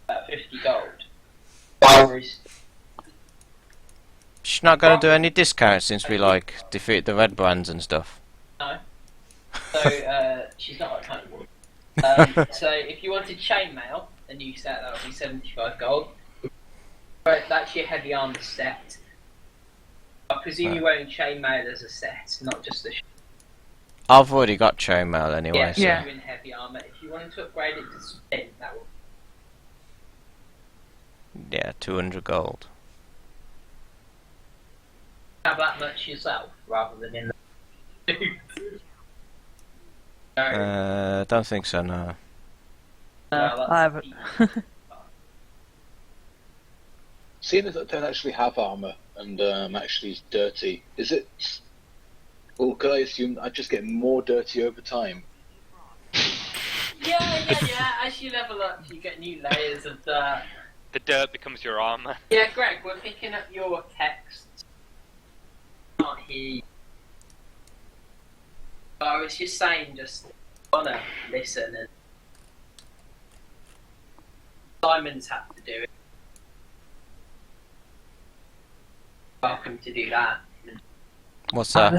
at 50 gold. She's not going to do any discounts since we like defeat the red brands and stuff. No. So she's not that kind of woman. So if you wanted chainmail, a new set, that would be 75 gold. But that's your heavy armor set. I presume you're wearing chainmail as a set, not just the. I've already got chainmail anyway. Yeah, So. you're in heavy armor. If you wanted to upgrade it to spin, that would. Yeah, 200 gold. Have that much yourself rather than in the. No. Don't think so, no. Well, I haven't. Seeing as I don't actually have armour and I'm actually dirty, is it? Well, could I assume I just get more dirty over time? Yeah. As you level up, you get new layers of dirt. The dirt becomes your armor. Yeah, Greg, we're picking up your text. Not he. I was just saying, just wanna listen, and Simon's had to do it. Welcome to do that. What's that?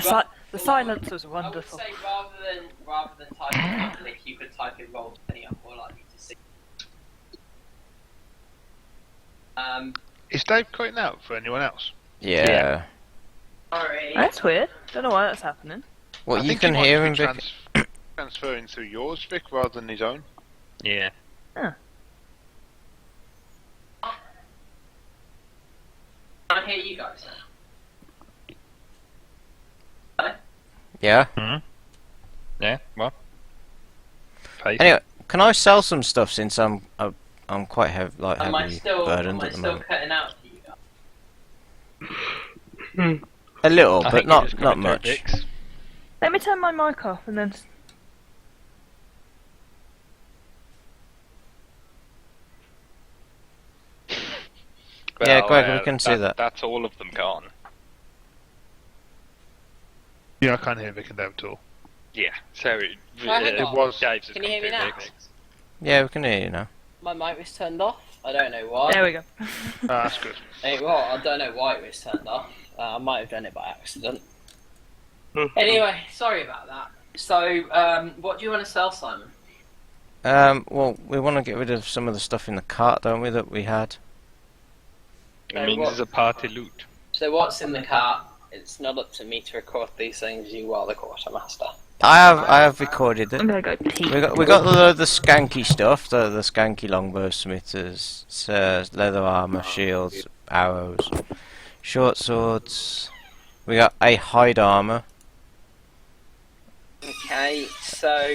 The silence was I wonderful. would say rather than typing in click, you could type in roll 20 up more likely to see. Is Dave cutting out for anyone else? Yeah. Sorry. That's weird. Don't know why that's happening. Well, I you think can he might hear him, be Vic. transferring through yours, Vic, rather than his own. Yeah. I hear you guys now. Hello? Yeah. Yeah. What? Face. Anyway, can I sell some stuff since I'm quite heavily Am I still burdened at the moment? cutting out for you guys? A little, I but think you're just not coming through much. Vic's. Let me turn my mic off and then. Yeah, Greg, we can see that. That's all of them gone. Yeah, I can't hear Vic and Dave at all. Yeah. So it hang on. was- Dave's just Can you hear me come now? through Vic's. Yeah, we can hear you now. My mic was turned off. I don't know why. There we go. That's good. I don't know why it was turned off. I might have done it by accident. Anyway, sorry about that. So, what do you want to sell, Simon? Well, we want to get rid of some of the stuff in the cart, don't we, that we had? It means there's a party loot. So what's in the cart? It's not up to me to record these things. You are the quartermaster. I have recorded it. I'm gonna go pee. We got the skanky stuff, the skanky longbow smitters, leather armor, shields, arrows, short swords. We got a hide armor. Okay, so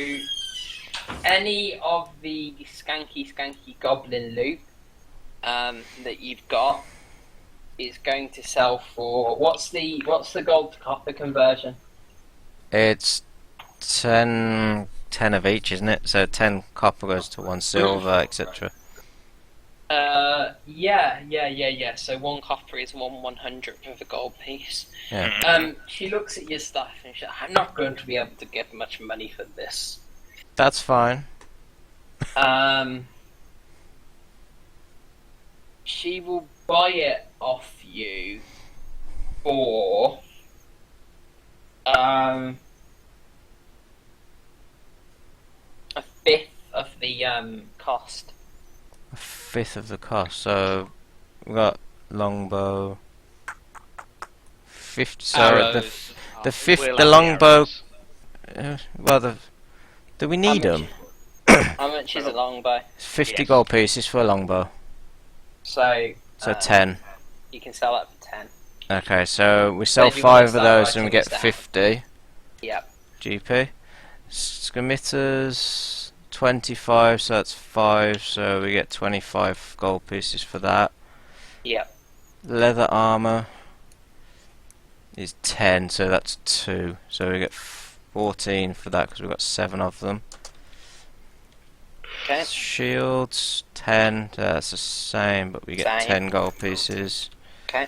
any of the skanky goblin loot that you've got is going to sell for what's the gold to copper conversion? It's 10 of each, isn't it? So 10 copper goes to 1 silver, etc. Yeah. So 1 copper is 1/100th of a gold piece. Yeah. She looks at your stuff and she's like, I'm not going to be able to get much money for this. That's fine. She will buy it off you for a fifth of the cost. A fifth of the cost. So we got longbow. 50. So Arrows. the fifth, We'll the have longbow. arrows. Do we need How much- them? How much is a longbow? 50 Yes. gold pieces for a longbow. So So 10. you can sell that for 10. Okay, so we sell if you want 5 to of start those and we writing get this down. 50 Yep. GP. Scimitters 25, so that's 5, so we get 25 gold pieces for that. Yep. Leather armor is 10, so that's 2. So we get 14 for that because we've got 7 of them. Okay. Shields 10, that's the same, but we get Same. 10 gold pieces. Okay.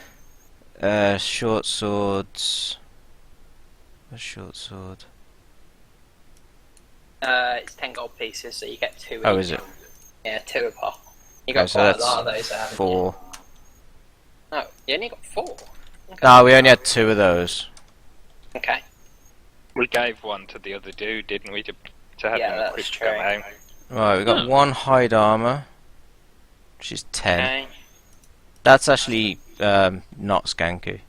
Short swords. Where's short sword? It's 10 gold pieces, so you get 2. Oh, each. is it? Yeah, 2 a pop. You Okay, got so quite a that's lot of those, haven't 4. you? No, you only got 4. Okay. No, we only had 2 of those. Okay. We gave one to the other dude, didn't we, to have Yeah, him that's equipped to true. come out. Right, we got 1 hide armor, which is 10. Okay. That's actually not skanky.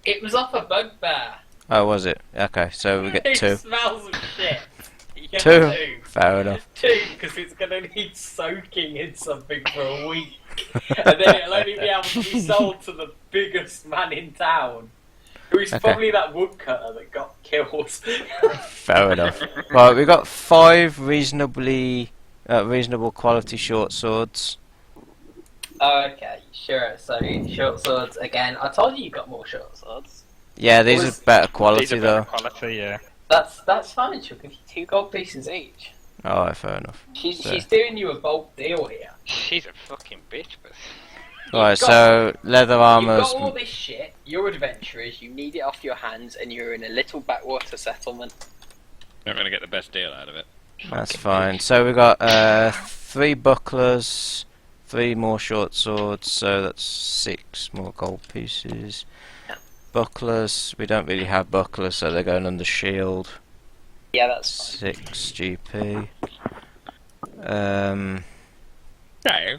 It was off a bugbear. Oh, was it? Okay, so we get It 2. smells of shit. You get 2. Fair enough. 2, because it's going to need soaking in something for a week. And then it'll only be able to be sold to the biggest man in town. Who is Okay. probably that woodcutter that got killed. Fair enough. Right, we got 5 reasonable quality short swords. Oh, okay, sure. So, short swords again. I told you got more short swords. Yeah, these Was- are better These quality are though. better quality, yeah. That's fine. She'll give you 2 gold pieces each. Alright, fair enough. She's So- doing you a bulk deal here. She's a fucking bitch, but Right, got- so leather You've armor's got all this shit. You're adventurers. You need it off your hands, and you're in a little backwater settlement. You're not going to get the best deal out of it. that's fine. So we got 3 bucklers, 3 more short swords, so that's 6 more gold pieces. Yeah. Bucklers, we don't really have bucklers, so they're going under shield. Yeah, that's fine. 6 GP. No.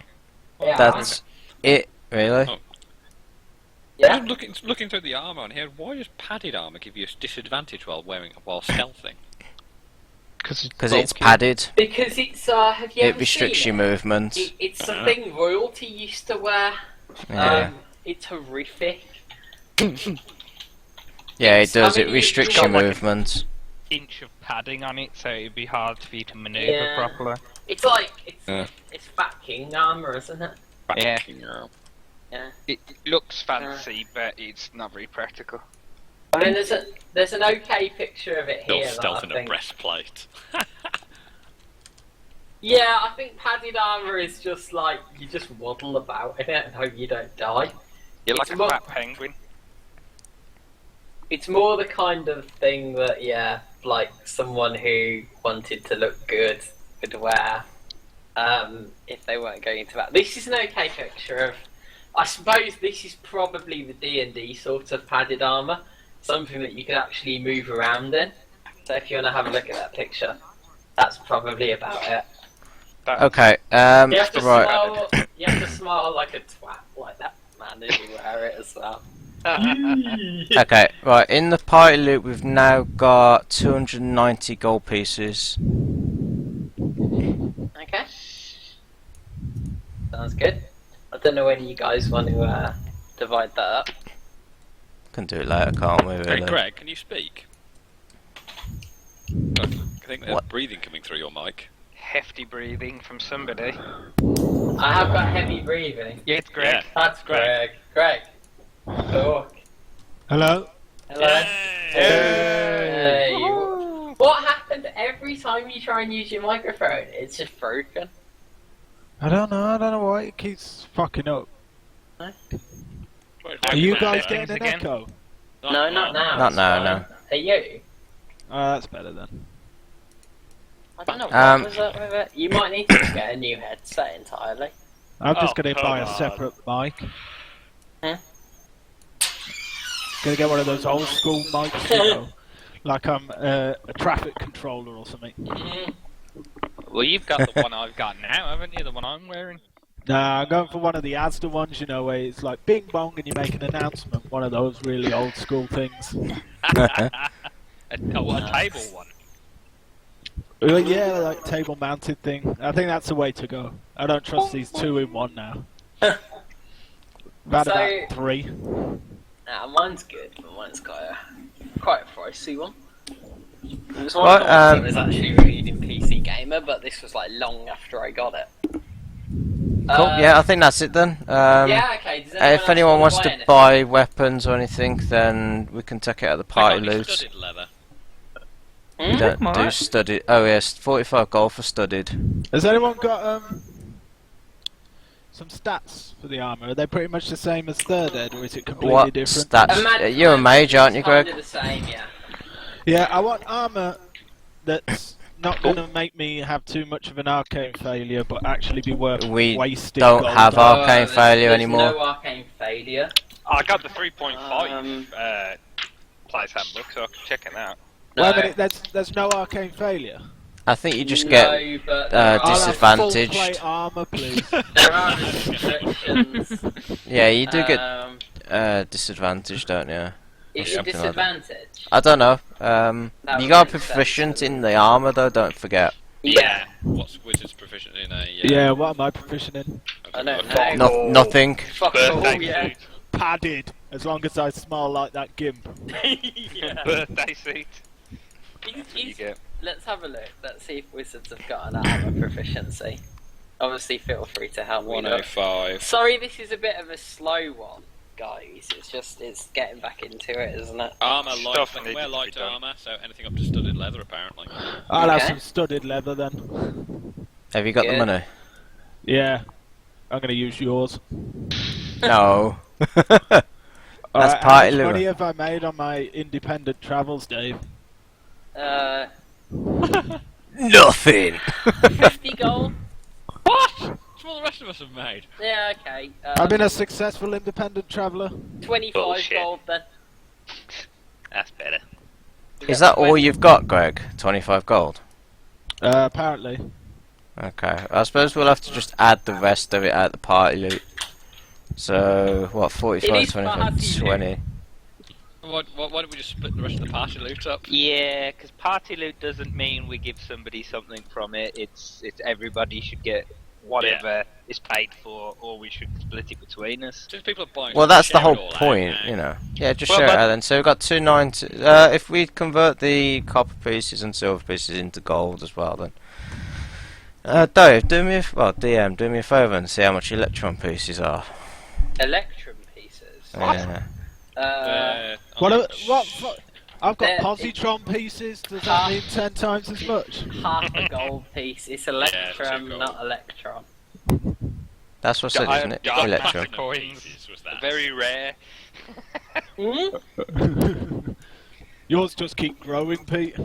Yeah. That's it, really. Oh. Yeah. I'm looking through the armour on here. Why does padded armour give you a disadvantage while stealthing? Because it's padded. Because it's have you It ever restricts seen your it? movement. It's the thing royalty used to wear. Yeah. It's horrific. Yeah, it does. I mean, It you- restricts you your got like a- movement. inch of padding on it, so it'd be hard for you to manoeuvre Yeah. properly. It's like Yeah. it's Fat King armor, isn't it? Yeah. Yeah. It looks fancy, but it's not very practical. I mean, there's an okay picture of it Still here. stealth that in I a think. breastplate. Yeah, I think padded armor is just like you just waddle about in it and hope you don't die. You're like It's a more- fat penguin. It's more the kind of thing that, yeah, like someone who wanted to look good would wear if they weren't going into that. This is an okay picture of. I suppose this is probably the D&D sort of padded armor, something that you can actually move around in. So if you want to have a look at that picture, that's probably about it. Okay, You have to right. smile. You have to smile like a twat, like that man if you wear it as well. Okay, right. In the party loot, we've now got 290 gold pieces. Okay. Sounds good. I don't know whether you guys want to divide that up. Can do it later, can't we? Hey, Really? Greg, can you speak? I think there's What? breathing coming through your mic. Hefty breathing from somebody. I have got heavy breathing. Yeah, it's Greg. Yeah. That's Greg. Greg. Talk. Hello? Hello. Hey. Hey. What happened every time you try and use your microphone? It's just broken. I don't know why it keeps fucking up. Wait, Are you wait, guys wait, getting an again? echo? No, not now. Not it's now, fine. no. Are you? That's better then. I don't know what Um, was up with it. You might need to get a new headset entirely. I'm just Oh, gonna buy a come on. separate mic. Huh? Gonna get one of those old school mics, you know, like I'm a traffic controller or something. Well, you've got the one I've got now, haven't you? The one I'm wearing. Nah, I'm going for one of the Asda ones, you know, where it's like bing bong and you make an announcement. One of those really old school things. a table one. Well, yeah, like table mounted thing. I think that's the way to go. I don't trust these 2-in-1 now. About So- about 3. Mine's good, but mine's quite a pricey one. It was one What, of the ones that was actually reviewed in PC Gamer, but this was like long after I got it. Cool. Yeah, I think that's it then. Yeah, okay. Does anyone If else anyone wanna wants buy to anything? buy weapons or anything, then we can take it out of the I got party any loot. studded leather. We don't do Alright. studded. Oh yes, 45 gold for studded. Has anyone got some stats for the armor? Are they pretty much the same as third ed, or is it completely What different? stats? You're a mage, aren't you, Kinda Greg? the same, yeah. Yeah, I want armor that's not going to make me have too much of an arcane failure, but actually be worth We wasting don't gold have on. arcane failure there's anymore. no arcane failure. I got the 3.5 place handbook, so I can check it out. Wait a minute, there's no arcane failure. I think you just No, get but I'll have full disadvantaged. plate armor, please. there are restrictions. Yeah, you do get disadvantaged, don't you? Is it something like that. disadvantage? I don't know. That You would got make sense, proficient doesn't in the armor though. Don't forget. Yeah. What's wizard's proficient in a? Yeah, what am I proficient in? I don't know. Nothing. Fuck Birthday all, yeah. suit. Padded, as long as I smell like that gimp. Yeah. Birthday suit. Is- That's what you is- get. Let's have a look. Let's see if wizards have got an armor proficiency. Obviously, feel free to help me. look. 105. Sorry, this is a bit of a slow one, guys. It's getting back into it, isn't it? Armor Stuff light. needed Wear to be light done. armor, so anything up to studded leather apparently. I'll have Okay. some studded leather then. Have you got the Good. money? Yeah, I'm gonna use yours. No. Alright, That's party how much loot. money have I made on my independent travels, Dave? Nothing. 50 gold. What? That's what the rest of us have made. Yeah, okay. I've been a successful independent traveller. 25 Bullshit. gold then. That's better. Is that all you've got, Greg? 25 gold. Apparently. Okay. I suppose we'll have to just add the rest of it at the party loot. So what? It 45, is 25, party loot. 20. Why don't we just split the rest of the party loot up? Yeah, because party loot doesn't mean we give somebody something from it. It's everybody should get whatever is paid for, or we should split it between us. Since people are buying, Well, that's the share it whole all point, out, you know. Yeah, just Well, share it but- out then. So we've got 290. If we convert the copper pieces and silver pieces into gold as well, then. Dave, DM, do me a favour and see how much electron pieces are. Electrum pieces. Yeah. What? I've got They're- positron pieces. Does that mean 10 times as much? Half a gold piece. It's electrum, gold. not electron. That's what I said, isn't it? Diamond Electron. coins. Was that? Very rare. Yours just keep growing, Pete.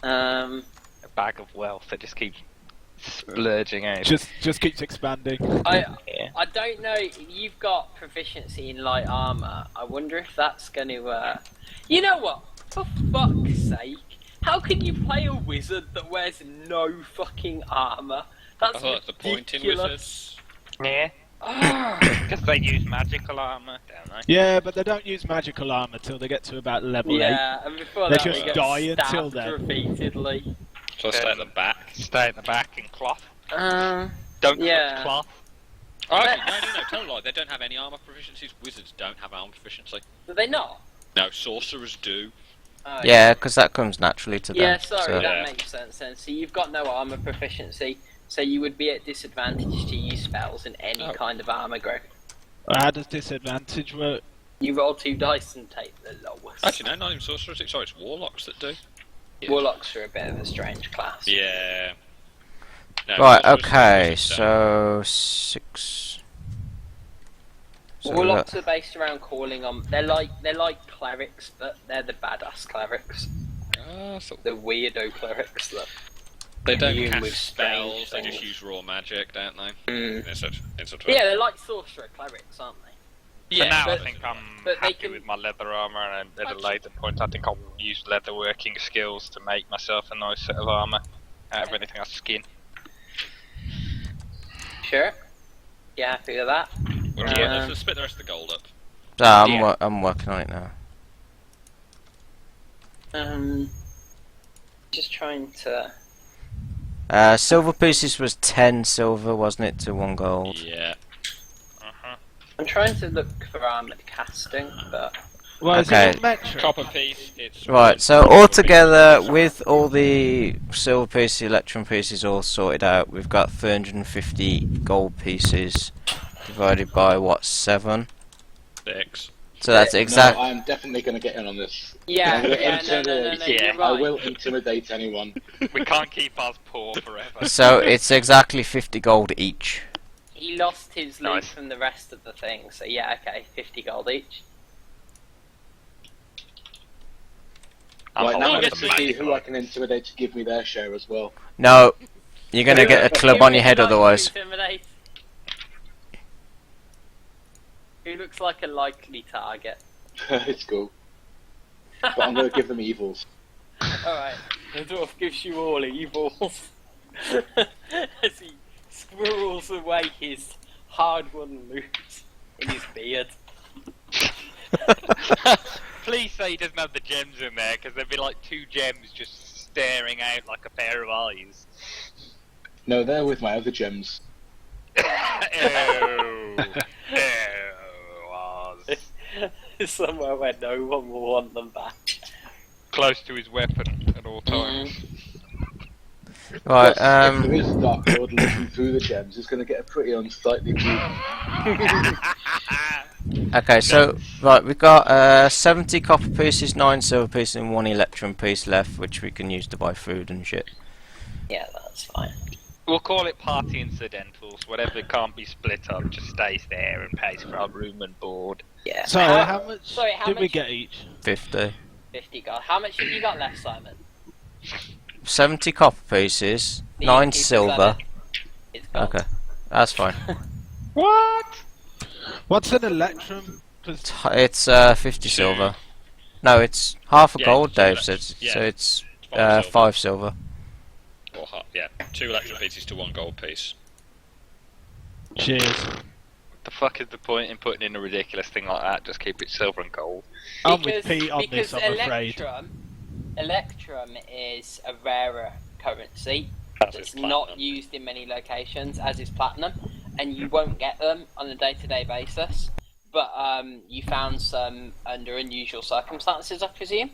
Um, A bag of wealth that just keeps splurging out. Just keeps expanding. I Yeah. I don't know. You've got proficiency in light armor. I wonder if that's going to. You know what? For fuck's sake, how can you play a wizard that wears no fucking armor? That's I thought the point in ridiculous. wizards. Yeah. Ah, Because they use magical armor, don't they? Yeah, but they don't use magical armor till they get to about level 8. yeah, and before They that, just they get die until stabbed then. repeatedly. So I'll stay at the back. Stay at the back in cloth. Um, Don't Yeah. touch cloth. Oh, okay, no, tell a lie. They don't have any armor proficiencies. Wizards don't have armor proficiency. do they not? No, sorcerers do. Oh, Yeah, because that comes naturally to them. Yeah, sorry, so- that Yeah. makes sense then. So you've got no armor proficiency, so you would be at disadvantage to use spells in any Oh. kind of armor group. How does disadvantage work? You roll 2 dice and take the lowest. Actually, no, not even sorcerers. Sorry, it's warlocks that do. Warlocks are a bit of a strange class. Yeah. No, Right, sorcerers- okay, sorcerers don't. so 6. So Warlocks are based around calling on. They're like clerics, but they're the badass clerics, Ah, I thought the weirdo clerics that. they don't immune cast with strange spells. They just things. use raw magic, don't they? Mm. Instead of Yeah, they're like sorcerer clerics, aren't they? For now, but- I think I'm but they happy can- with my leather armor, and at a later point, I think I'll use leather working skills to make myself a nice set of armor out of anything I skin. Sure. You happy with that? Well, let's split the rest of the gold up. So I'm working on it now. Just trying to. Silver pieces was 10 silver, wasn't it, to 1 gold? Yeah. Uh-huh. I'm trying to look for armored casting, but Well, is Okay. it on metric? Copper piece, it's... Right, so altogether, with all the silver pieces, electrum pieces all sorted out, we've got 350 gold pieces divided by, what, 7? 6. So that's No, exact. I'm definitely going to get in on this. Yeah, I'm gonna no, intimidate. you're Yeah. right. I will intimidate anyone. We can't keep us poor forever. So it's exactly 50 gold each. He lost his loot Nice. from the rest of the thing, so yeah, okay, 50 gold each. I'm Right now, I'm holding going the to max see who one. I can intimidate to give me their share as well. No, you're gonna get a club Who on your would head you like to otherwise. intimidate? Who looks like a likely target? It's cool. But I'm going to give them evils. Alright, the dwarf gives you all evils. As he squirrels away his hard-won loot in his beard. Please say he doesn't have the gems in there, because there'd be like 2 gems just staring out like a pair of eyes. No, they're with my other gems. Ew. Ew. Oz. Somewhere where no one will want them back. Close to his weapon at all times. Right, Plus, if there is a Dark Lord looking through the gems, it's going to get a pretty unsightly view. okay, so, right, we've got 70 copper pieces, 9 silver pieces, and 1 electrum piece left, which we can use to buy food and shit. Yeah, that's fine. We'll call it party incidentals. Whatever can't be split up just stays there and pays for our room and board. Yeah. So, how much how did we much? get each? 50. 50 gold. How much have you got left, Simon? 70 copper pieces, The 9 innkeeper's silver. It's gold. Okay, that's fine. What? What's an electrum? 'Cause It's 50 silver. No, it's half a Yeah, gold, it's Dave two said. electrum. Yeah. So it's 5 silver. 5 silver. Or yeah, 2 electrum pieces to 1 gold piece. cheers. The fuck is the point in putting in a ridiculous thing like that? Just keep it silver and gold. I'm with Pete on this, I'm afraid. Electrum is a rarer currency As that's is not platinum. used in many locations, as is platinum, and you won't get them on a day-to-day basis. But you found some under unusual circumstances, I presume.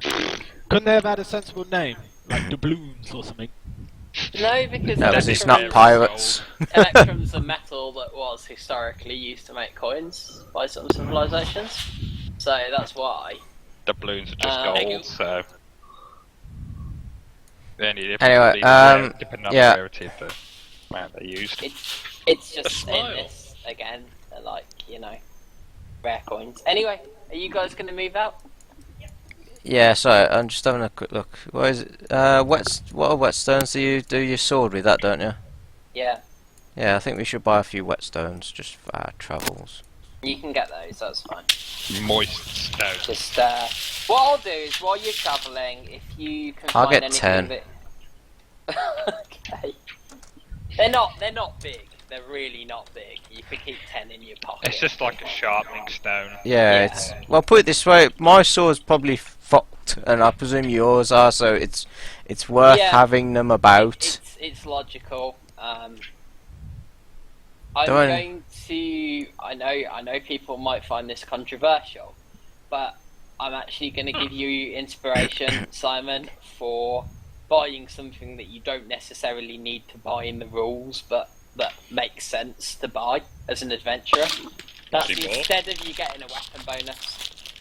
Couldn't they have had a sensible name? Like doubloons or something? No, because No, because it's Electrum not pirates. Electrum's a metal that was historically used to make coins by some civilizations. So that's why. Doubloons are just Thank gold, you. so. The only difference Anyway, would be the rare- depending on yeah. the rarity of the amount they used. It's just smile. this again, they're like, you know, rare coins. Anyway, are you guys going to move out? Yeah, sorry, I'm just having a quick look. What is it? What whetstones do you do your sword with? That, don't you? Yeah, Yeah, I think we should buy a few whetstones just for our travels. you can get those, that's fine. Moist stone. Just, what I'll do is while you're travelling, if you can I'll find get anything 10. that... Okay. They're not big. They're really not big. You could keep 10 in your pocket. It's just like a sharpening stone. Yeah, Yeah. it's well. Put it this way, my sword's probably fucked, and I presume yours are. So it's worth Yeah. having them about. It's logical. I'm Don't- going to. I know people might find this controversial, but I'm actually going to give you inspiration, Simon, for buying something that you don't necessarily need to buy in the rules, but that makes sense to buy as an adventurer. That's Actually bought. instead of you getting a weapon bonus.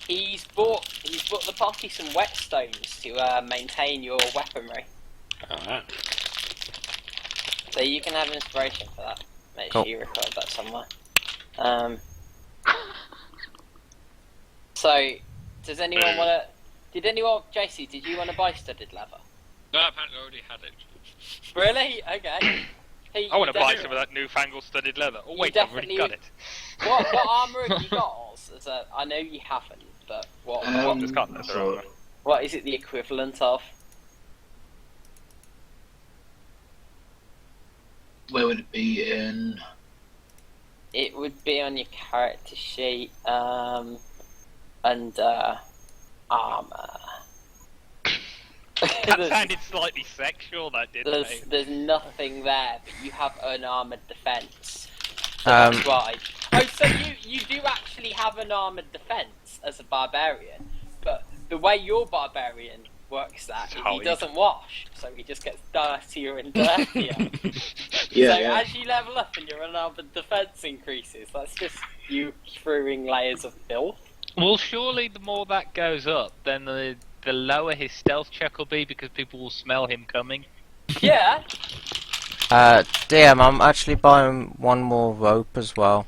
He's bought the party some whetstones to maintain your weaponry. Alright. So you can have inspiration for that. Make Cool. sure you record that somewhere. So, does anyone want to? JC, did you want to buy studded leather? No, apparently I already had it. Really? Okay. Hey, I want to you buy don't- some of that newfangled studded leather. Oh You wait, I've already definitely- got it. What armor have you got, Oz? I know you haven't, but what Just got leather so- armor. what is it the equivalent of? Where would it be in? It would be on your character sheet, under armor. That There's- sounded slightly sexual, that didn't it? There's nothing there, but you have unarmored defense. So that's why Oh, so you do actually have an armoured defence as a barbarian, but the way your barbarian works that is he doesn't wash, so he just gets dirtier and dirtier. As you level up and your unarmoured defence increases, that's just you throwing layers of filth. Well, surely the more that goes up, then the lower his stealth check will be because people will smell him coming. Yeah. DM, I'm actually buying one more rope as well.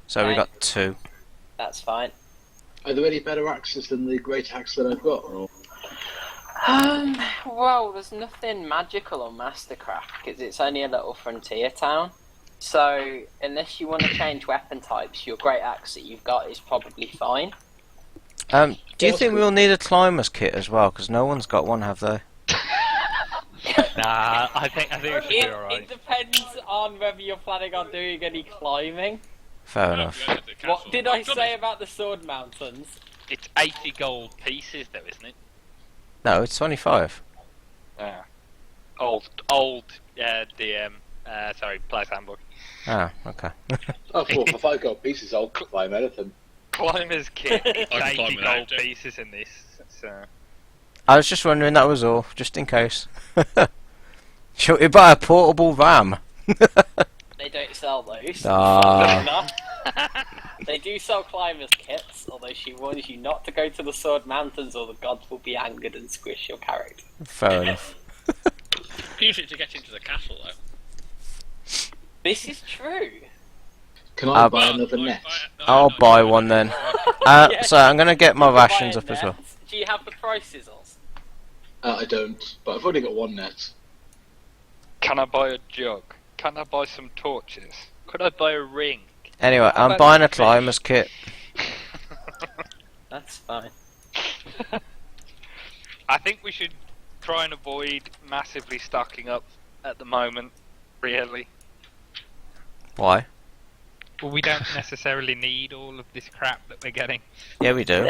So we got 2. That's fine. Are there any better axes than the great axe that I've got? Or? Well, there's nothing magical on Mastercraft because it's only a little frontier town. So, unless you want to change weapon types, your great axe that you've got is probably fine. Do you think we'll need a climber's kit as well? Because no one's got one, have they? Nah, I think it should be alright. It depends on whether you're planning on doing any climbing. Fair enough. What did I say about the Sword Mountains? It's 80 gold pieces though, isn't it? No, it's 25. Old DM, sorry, Player's Handbook. Ah, okay. Oh, cool. For 5 gold pieces, I'll climb anything. Climber's kit, it's I can 80 climb gold without it. pieces in this. So. I was just wondering, that was all, just in case. Should we buy a portable ram? They don't sell those. Ah. They do sell climbers kits, although she warns you not to go to the Sword Mountains or the gods will be angered and squish your character. Fair enough. Usually to get into the castle, though. This is true. Can I buy another net? I'll buy one then. So I'm going to get my rations up as well. Do you have the prices on? I don't, but I've already got 1 net. Can I buy a jug? Can I buy some torches? Could I buy a ring? Anyway, I'm buying a climber's kit. That's fine. I think we should try and avoid massively stocking up at the moment, really. Why? Well, we don't necessarily need all of this crap that we're getting. Yeah, we do.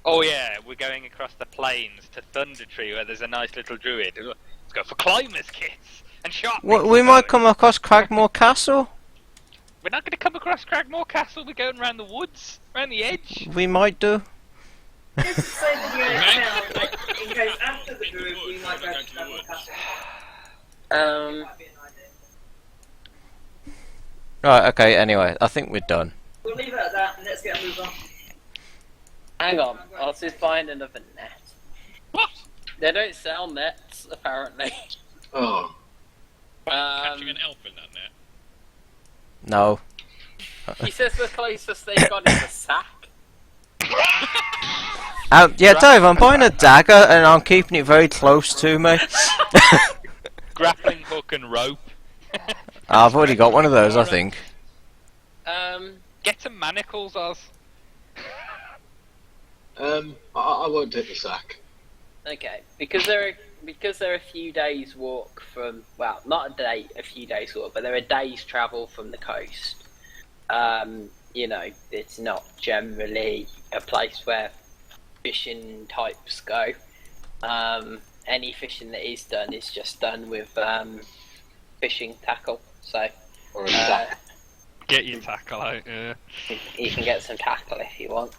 Oh yeah, we're going across the plains to Thundertree where there's a nice little druid. Let's go for climbers kits and sharp. We might come across Cragmore Castle. We're not going to come across Cragmore Castle. We're going around the woods, around the edge. We might do. Just to say that you're going to like, in case after the group we might go to Cragmore Castle. Might be an idea. Right, okay, anyway, I think we're done. We'll leave it at that and let's get a move on. Hang on, I was just buying another net. What? They don't sell nets, apparently. Oh. Catching an elf in that net. No. He says the closest they've got is a sack. Yeah, Dave, I'm buying a dagger and I'm keeping it very close to me. Grappling hook and rope. I've already got one of those, I think. Get some manacles, Oz. I won't take the sack. Okay, because they're a few days walk from, well, not a day, a few days walk, but they're a day's travel from the coast. You know, it's not generally a place where fishing types go. Any fishing that is done is just done with fishing tackle. So, Or a sack. Get your tackle out, yeah. you can get some tackle if you want.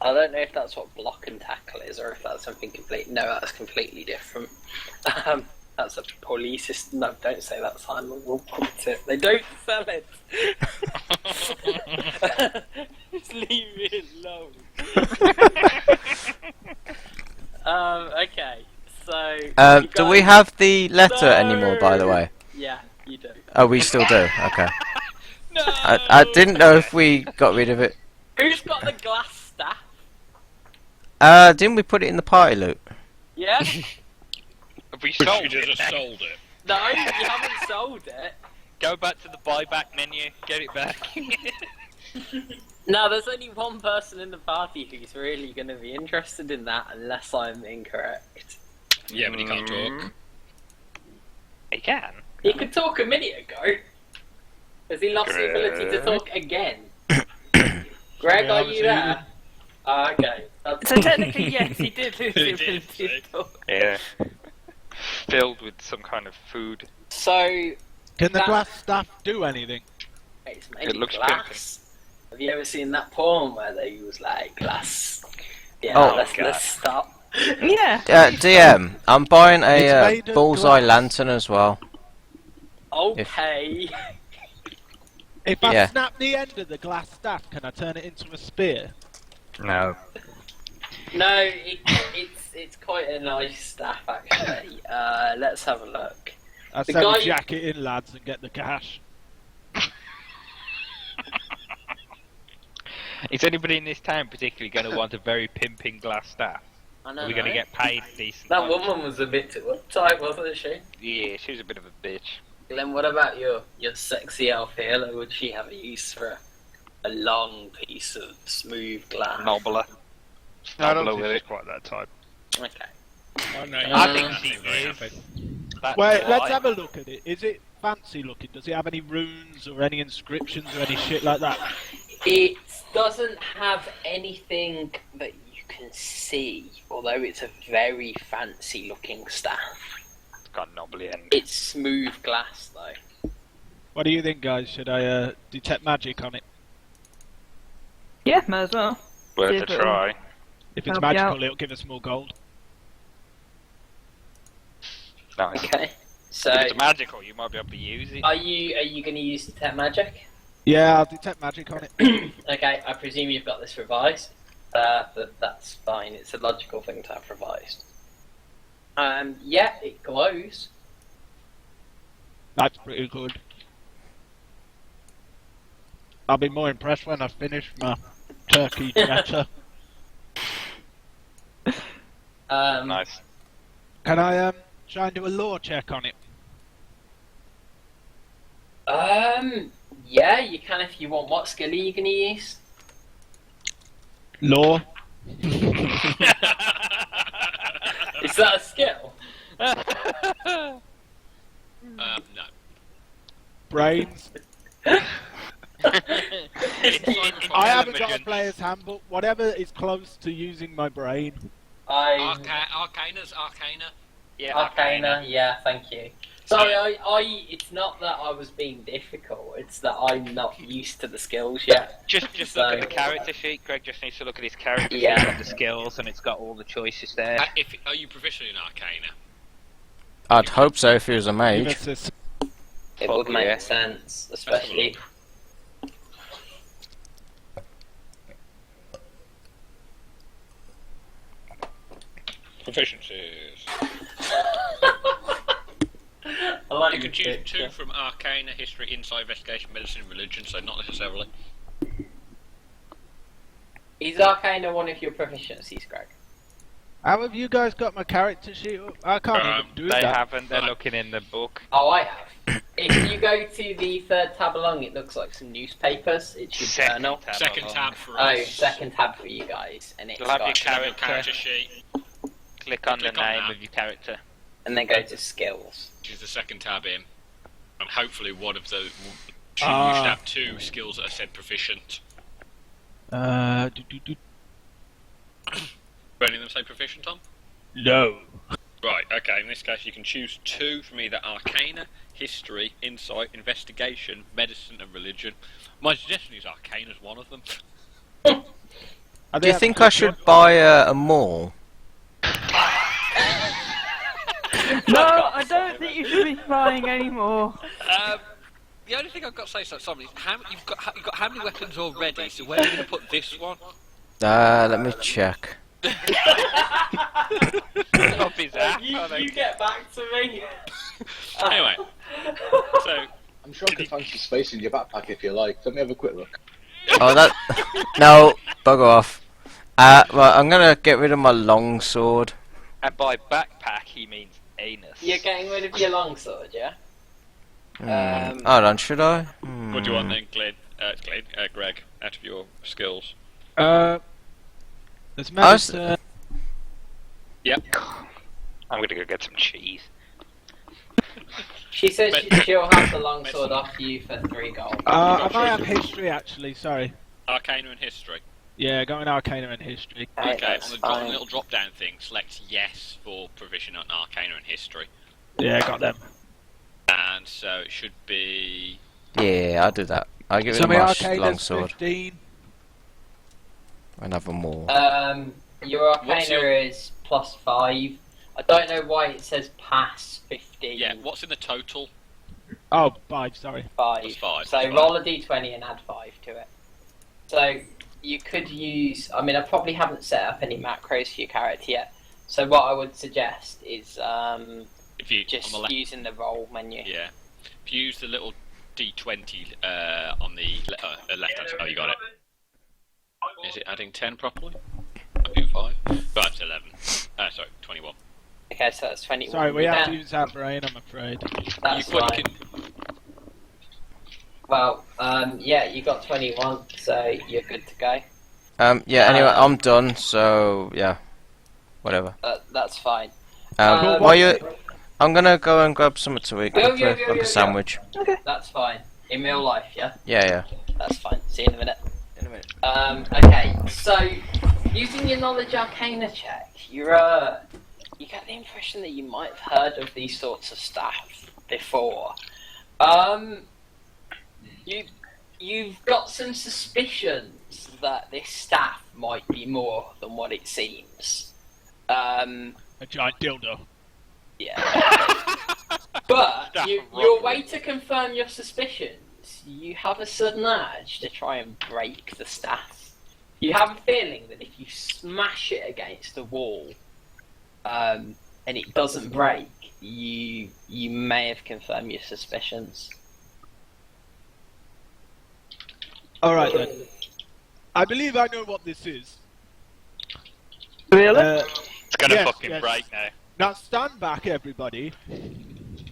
I don't know if that's what block and tackle is, or if that's something completely. No, that's completely different. That's a police system. No, don't say that, Simon. We'll put it. They don't sell it. Just leave me alone. Okay, so. Do we have the letter anymore, by the way? Yeah, you do. Oh, we still do. Okay. No. I didn't know if we got rid of it. Who's got the glass staff? Didn't we put it in the party loot? Yeah. Have we sold You it? just then? sold it. No, you haven't sold it. Go back to the buyback menu, get it back. No, there's only one person in the party who's really going to be interested in that, unless I'm incorrect. Yeah, but he can't talk. He can. He could talk a minute ago. Has he lost the ability to talk again? Greg, Yeah, are you there? Okay. So technically, yes, he did lose the He did, ability to see. talk. Yeah. Filled with some kind of food. So, Can the That- glass staff do anything? It's made It of looks glass. Have you ever seen that porn where they use like glass? Yeah, Oh, let's stop. Yeah. DM, I'm buying It's a made of bullseye glass. lantern as well. Okay. If I Yeah. snap the end of the glass staff, can I turn it into a spear? No. No, it's quite a nice staff actually. Let's have a look. I The sell guy- the jacket in, lads, and get the cash. Is anybody in this town particularly going to want a very pimping glass staff? I don't Are we going to know. get paid decent? That money? woman was a bit too uptight, wasn't she? Yeah, she was a bit of a bitch. Glenn, what about your sexy elf here? Like, would she have a use for a long piece of smooth glass? Nobbler. I don't Nobbler think with she's it. quite that type. Okay. Oh, no, I think she is. That's Wait, let's why. have a look at it. Is it fancy looking? Does it have any runes or any inscriptions or any shit like that? It doesn't have anything that you can see, although it's a very fancy looking staff. It's got a knobbly end. It's smooth glass though. What do you think, guys? Should I detect magic on it? Yeah, may as well. Worth See a if it'll- try. If it's Help you magical, out. it'll give us more gold. Nice. Okay. So, If it's magical, you might be able to use it. are you going to use detect magic? Yeah, I'll detect magic on it. Okay, I presume you've got this revised. That's fine. It's a logical thing to have revised. Yeah, it glows. That's pretty good. I'll be more impressed when I finish my turkey gratin. Nice. Can I try and do a lore check on it? Yeah, you can if you want. What skill are you going to use? Lore? Is that a skill? No. Brains? I haven't got a player's handbook. Whatever is close to using my brain. Arcana's Arcana. Yeah, Arcana, yeah, thank you. Sorry, it's not that I was being difficult, it's that I'm not used to the skills yet. Just look at the character sheet. Greg just needs to look at his character Yeah. sheet and the skills, and it's got all the choices there. Are you proficient in Arcana? I'd hope so if he was a Give mage. us this. It would Fuck make yeah. sense, especially... Proficiencies. I like You the can choose picture. 2 from Arcana, History, Insight, Investigation, Medicine, and Religion, so not necessarily. Is Arcana one of your proficiencies, Greg? How have you guys got my character sheet up? I can't even do They that. haven't. They're looking in the book. Oh, I have. If you go to the third tab along, it looks like some newspapers. It's your journal. Second along. tab for Oh, us. second tab for you guys, and it's You'll have your got, Your character. character sheet, Click on Click the on name that. of your character. and then go to skills. which is the second tab in, and hopefully one of the you should Ah. have 2 skills that are said proficient. Do. Do any of them say proficient on? No. Right, okay, in this case you can choose 2 from either Arcana, History, Insight, Investigation, Medicine and Religion. My suggestion is Arcana's one of them. Are Do you they think actually I should buy a maul? No, I don't think you should be flying anymore. The only thing I've got to say to somebody is you've got how many weapons already, so where are you going to put this one? Let me check. Up his ass, are they? You get back to me. Anyway, so I'm sure I can find some space in your backpack if you like. Let me have a quick look. Oh, that. No, bugger off. Well, I'm gonna get rid of my long sword. And by backpack, he means anus. You're getting rid of your longsword, yeah? Hold on, should I? what do you want then, Greg, out of your skills? There's I was- medicine. Yep. I'm gonna go get some cheese. She says she'll have the longsword off you for 3 gold. I might have history actually, sorry. Arcana and History. Yeah, going Arcana and history. Okay, Okay, that's on the fine. little drop down thing, select yes for provision on Arcana and History. Yeah, got them. And so it should be Yeah, I'll do that. I'll give So it my my arcane long is sword. 15. Another more. Your What's Arcana your- is +5. I don't know why it says pass 15. Yeah, what's in the total? Oh, 5, sorry. 5. Plus 5, So that's roll a d20 and add 5 to it. So you could use. I mean, I probably haven't set up any macros for your character yet. So what I would suggest is If you just on the left, using the roll menu. yeah. If you use the little D20 on the left hand side, oh, you got it. Is it adding 10 properly? I think 5. But it's 11. Sorry, 21. Okay, so that's 21. Sorry, we have to Yeah, use our brain, I'm afraid. that's you fine. Well, yeah, you got 21, so you're good to go. Yeah. Anyway, I'm done. So yeah, whatever. That's fine. While you, I'm gonna go and grab something to eat, Go, quickly, go, go, like go, a sandwich. That's fine. In real life, yeah? Yeah, yeah. That's fine. See you in a minute. In a minute. Okay, so using your knowledge arcana check, you get the impression that you might have heard of these sorts of stuff before. You've got some suspicions that this staff might be more than what it seems. A giant dildo. Yeah. But Staff of your robbery. way to confirm your suspicions, you have a sudden urge to try and break the staff. You have a feeling that if you smash it against the wall, and it doesn't break, you may have confirmed your suspicions. Alright then. I believe I know what this is. Really? It's gonna Yes, fucking yes. break now. Now stand back, everybody.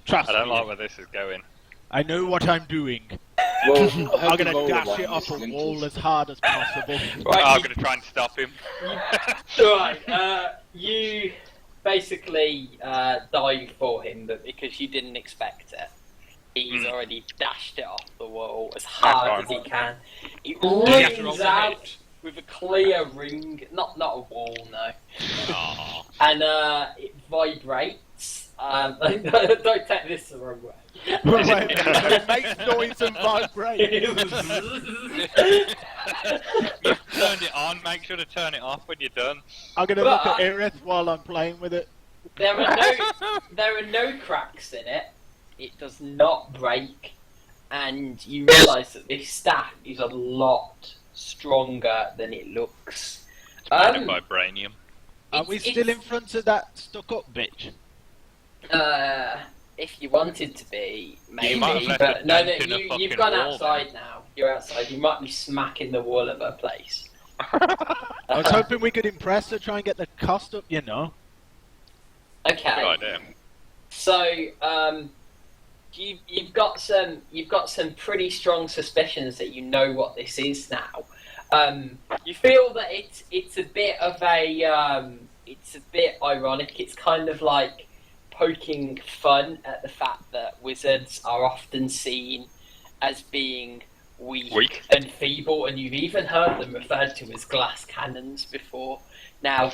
Trust I don't me. like where this is going. I know what I'm doing. Well, I'm gonna dash it up a wall as hard as possible. I'm gonna try and stop him. Right, you basically dive for him, but because you didn't expect it, he's already dashed it off the wall as hard as he can. He Do you have to roll rings to out hit? with a clear ring, not a wall, no, Aw. and it vibrates. Don't take this the wrong way. It makes noise and vibrates. You've turned it on, make sure to turn it off when you're done. I'm gonna look at Irith while I'm playing with it. There are no cracks in it. It does not break, and you realise that this staff is a lot stronger than it looks. Made of vibranium. Are we still in front of that stuck-up bitch? If you wanted to be, maybe, might have left but a no, dent in the you've fucking gone wall outside now. You're outside. You might be smacking the wall of her place. I was hoping we could impress her, try and get the cost up, you know. Good Okay. idea. So, you've got some pretty strong suspicions that you know what this is now. You feel that it's a bit of a it's a bit ironic. It's kind of like poking fun at the fact that wizards are often seen as being weak and feeble, and you've even heard them referred to as glass cannons before. Now, you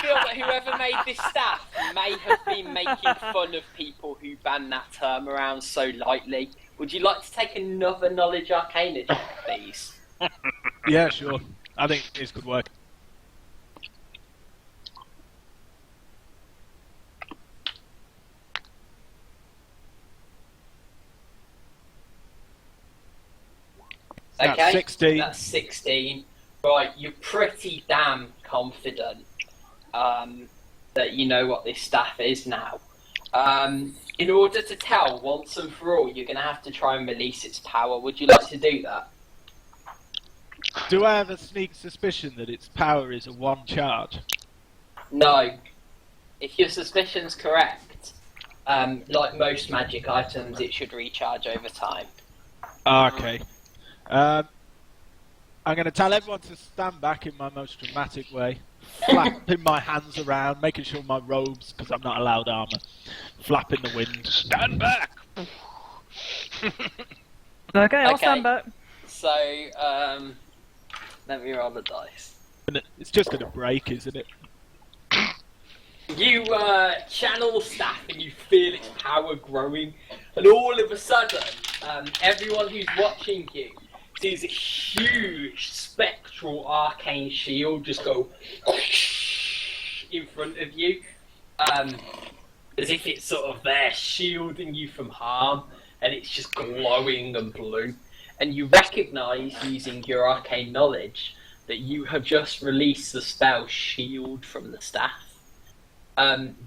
feel that whoever made this staff may have been making fun of people who ban that term around so lightly. Would you like to take another knowledge arcana check, please? Yeah, sure. I think this could work. That's Okay, 16. That's 16. Right, you're pretty damn confident that you know what this staff is now. In order to tell once and for all, you're going to have to try and release its power. Would you like to do that? Do I have a sneak suspicion that its power is a one charge? No. If your suspicion's correct, like most magic items, it should recharge over time. Okay. I'm going to tell everyone to stand back in my most dramatic way, flapping my hands around, making sure my robes, because I'm not allowed armour, flap in the wind. Stand back! Okay, I'll Okay. stand back. So, let me roll the dice. And it's just going to break, isn't it? You channel the staff and you feel its power growing, and all of a sudden, everyone who's watching you sees a huge spectral arcane shield just go in front of you, as if it's sort of there shielding you from harm, and it's just glowing and blue. And you recognise, using your arcane knowledge, that you have just released the spell Shield from the staff.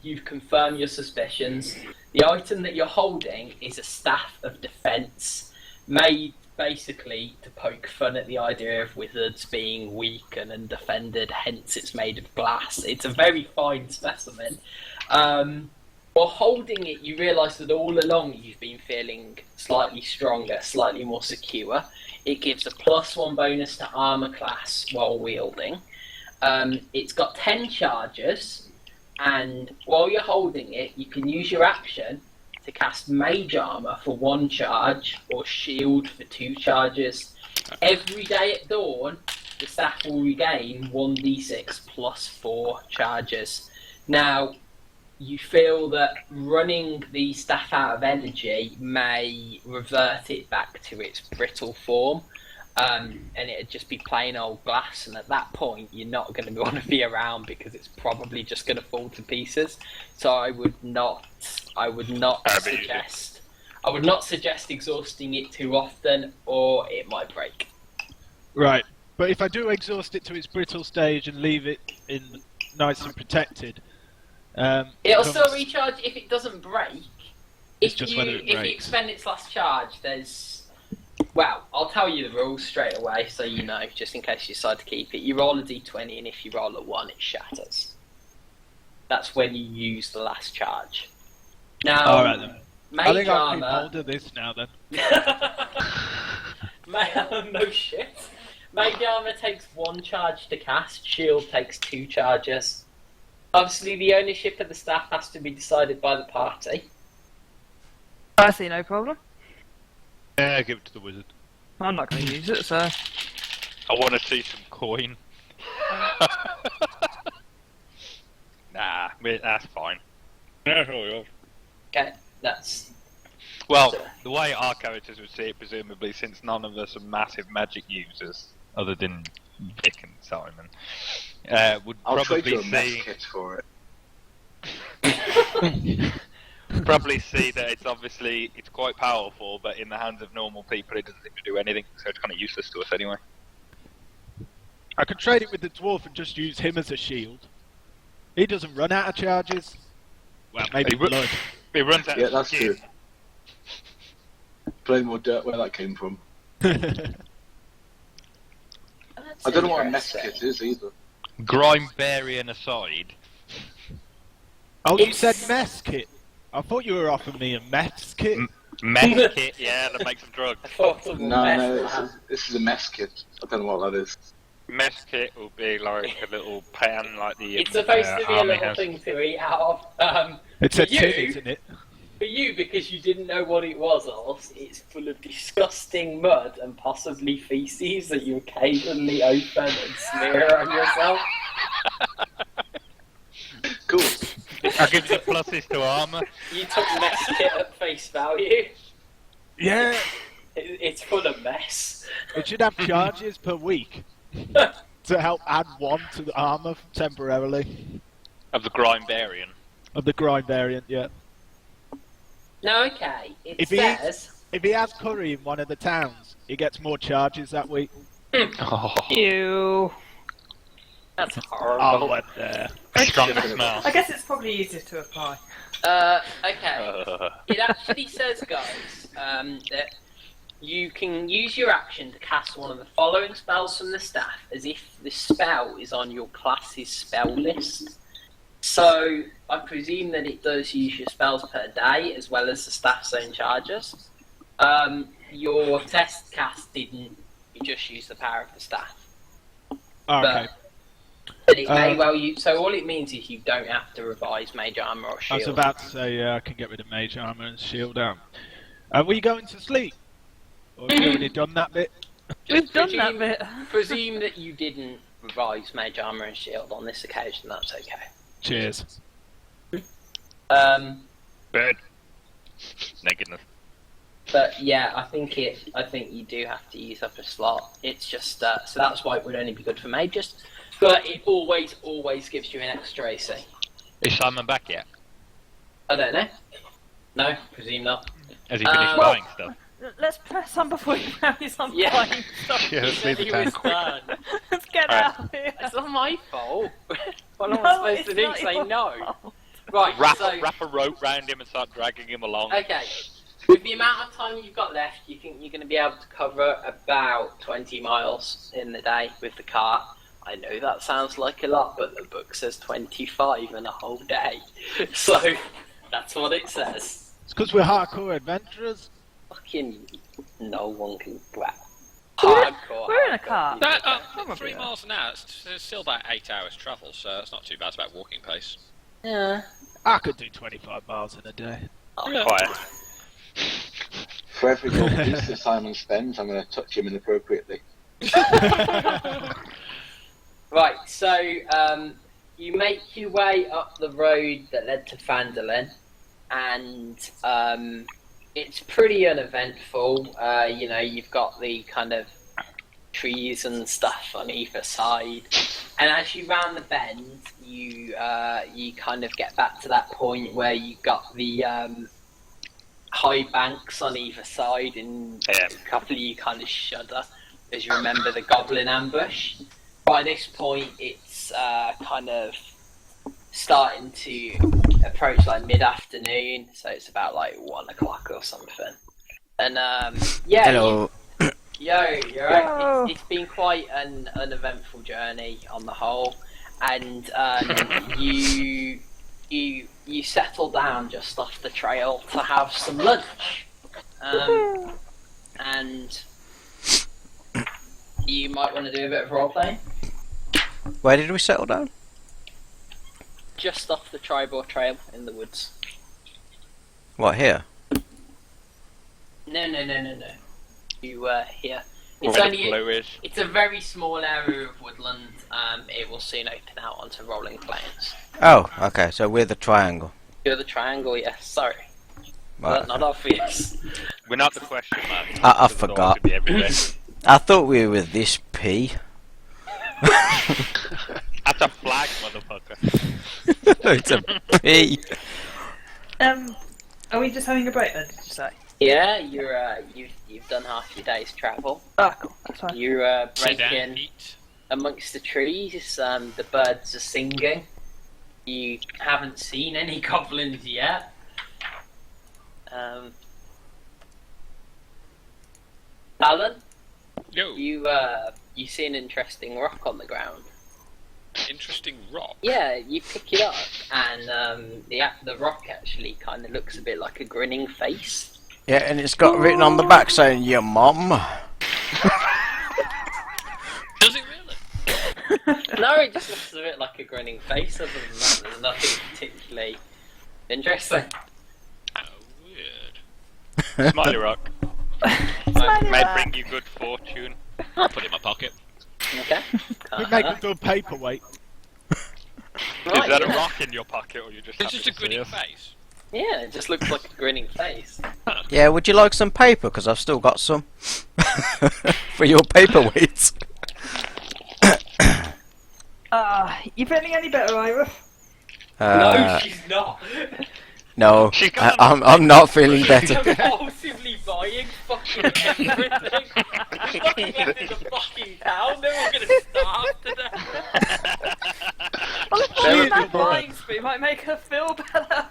You've confirmed your suspicions. The item that you're holding is a staff of defence, made basically to poke fun at the idea of wizards being weak and undefended, hence it's made of glass. It's a very fine specimen. While holding it, you realise that all along you've been feeling slightly stronger, slightly more secure. It gives a +1 bonus to armour class while wielding. It's got 10 charges, and while you're holding it, you can use your action to cast Mage Armour for 1 charge, or Shield for 2 charges. Every day at dawn, the staff will regain 1d6 +4 charges. Now, you feel that running the staff out of energy may revert it back to its brittle form, and it'd just be plain old glass, and at that point you're not going to want to be around suggest because it's probably just going to fall to pieces. So I would not suggest exhausting it too often, or it might break. Right, but if I do exhaust it to its brittle stage and leave it in nice and protected, it'll still recharge if it doesn't break. If you expend its last charge, well, I'll tell you the rules straight away, so you know, just in case you decide to keep it. You roll a d20, and if you roll a 1, it shatters. That's when you use the last charge. Now, all right then. I think I'll keep Armour... hold of this now then. No shit. Mage Armour takes 1 charge to cast, Shield takes 2 charges. Obviously, the ownership of the staff has to be decided by the party. I see no problem. Yeah, give it to the wizard. I'm not going to use it, so... I want to see some coin. Nah, that's fine. That's all yours. Okay, that's... Well, the way our characters would see it, presumably, since none of us are massive magic users, other than Vic and Simon, would I'll trade probably you a mess see... kit for it. Probably see that it's quite powerful, but in the hands of normal people it doesn't seem to do anything, so it's kind of useless to us anyway. I could trade it with the dwarf and just use him as a shield. He doesn't run out of charges. Well, maybe blood. He runs out of that's skin. true. Play more dirt where that came from. That's I don't know what a mess interesting. kit is either. Grimebarian aside. Oh, you said mess kit. I thought you were offering me a mess kit. Mess kit, yeah, that makes some drugs. No, this is a mess kit. I don't know what that is. Mess kit will be like a little pan, like the It's supposed to be a army little has. thing to eat out of. It's for a tin, isn't it? For you, because you didn't know what it was, Ors, it's full of disgusting mud and possibly feces that you occasionally open and smear on yourself. Cool. I'll give you the pluses to armour. You took mess kit at face value. Yeah. It's full of mess. It should have charges per week to help add 1 to the armour temporarily. Of the Grimebarian. Of the grind variant, yeah. No, okay. If he has curry in one of the towns, he gets more charges that week. Oh. Ew. That's horrible. I went there. Stronger smell. I guess it's probably easier to apply. Okay. It actually says, guys, that you can use your action to cast one of the following spells from the staff as if the spell is on your class's spell list. So, I presume that it does use your spells per day as well as the staff's own charges. Your test cast didn't, you just used the power of the staff. Okay. But it may well use, so all it means is you don't have to revise Mage Armour or I Shield. was about to say, yeah, I can get rid of mage armour and shield out. Are we going to sleep? Or have you already done that bit? We've done that bit. Presume that you didn't revise Mage Armour and Shield on this occasion, that's okay. Cheers. Bad. Nakedness. But yeah, I think you do have to use up a slot. It's just so that's why it would only be good for mages. But it always gives you an extra AC. Is Simon back yet? I don't know. No, presume not. Has he finished buying stuff? Let's press on before you carry on Yeah. buying stuff. Yeah, let's leave the He town was quick. done. Let's get Right. out of here. It's not my fault. What am I No, supposed it's to do? not Say your no. fault. Right. Wrap So a rope round him and start dragging him along. okay. With the amount of time you've got left, you think you're going to be able to cover about 20 miles in the day with the cart. I know that sounds like a lot, but the book says 25 in a whole day. So, that's what it says. It's because we're hardcore adventurers. Fucking no one can grab. We're- Hardcore. we're in a car. That, Probably 3 not. miles an hour, it's still about 8 hours travel, so that's not too bad. It's about walking pace. Yeah. I could do 25 miles in a day. Quiet. For every gold piece that Simon spends, I'm going to touch him inappropriately. Right, so you make your way up the road that led to Phandelver, and it's pretty uneventful. You've got the kind of trees and stuff on either side, and as you round the bend, you kind of get back to that point where you got the high banks on either side, and a couple of you kind of shudder as you remember the goblin ambush. By this point, it's kind of starting to approach like mid-afternoon, so it's about like 1 o'clock or something. And yeah, Hello. you're right. Yo. It's been quite an uneventful journey on the whole, and you settle down just off the trail to have some lunch, and you might want to do a bit of role playing. Where did we settle down? Just off the Tribor Trail in the woods. What, here? No. You here. Where It's the only blue is. it's a very small area of woodland. It will soon open out onto rolling plains. Oh, okay, so we're the triangle. You're the triangle, yes. Sorry, Right, not obvious. We're not the question, man. I The door forgot. could be everywhere. I thought we were with this P. That's a flag, motherfucker. It's a P. Are we just having a break then, did you say? Yeah, you've done half your day's travel. Ah, cool, that's fine. You Sit break down, in eat. amongst the trees. The birds are singing. You haven't seen any goblins yet. Alan, Yo, you see an interesting rock on the ground. interesting rock. Yeah, you pick it up, and the rock actually kind of looks a bit like a grinning face. Yeah, and it's got written on the back saying, your mum. Does it really? No, it just looks a bit like a grinning face. Other than that, there's nothing particularly interesting. Oh, weird. Smiley rock. Smiley May rock. bring you good fortune. I'll put it in my pocket. Okay. We make a good paperweight. Right, Is that a yeah. rock in your pocket, or you just? It's happy just a to see grinning us? face. Yeah, it just looks like a grinning face. Yeah, would you like some paper? Because I've still got some. For your paperweights. You feeling any better, Ira? No, she's not. No, She got I'm not feeling better. Compulsively buying fucking everything. You're fucking left in the fucking town. Then we're gonna starve to death. Well, if There she's is that the buying spree might make her feel better.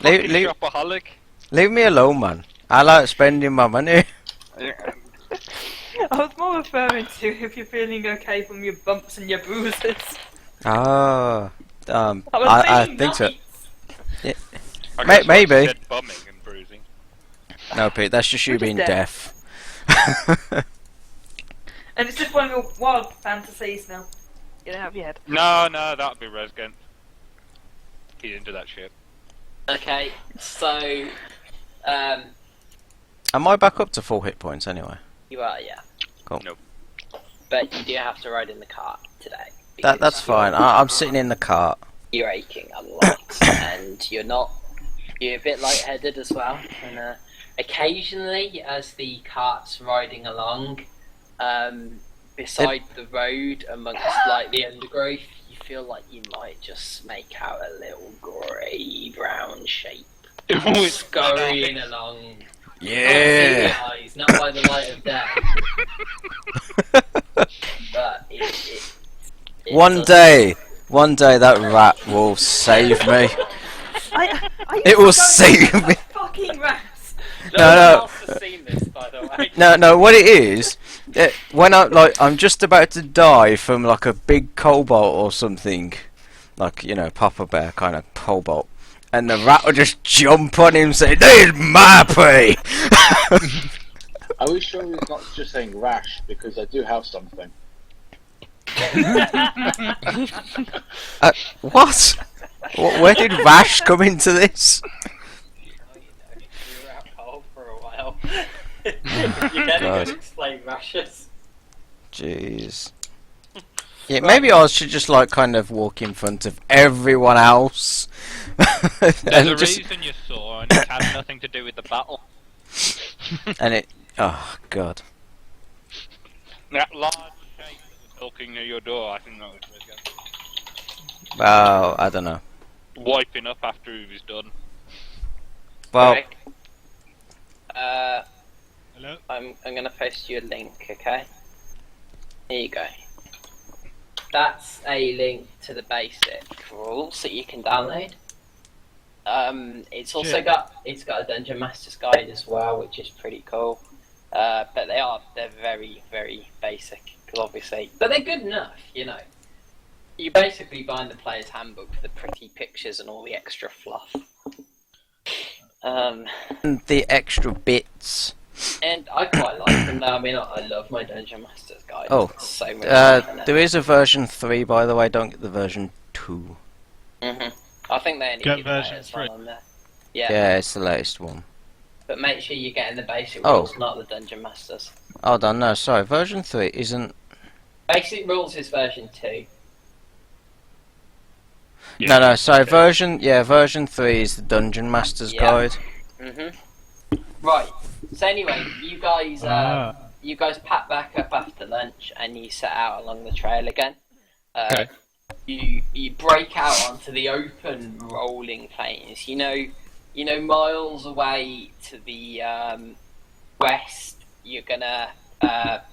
leave, leave, Shopaholic. leave me alone, man. I like spending my money. I was more referring to if you're feeling okay from your bumps and your bruises. Ah, I was I being think so. nice. I May- guess maybe. once you said bumming and bruising. No, Pete, that's just you We're just being deaf. deaf. And it's just one of your wild fantasies now. Get it out of your head. No, that'd be Resgant. He didn't do that shit. Okay, so Am I back up to full hit points anyway? you are, yeah. Cool. Nope. But you do have to ride in the cart today. That's because fine. I'm sitting in the cart. You're aching a lot, and you're a bit lightheaded as well. And occasionally, as the cart's riding along, beside the road, amongst like the undergrowth, you feel like you might just make out a little grey-brown shape scurrying along. Yeah. Not eyes, not by the light of day. But it One day that rat will save me. It will save me. Fucking rats. No one else has seen this, by the way. No. What it is, when I'm just about to die from like a big cobalt or something, like Papa Bear kind of cobalt, and the rat will just jump on him, and say, "There's my prey." Are we sure he's not just saying rash? Because I do have something. What? Where did rash come into this? You were out cold for a while. You're going to explain rashes. Jeez. Yeah, maybe I should just kind of walk in front of everyone else. There's a reason you saw, and it had nothing to do with the battle. Oh god. That large shape that was talking near your door, I think that was good. Well, I don't know. Wiping up after he was done. Well, Hello? I'm gonna post you a link, okay? Here you go. That's a link to the basic rules that you can download. It's also got a Dungeon Master's Guide as well, which is pretty cool. But they're very, very basic, obviously. But they're good enough, You basically bind the player's handbook with the pretty pictures and all the extra fluff. the extra bits. And I quite like them. I mean, I love my Dungeon Master's Guide. Oh, It's so much fun in it. there is a version 3, by the way. Don't get the version 2. I think they only Get give the version latest 3. one on there. Yeah. Yeah, it's the latest one. But make sure you're getting the basic Oh. rules, not the Dungeon Masters. Hold on, no, sorry. Version 3 isn't. Basic rules is version 2. No, sorry. Version 3 is the Dungeon Master's Guide. Right. So anyway, you guys Ah. pack back up after lunch and you set out along the trail again. Okay. You break out onto the open rolling plains. Miles away to the west, you're gonna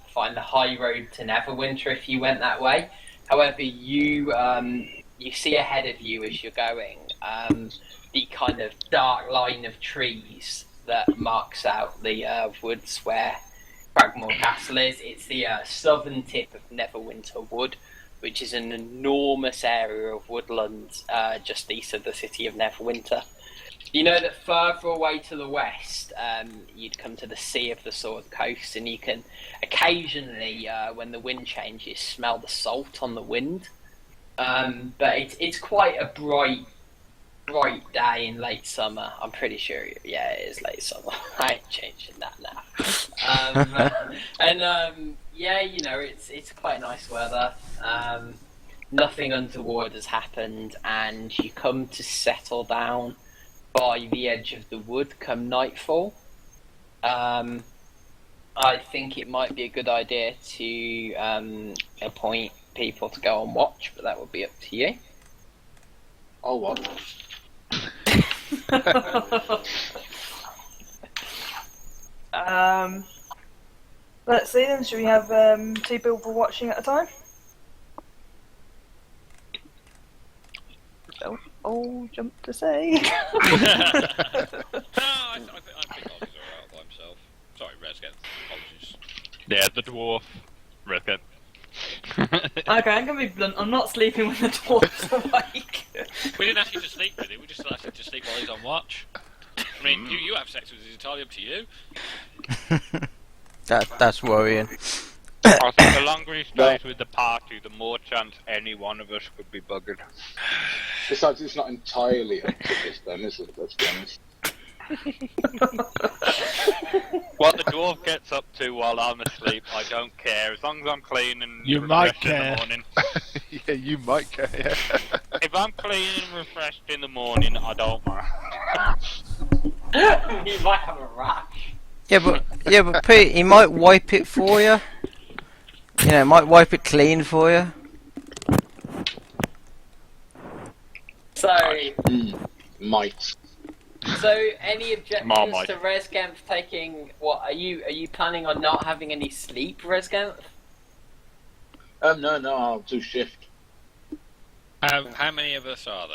find the high road to Neverwinter if you went that way. However, you see ahead of you as you're going the kind of dark line of trees that marks out the woods where Cragmore Castle is. It's the southern tip of Neverwinter Wood, which is an enormous area of woodland just east of the city of Neverwinter. You know that further away to the west, you'd come to the Sea of the Sword Coast, and you can occasionally, when the wind changes, smell the salt on the wind. But it's quite a bright day in late summer. I'm pretty sure, it is late summer. I ain't changing that now. It's quite nice weather. Nothing untoward has happened, and you come to settle down by the edge of the wood come nightfall. I think it might be a good idea to appoint people to go on watch, but that would be up to you. I'll watch. Let's see then. Should we have 2 people watching at a time? Oh, jump to say. No, I think Ollie's alright by himself. Sorry, Resgen. Apologies. Yeah, the dwarf. Ripper. Okay, I'm gonna be blunt. I'm not sleeping when the dwarf's awake. We didn't ask you to sleep with him, we just asked you to sleep while he's on watch. I mean, you have sex with him, it's entirely up to you. That's worrying. I think the longer he stays with the party, the more chance any one of us could be buggered. Besides, it's not entirely up to this then, is it? Let's be honest. What the dwarf gets up to while I'm asleep, I don't care. As long as I'm clean and You might refreshed in care. the morning. Yeah, you might care. Yeah. If I'm clean and refreshed in the morning, I don't mind. You might have a rash. Yeah, but Pete, he might wipe it for you. You know, might wipe it clean for you. So, Might. so any objections Marmite. to Resgenth taking? What are you planning on not having any sleep, Resgenth? No, I'll do shift. How many of us are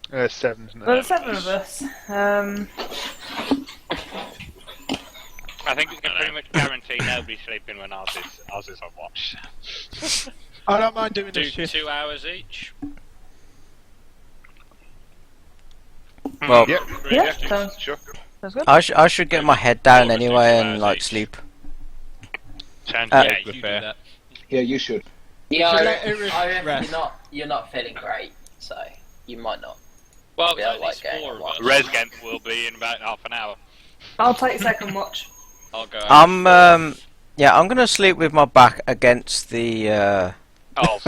there? 7, isn't Well, it? there's 7 of us. I think you can pretty much guarantee nobody's sleeping when ours is on watch. I don't mind doing Do a shift. 2 hours each. Well, Yep. Yeah, sounds Sure. good. I should get my head down Well, let's do anyway 2 and hours like each. sleep. Sounds Uh, Yeah, totally you do fair. that. Yeah, you should. Yeah, should I let Iris reckon rest. you're not feeling great, so you might not. Well, Yeah, at like least going 4 on of watch. us. Resgent will be in about half an hour. I'll take second watch. I'll go. I'm I'm gonna sleep with my back against the Oh,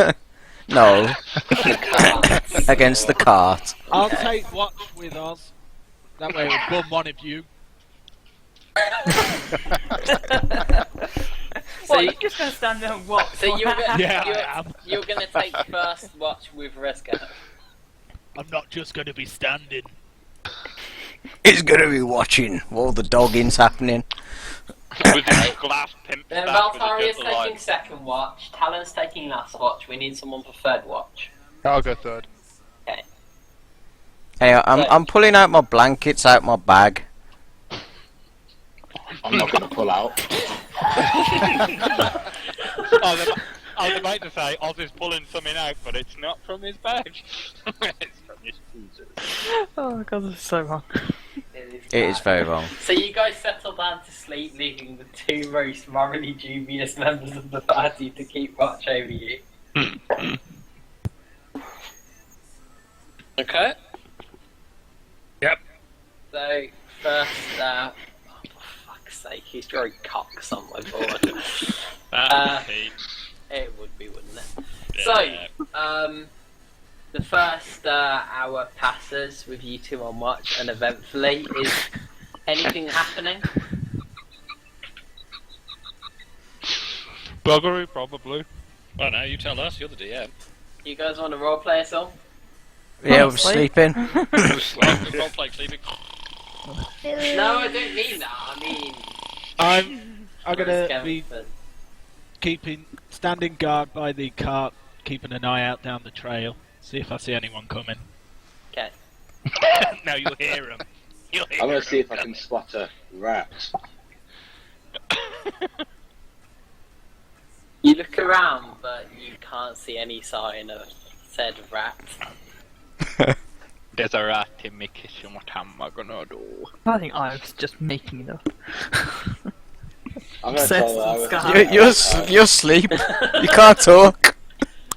no, against the cart. I'll take watch with Oz. That way we'll bum one of you. What, you- you're just going to stand there and watch? So you're gonna, Yeah, I am. you're gonna take first watch with Resgenth. I'm not just going to be standing. He's gonna be watching while the dogging's happening. with his glass pimp Then staff with a Valtaria's gentle taking line. second watch. Talon's taking last watch. We need someone for third watch. I'll go 3rd. Hey, I'm pulling out my blankets out my bag. I'm not going to pull out. I was about to say, Oz is pulling something out, but it's not from his bag. It's from his cruiser. Oh god, this is so wrong. It It is very wrong. So you guys settle down to sleep, leaving the 2 most morally dubious members of the party to keep watch over you. Okay. Yep. So first, oh, for fuck's sake, he's drawing cocks on my board. Pete. It would be, wouldn't it? Yeah. So, the first hour passes with you 2 on watch, and eventfully, is anything happening? Buggery, probably. Well, now you tell us. You're the DM. You guys want to roleplay us all? Yeah, we're Honestly. sleeping. Role play sleeping. No, I don't mean that. I mean, I'm going to be Skeleton. standing guard by the cart, keeping an eye out down the trail, see if I see anyone coming. Okay. Now you'll hear him. You'll hear I'm going him to see if I coming. can spot a rat. You look around, but you can't see any sign of said rat. There's a rat in my kitchen, what am I gonna do? I think I was just making it up. I'm going to Obsessed tell with her. Sky. You're asleep. You can't talk.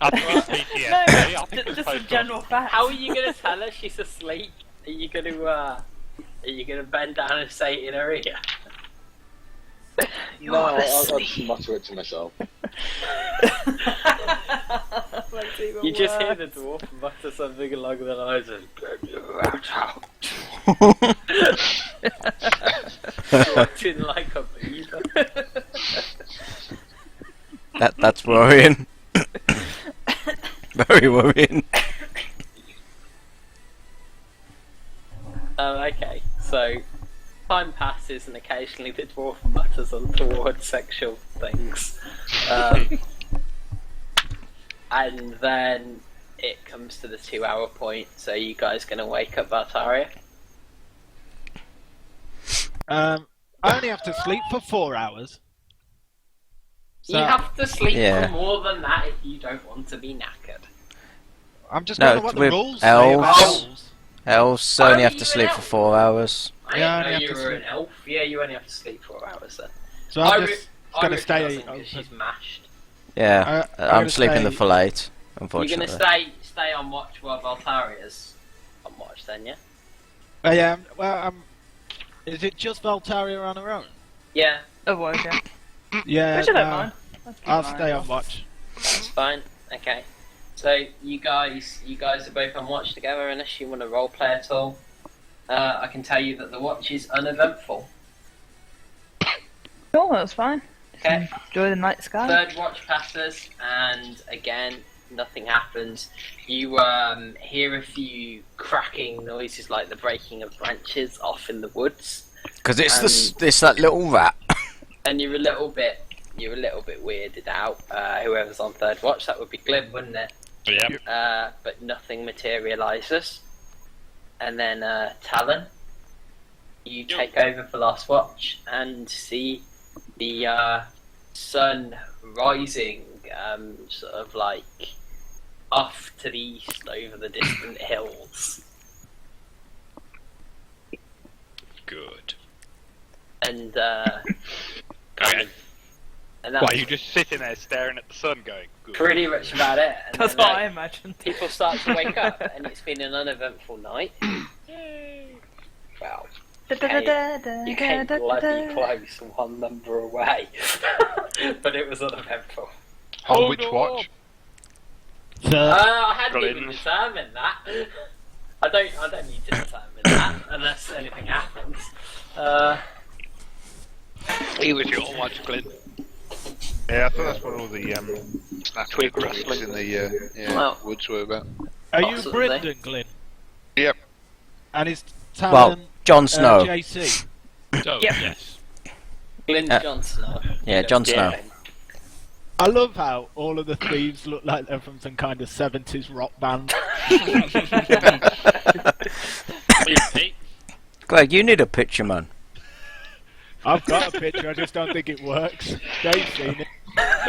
I think it's PTSD. No, I think it's just a post-op. general fact. How are you gonna tell her she's asleep? Are you gonna bend down and say it in her ear? No, I'll just mutter it to myself. You just hear the dwarf mutter something along the lines of "Get your rat out." Acting like a beaver. That's worrying. Very worrying. Okay, so time passes and occasionally the dwarf mutters untoward sexual things. And then it comes to the 2 hour point, so you guys gonna wake up Valtaria? I only have to sleep for 4 hours. So You have to sleep Yeah. for more than that if you don't want to be knackered. I'm just No, going to what the with rules say about elves. elves. Elves Oh, only have you to an sleep elf? for 4 hours. I Yeah, I didn't know only you have to were an sleep. elf. Yeah, you only have to sleep 4 hours then. So I'm Iris- just going to Iris stay doesn't 'cause open. she's mashed. Yeah, I'm I'm gonna sleeping the stay- full 8, You're unfortunately. gonna stay on watch while Valtaria's on watch then, yeah? Yeah, well, is it just Valtaria on her own? Yeah, Otherwise, yeah. Yeah, Which I don't no, mind. Let's keep I'll an eye stay out. on watch. that's fine. Okay. So you guys are both on watch together unless you want to roleplay at all. I can tell you that the watch is uneventful. Sure, that's fine. Okay. Enjoy the night sky. Third watch passes, and again, nothing happens. You hear a few cracking noises like the breaking of branches off in the woods. Because it's that little rat. And you're a little bit weirded out. Whoever's on third watch, that would be Glib, wouldn't it? Yeah. But nothing materialises. And then Talon, you take over for last watch and see the sun rising, sort of like off to the east over the distant hills. Good. And Okay. and Why, that's are you just sitting there staring at the sun going, good? pretty much about it. And That's then, what I imagined. people start to wake up, and it's been an uneventful night. Well, you came bloody close, one number away, but it was uneventful. On which watch? I hadn't Brilliant. even determined that. I don't need to determine that unless anything happens. He was your watch, Clint. Yeah, I thought that's what all the Twig snapping rustling. in the Well, woods were about. Are you Possibly. Brendan, Glyn? Yep. And is Well, Talon Jon Snow. JC? So, Yep. yes. Glenn Johnson. Yeah, Jon Snow. I love how all of the thieves look like they're from some kind of 70s rock band. Pete, Greg, you need a picture, man. I've got a picture, I just don't think it works. Dave's seen it.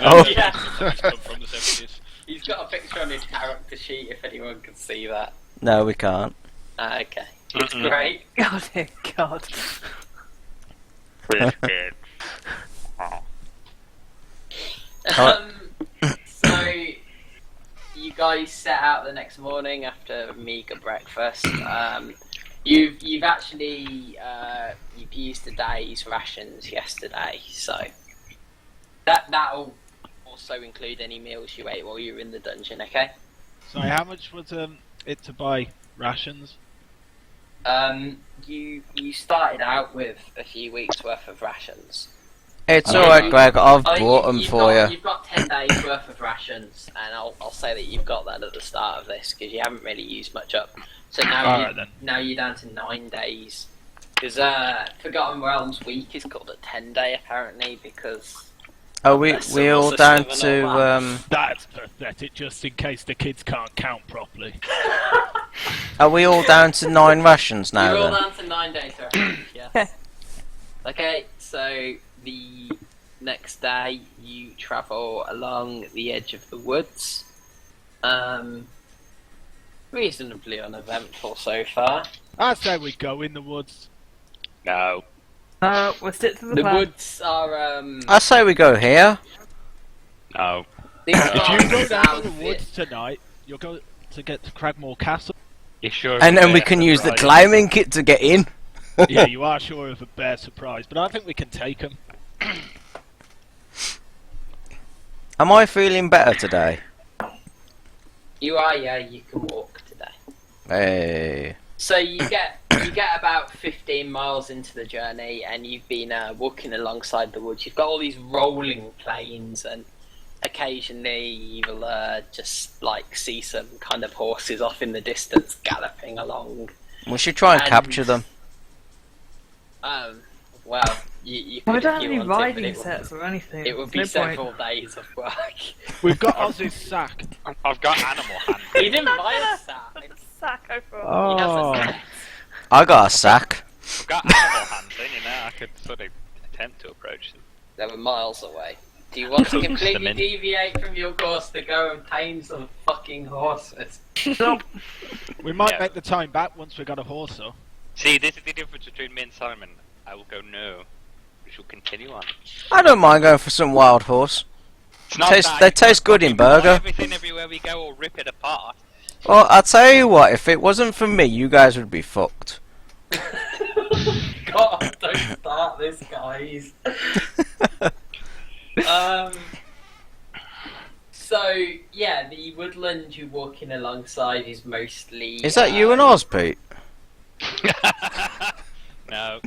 Oh. Yeah, come from the 70s. he's got a picture on his character sheet if anyone can see that. No, we can't. Okay, it's great. Oh dear God. Biscuit. So you guys set out the next morning after a meager breakfast. You've actually you've used the day's rations yesterday, so that'll also include any meals you ate while you were in the dungeon. Okay. So how much was it to buy rations? You started out with a few weeks worth of rations. It's alright, Greg. I've I think bought them for you. You've got 10 days worth of rations, and I'll say that you've got that at the start of this because you haven't really used much up. So Alright then. now you're down to 9 days. Because Forgotten Realms Week is called a 10-day apparently because Are we That's we all civil down system and all to That's pathetic, just in case the kids can't count properly. are we all down to 9 rations now you're all then? down to 9 days rations. Yes. Okay, so the next day you travel along the edge of the woods. Reasonably uneventful so far. I say we go in the woods. No. We'll stick to the The plan. woods are I say we go here. No. these If you are go down to south the of woods tonight, you'll go to get to Cragmore Castle. You sure? And then we can use the climbing kit to get in. Yeah, you are sure of a bear surprise, but I think we can take them. Am I feeling better today? You are, yeah. You can walk today. Hey. So you get about 15 miles into the journey, and you've been walking alongside the woods. You've got all these rolling plains, and occasionally you'll just like see some kind of horses off in the distance galloping along. We should try and And- capture them. Well, you We could don't if have you any wanted, but riding it would- sets or anything. It would be There's no point. several days of work. We've got Ozzy's sack. I've got animal hand. You didn't buy a sack. Sack, I thought. He has Oh, a sack. I got a sack. I've got animal hands in, you know, I could sort of attempt to approach them. They were miles away. Do you want to Them completely in. deviate from your course to go and tame some fucking horses? we might Yeah. make the time back once we got a horse, though. See, this is the difference between me and Simon. I will go no. We shall continue on. I don't mind going for some wild horse. It's not Taste- bad. they taste good in We buy burger. Everything everywhere we go or rip it apart. Well, I'll tell you what, if it wasn't for me, you guys would be fucked. God, don't start this, guys. So, yeah, the woodland you're walking alongside is mostly... Is that you and Oz, Pete? No.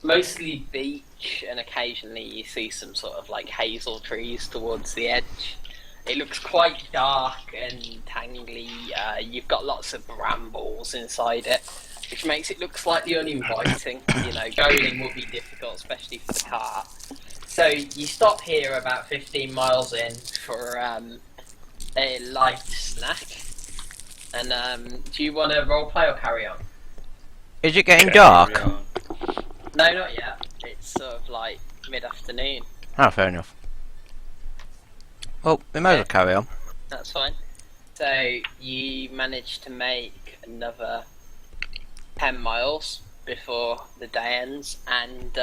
Mostly beach, and occasionally you see some sort of like hazel trees towards the edge. It looks quite dark and tangly. You've got lots of brambles inside it, which makes it look slightly uninviting. You know, going in will be difficult, especially for the car. So you stop here about 15 miles in for a light snack. And do you want to roleplay or carry on? Is it getting dark? No, not yet. It's sort of like mid-afternoon. Oh, fair enough. Well, we might as well carry on. That's fine. So you managed to make another 10 miles before the day ends, and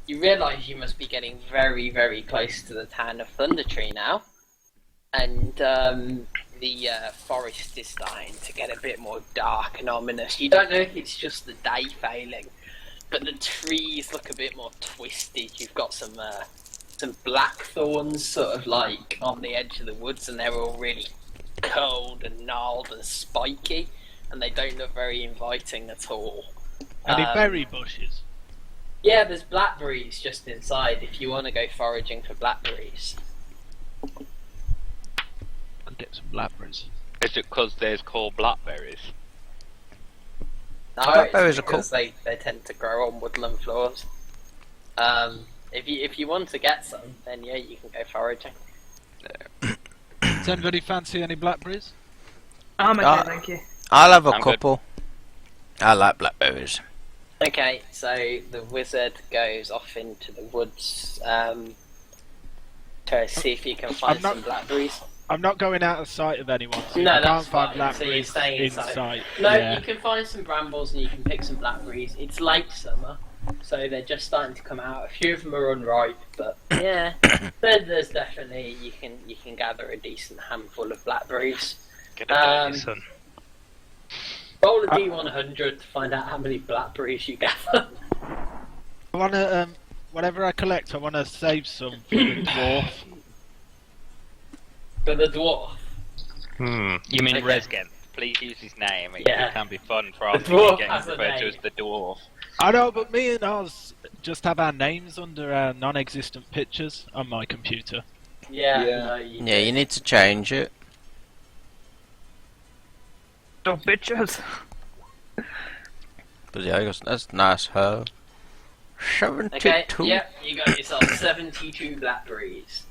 you realise you must be getting very, very close to the town of Thundertree now. And the forest is starting to get a bit more dark and ominous. You don't know if it's just the day failing, but the trees look a bit more twisted. You've got some blackthorns sort of like on the edge of the woods, and they're all really cold and gnarled and spiky, and they don't look very inviting at all. Any berry bushes? Yeah, there's blackberries just inside if you want to go foraging for blackberries. Could get some blackberries. Is it because there's called blackberries? No, Blackberries are because they tend to grow on woodland floors. If you want to get some, then yeah, you can go foraging. Does anybody fancy any blackberries? I'm okay, thank you. I'll have a I'm good. couple. I like blackberries. Okay, so the wizard goes off into the woods to see if you can find some blackberries. I'm not going out of sight of anyone. So No, I that's can't find fine. So you're blackberries staying in inside. sight. No, Yeah. you can find some brambles and you can pick some blackberries. It's late summer, so they're just starting to come out. A few of them are unripe, but yeah, there's definitely you can gather a decent handful of blackberries. Get a dirty son. Roll a D100 to find out how many blackberries you gather. I want to, whatever I collect, I want to save some for the dwarf. For the dwarf. You mean Okay. Resgen? Please use his name. It Yeah. can be fun for us to dwarf get has a referred to name. as the dwarf. I know, but me and Oz just have our names under our non-existent pictures on my computer. Yeah. Yeah. No, you Yeah, you need to change it. No pictures. But yeah, I guess that's nice, huh? 72. Okay, yep, you got yourself 72 blackberries.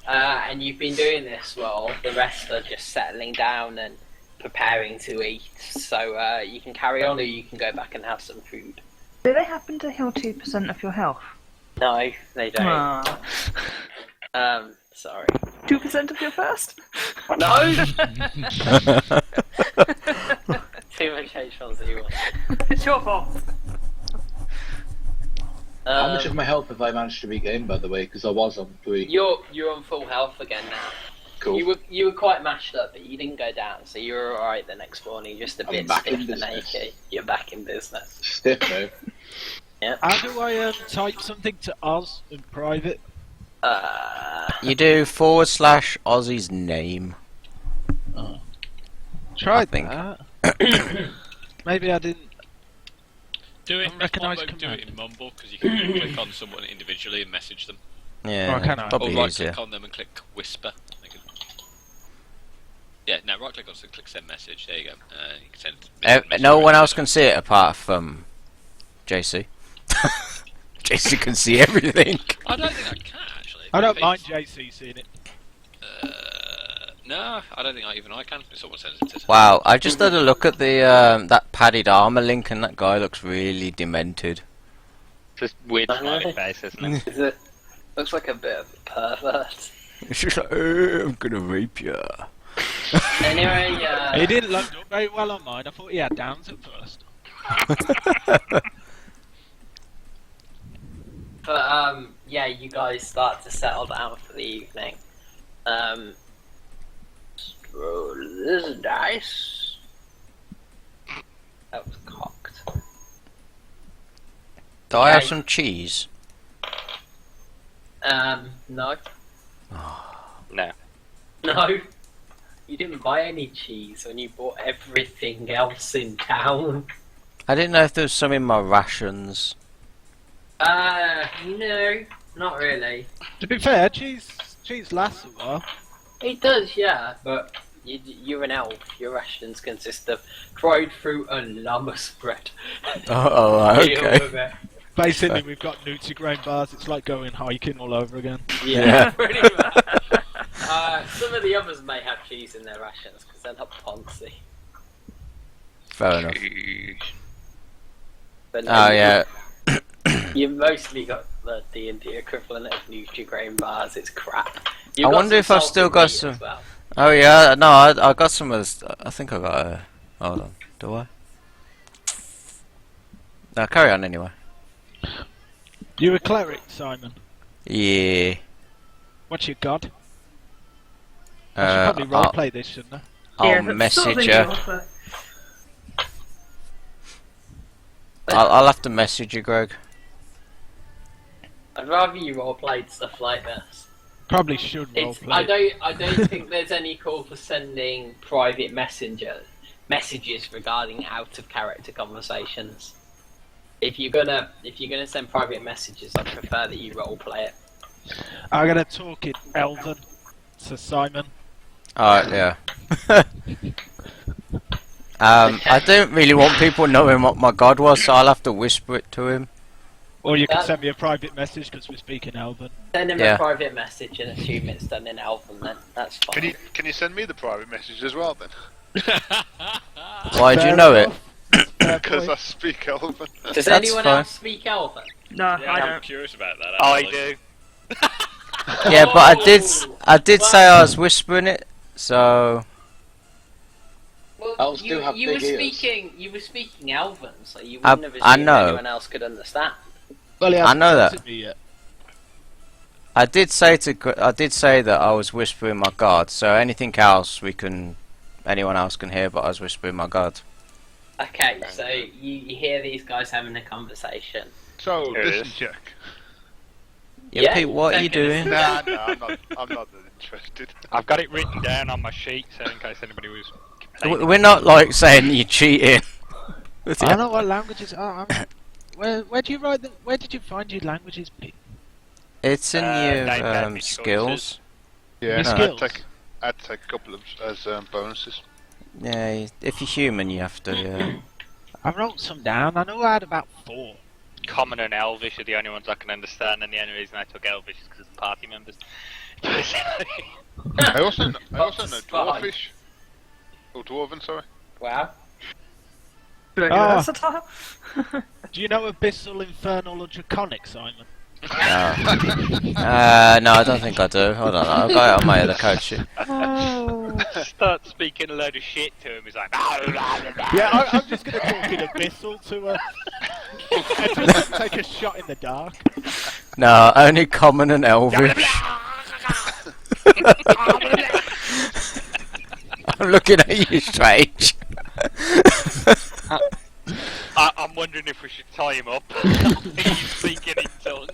And you've been doing this while the rest are just settling down and preparing to eat. So you can carry on or you can go back and have some food. Do they happen to heal 2% of your health? No, they don't. Ah. Sorry. 2% of your first? No! Too much H1Z1. It's your fault. How much of my health have I managed to regain, by the way? Because I was on 3. You're on full health again now. Cool. You were quite mashed up, but you didn't go down, so you were alright the next morning. Just a I'm bit back in stiff and business. achy. You're back in business. Stiff though. How do I type something to Oz in private? You do / Ozzy's name. Tried think. that. Maybe I didn't. Do it. Unrecognised Do command. it in Mumble because you can click on someone individually and message them, Yeah, Oh, can I? or probably right easier. click on them and click Whisper. They can- Yeah, no, right click on and click Send Message. There you go. You can send. message No one to else them. can see it apart from JC. JC can see everything. I don't think I can actually. I don't Maybe. mind JC seeing it. No, I don't think even I can. If someone sends it to. Wow, I just had a look at the that padded armor link, and that guy looks really demented. Just weird smiley face, isn't it? Is it? Looks like a bit of a pervert. It's just like, I'm gonna rape you. Anyway, He didn't load up very well on mine. I thought he had downs at first. but yeah, you guys start to settle down for the evening. Roll this dice. That was cocked. Do I have Okay. some cheese? No. No. No. You didn't buy any cheese when you bought everything else in town. I didn't know if there was some in my rations. No, not really. To be fair, cheese lasts a while. It does, yeah, but you're an elf. Your rations consist of dried fruit and llama spread. Oh, Deal okay. with it. Basically, we've got Nutri-Grain bars. It's like going hiking all over again. Yeah, pretty much. Some of the others may have cheese in their rations because they're not Ponzi. Fair enough. But Oh yeah. You've mostly got the D&D equivalent of Nutri-Grain bars. It's crap. I wonder if I've still got some. As well. Oh yeah, no, I got some of this. I think I got a. Hold on, do I? No, carry on anyway. You a cleric, Simon? Yeah. What's your god? I should probably roleplay this, shouldn't I? I'll message her. I'll have to message you, Greg. I'd rather you roleplayed stuff like this. Probably should roleplay. I don't think there's any call for sending private messages regarding out of character conversations. If you're gonna send private messages, I prefer that you roleplay it. I'm gonna talk in Elven to Simon. Alright, yeah. I don't really want people knowing what my god was, so I'll have to whisper it to him. Or you can send me a private message because we're speaking Elven. Send him a private message and assume it's done in Elven then. That's fine. Can you send me the private message as well then? Why do you know it? Because I speak Elven. Does anyone else speak Elven? No, Yeah, I I'm don't. curious about that. I actually. do. Yeah, but I did say I was whispering it, so Well, Elves do have you big were ears. you were speaking Elven, so you wouldn't have I assumed know. anyone else could understand. Well, he I hasn't know that. answered me yet. I did say that I was whispering my god, so anything else anyone else can hear, but I was whispering my god. Okay, so you hear these guys having a conversation. So, Here it listen, is. Jack. Yeah, Pete, what are you doing? Nah, I'm not that interested. I've got it written down on my sheet, so in case anybody was. We're not like saying you're cheating. I don't know what languages are. Where do you write them? Where did you find your languages, Pete? It's in name your badge skills. Yeah, Your skills? I'd take a couple of as bonuses. Yeah, if you're human, you have to. Yeah. I wrote some down. I know I had about 4. Common and Elvish are the only ones I can understand, and the only reason I took Elvish is because of the party members. I also know Spy. Dwarfish. Oh, Dwarven, sorry. Wow. Versatile. Do you know Abyssal, Infernal, or Draconic, Simon? No, I don't think I do. Hold on, I've got it on my other code sheet. Start speaking a load of shit to him. He's like, Yeah, I'm just going to talk in Abyssal to her. And just take a shot in the dark. No, only common and elvish. I'm looking at you strange. I'm wondering if we should tie him up. He's speaking in tongues.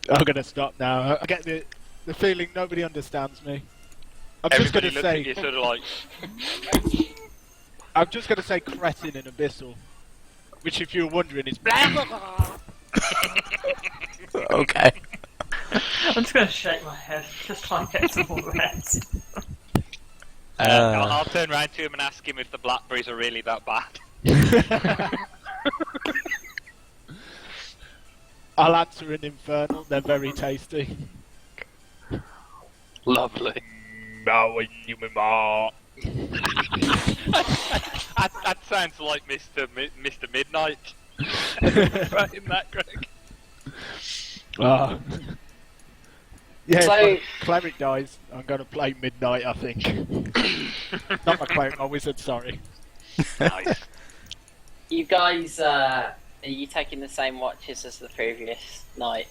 I'm going to stop now. I get the feeling nobody understands me. I'm just going Everybody to looks at say... you sort of like, I'm just going to say cretin in Abyssal. Which, if you're wondering, is... Okay. I'm just gonna shake my head, just try and get some more rest. I'll turn round to him and ask him if the blackberries are really that bad. I'll answer in Infernal. They're very tasty. Lovely. That sounds like Mr. Midnight. Right in that, Greg. Ah. Yeah, So- if my cleric dies, I'm going to play Midnight, I think. Not my cleric, my wizard, sorry. Nice. You guys, are you taking the same watches as the previous night?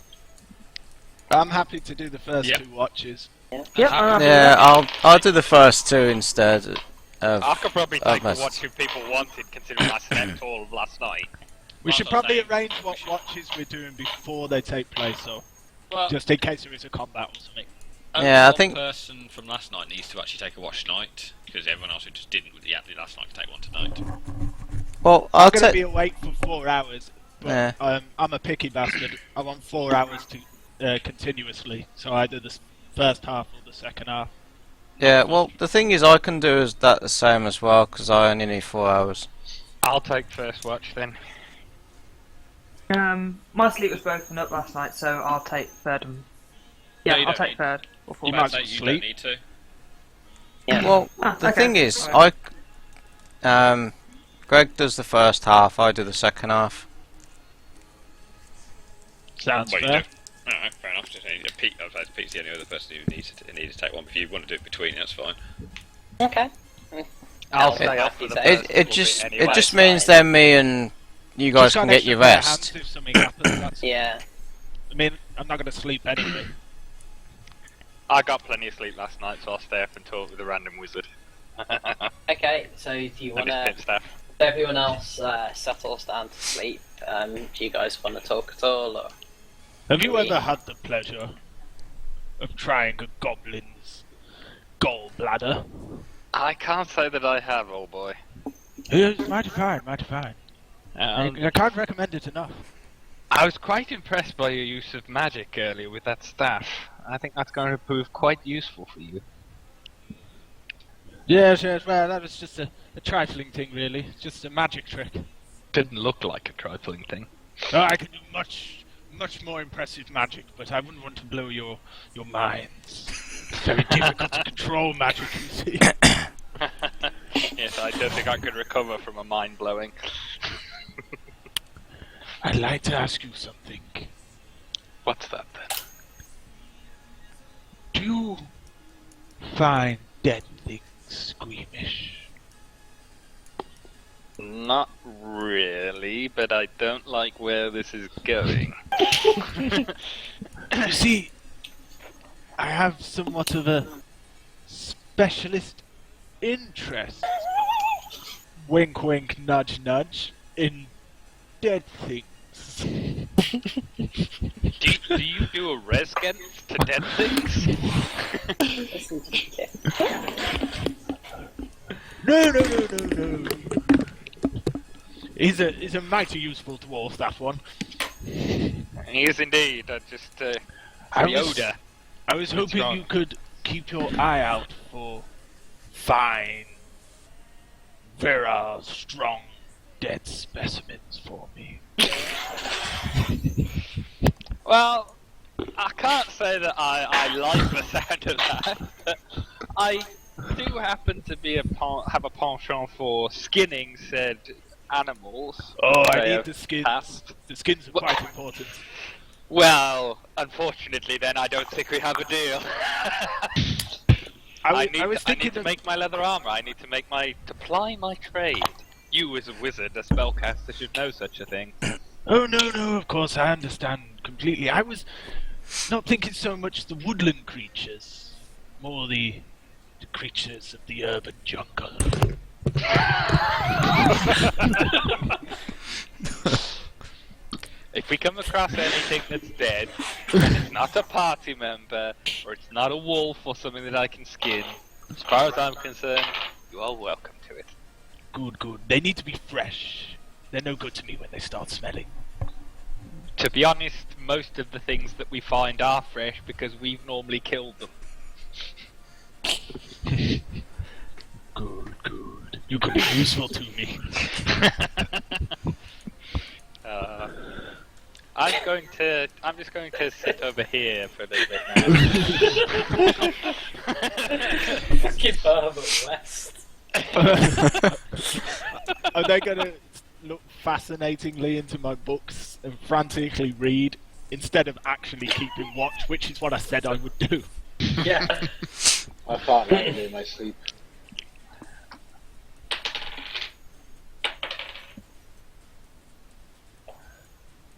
I'm happy to do the first Yeah. 2 watches. Yep, Yeah, I'll do the first 2 instead. I could probably of take the most. watch if people wanted, considering I slept all of last night. We should not probably saying- arrange what watches we're doing before they take place, though. Well, Just in case there is a combat or something. Yeah, I one think- person from last night needs to actually take a watch tonight, because everyone else who just didn't with the app last night can take one tonight. Well, I'm I'll going to take. be awake for 4 hours, but Yeah. I'm a picky bastard. I want 4 hours to continuously, so either the first half or the second half. Yeah, well, the thing is, I can do is that the same as well because I only need 4 hours. I'll take first watch then. My sleep was broken up last night, so I'll take third. No, Yeah, you I'll don't take need- third or fourth. You might as well You sleep. don't need to. Yeah. Well, Ah, the okay. thing is, Alright. Greg does the first half, I do the second half. Sounds Well, you fair. do. Alright, fair enough. Just need Pete, otherwise Pete's the only other person who needs to take one. But if you want to do it between, that's fine. Okay. I'll It- stay up for the it- first It little just bit anyway. it just That's means fine. then me and you guys Just can got get extra your pair of rest. hands if something happens. That's, Yeah. I mean, I'm not going to sleep anyway. I got plenty of sleep last night, so I'll stay up and talk with the random wizard. Okay, so do you And want his to... pit staff. Everyone else settles down to sleep. Do you guys want to talk at all? Or? Have you ever had the pleasure of trying a goblin's gallbladder? I can't say that I have, old boy. It's mighty fine, mighty fine. I can't recommend it enough. I was quite impressed by your use of magic earlier with that staff. I think that's going to prove quite useful for you. Yes, well, that was just a trifling thing, really. Just a magic trick. Didn't look like a trifling thing. Oh, I can do much more impressive magic, but I wouldn't want to blow your minds. It's very difficult to control magic, you see. Yes, I don't think I could recover from a mind blowing. I'd like to ask you something. What's that then? Do you find dead things squeamish? Not really, but I don't like where this is going. You see, I have somewhat of a specialist interest, wink wink nudge nudge, in dead things. Do you do a res against to dead things? No. He's a mighty useful dwarf, that one. He is indeed. I just I the was- odor. I was hoping wrong? you could keep your eye out for fine, virile, strong, dead specimens for me. Well, I can't say that I like the sound of that. But I do happen to be have a penchant for skinning said animals. Oh, I They need have the skins. passed. The skins are quite important. Well, unfortunately, then I don't think we have a deal. I need to make my leather armor. I need to ply my trade. You, as a wizard, a spellcaster, should know such a thing. Oh no, of course I understand completely. I was not thinking so much the woodland creatures, more the creatures of the urban jungle. If we come across anything that's dead, and it's not a party member, or it's not a wolf or something that I can skin, as far as I'm concerned, you are welcome to it. Good. They need to be fresh. They're no good to me when they start smelling. To be honest, most of the things that we find are fresh because we've normally killed them. Good. You could be useful to me. I'm just going to sit over here for a little bit now. Fucking Herbert West. Are they going to look fascinatingly into my books and frantically read instead of actually keeping watch, which is what I said I would do? Yeah. I fart randomly in my sleep.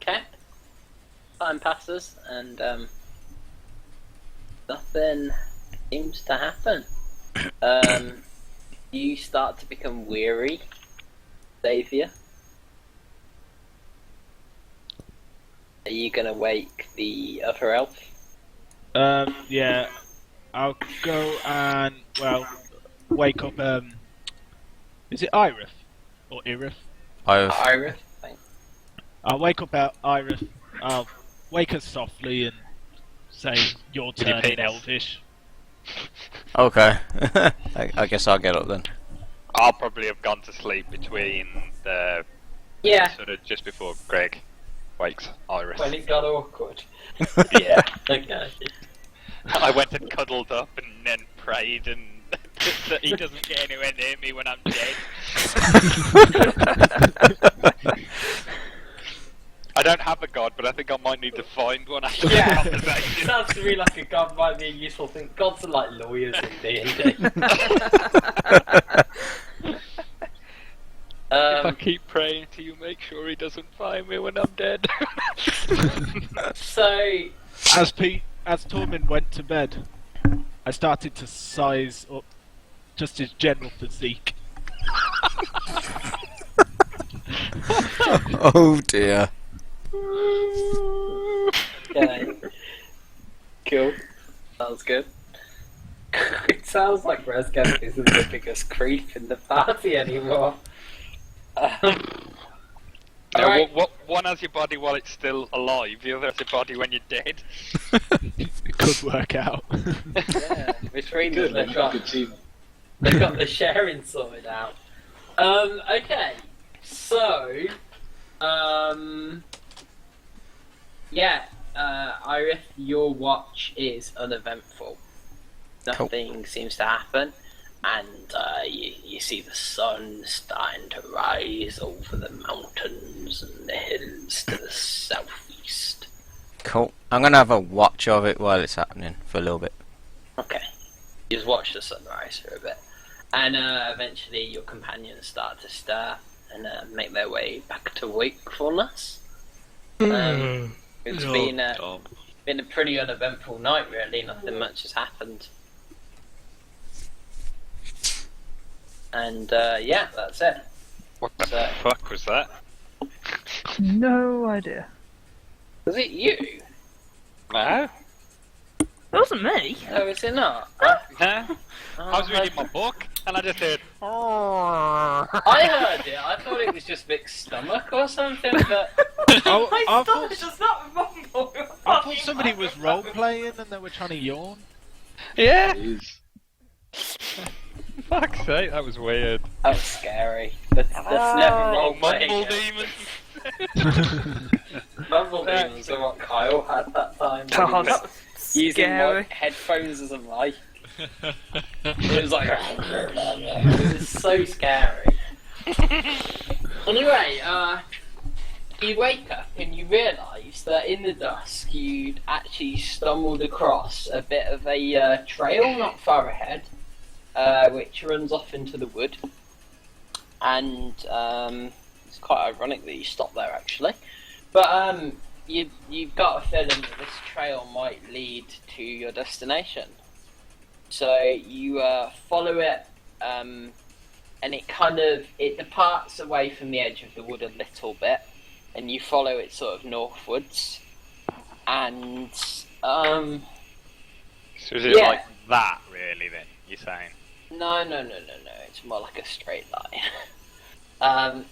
Okay. Time passes and nothing seems to happen. You start to become weary, Xavier. Are you gonna wake the other elf? Yeah. I'll go and wake up. Is it Iris or Irith? Iris, thanks. I'll wake up Iris. I'll wake her softly and say, "Your With your turn in penis. Elvish." Okay. I guess I'll get up then. I'll probably have gone to sleep between the Yeah, sort of just before Greg wakes Iris. when it got awkward. Yeah. Okay. I went and cuddled up and then prayed and that he doesn't get anywhere near me when I'm dead. I don't have a god, but I think I might need to find one after the Yeah, conversation. sounds to me like a god might be a useful thing. Gods are like lawyers in D&D. If I keep praying to you, make sure he doesn't find me when I'm dead. So, As Tormund went to bed, I started to size up just his general physique. Oh dear. okay. Cool. Sounds good. It sounds like Resgap isn't the biggest creep in the party anymore. No, Alright. one has your body while it's still alive, the other has your body when you're dead. It could work out. Yeah, between Good, them good team. they've got the sharing sorted out. Okay, so, Iris, your watch is uneventful. Nothing seems to happen, and you see the sun starting to rise over the mountains and the hills to the southeast. Cool. I'm gonna have a watch of it while it's happening for a little bit. Okay. You just watch the sunrise for a bit. And eventually your companions start to stir and make their way back to wakefulness. It's been a pretty uneventful night, really. Nothing much has happened. And yeah, that's it. What the So- fuck was that? No idea. Was it you? No? It wasn't me. Oh, is it not? No? I was reading my book and I just heard. I heard it. I thought it was just Vic's stomach or something, but I thought does not rumble. I thought somebody was role playing and they were trying to yawn. Yeah? Jeez. Fuck's sake, that was weird. That was scary. That's never Oh, role mumble playing. demon! Mumble demons are what Kyle had that time. Oh, that was Using scary. headphones as a mic. It was like it was so scary. Anyway, you wake up and you realise that in the dusk you'd actually stumbled across a bit of a trail not far ahead, which runs off into the wood. And it's quite ironic that you stopped there actually. But you've got a feeling that this trail might lead to your destination. So you follow it, and it departs away from the edge of the wood a little bit, and you follow it sort of northwards. And So is it Yeah. like that, really, then, you're saying? no, it's more like a straight line.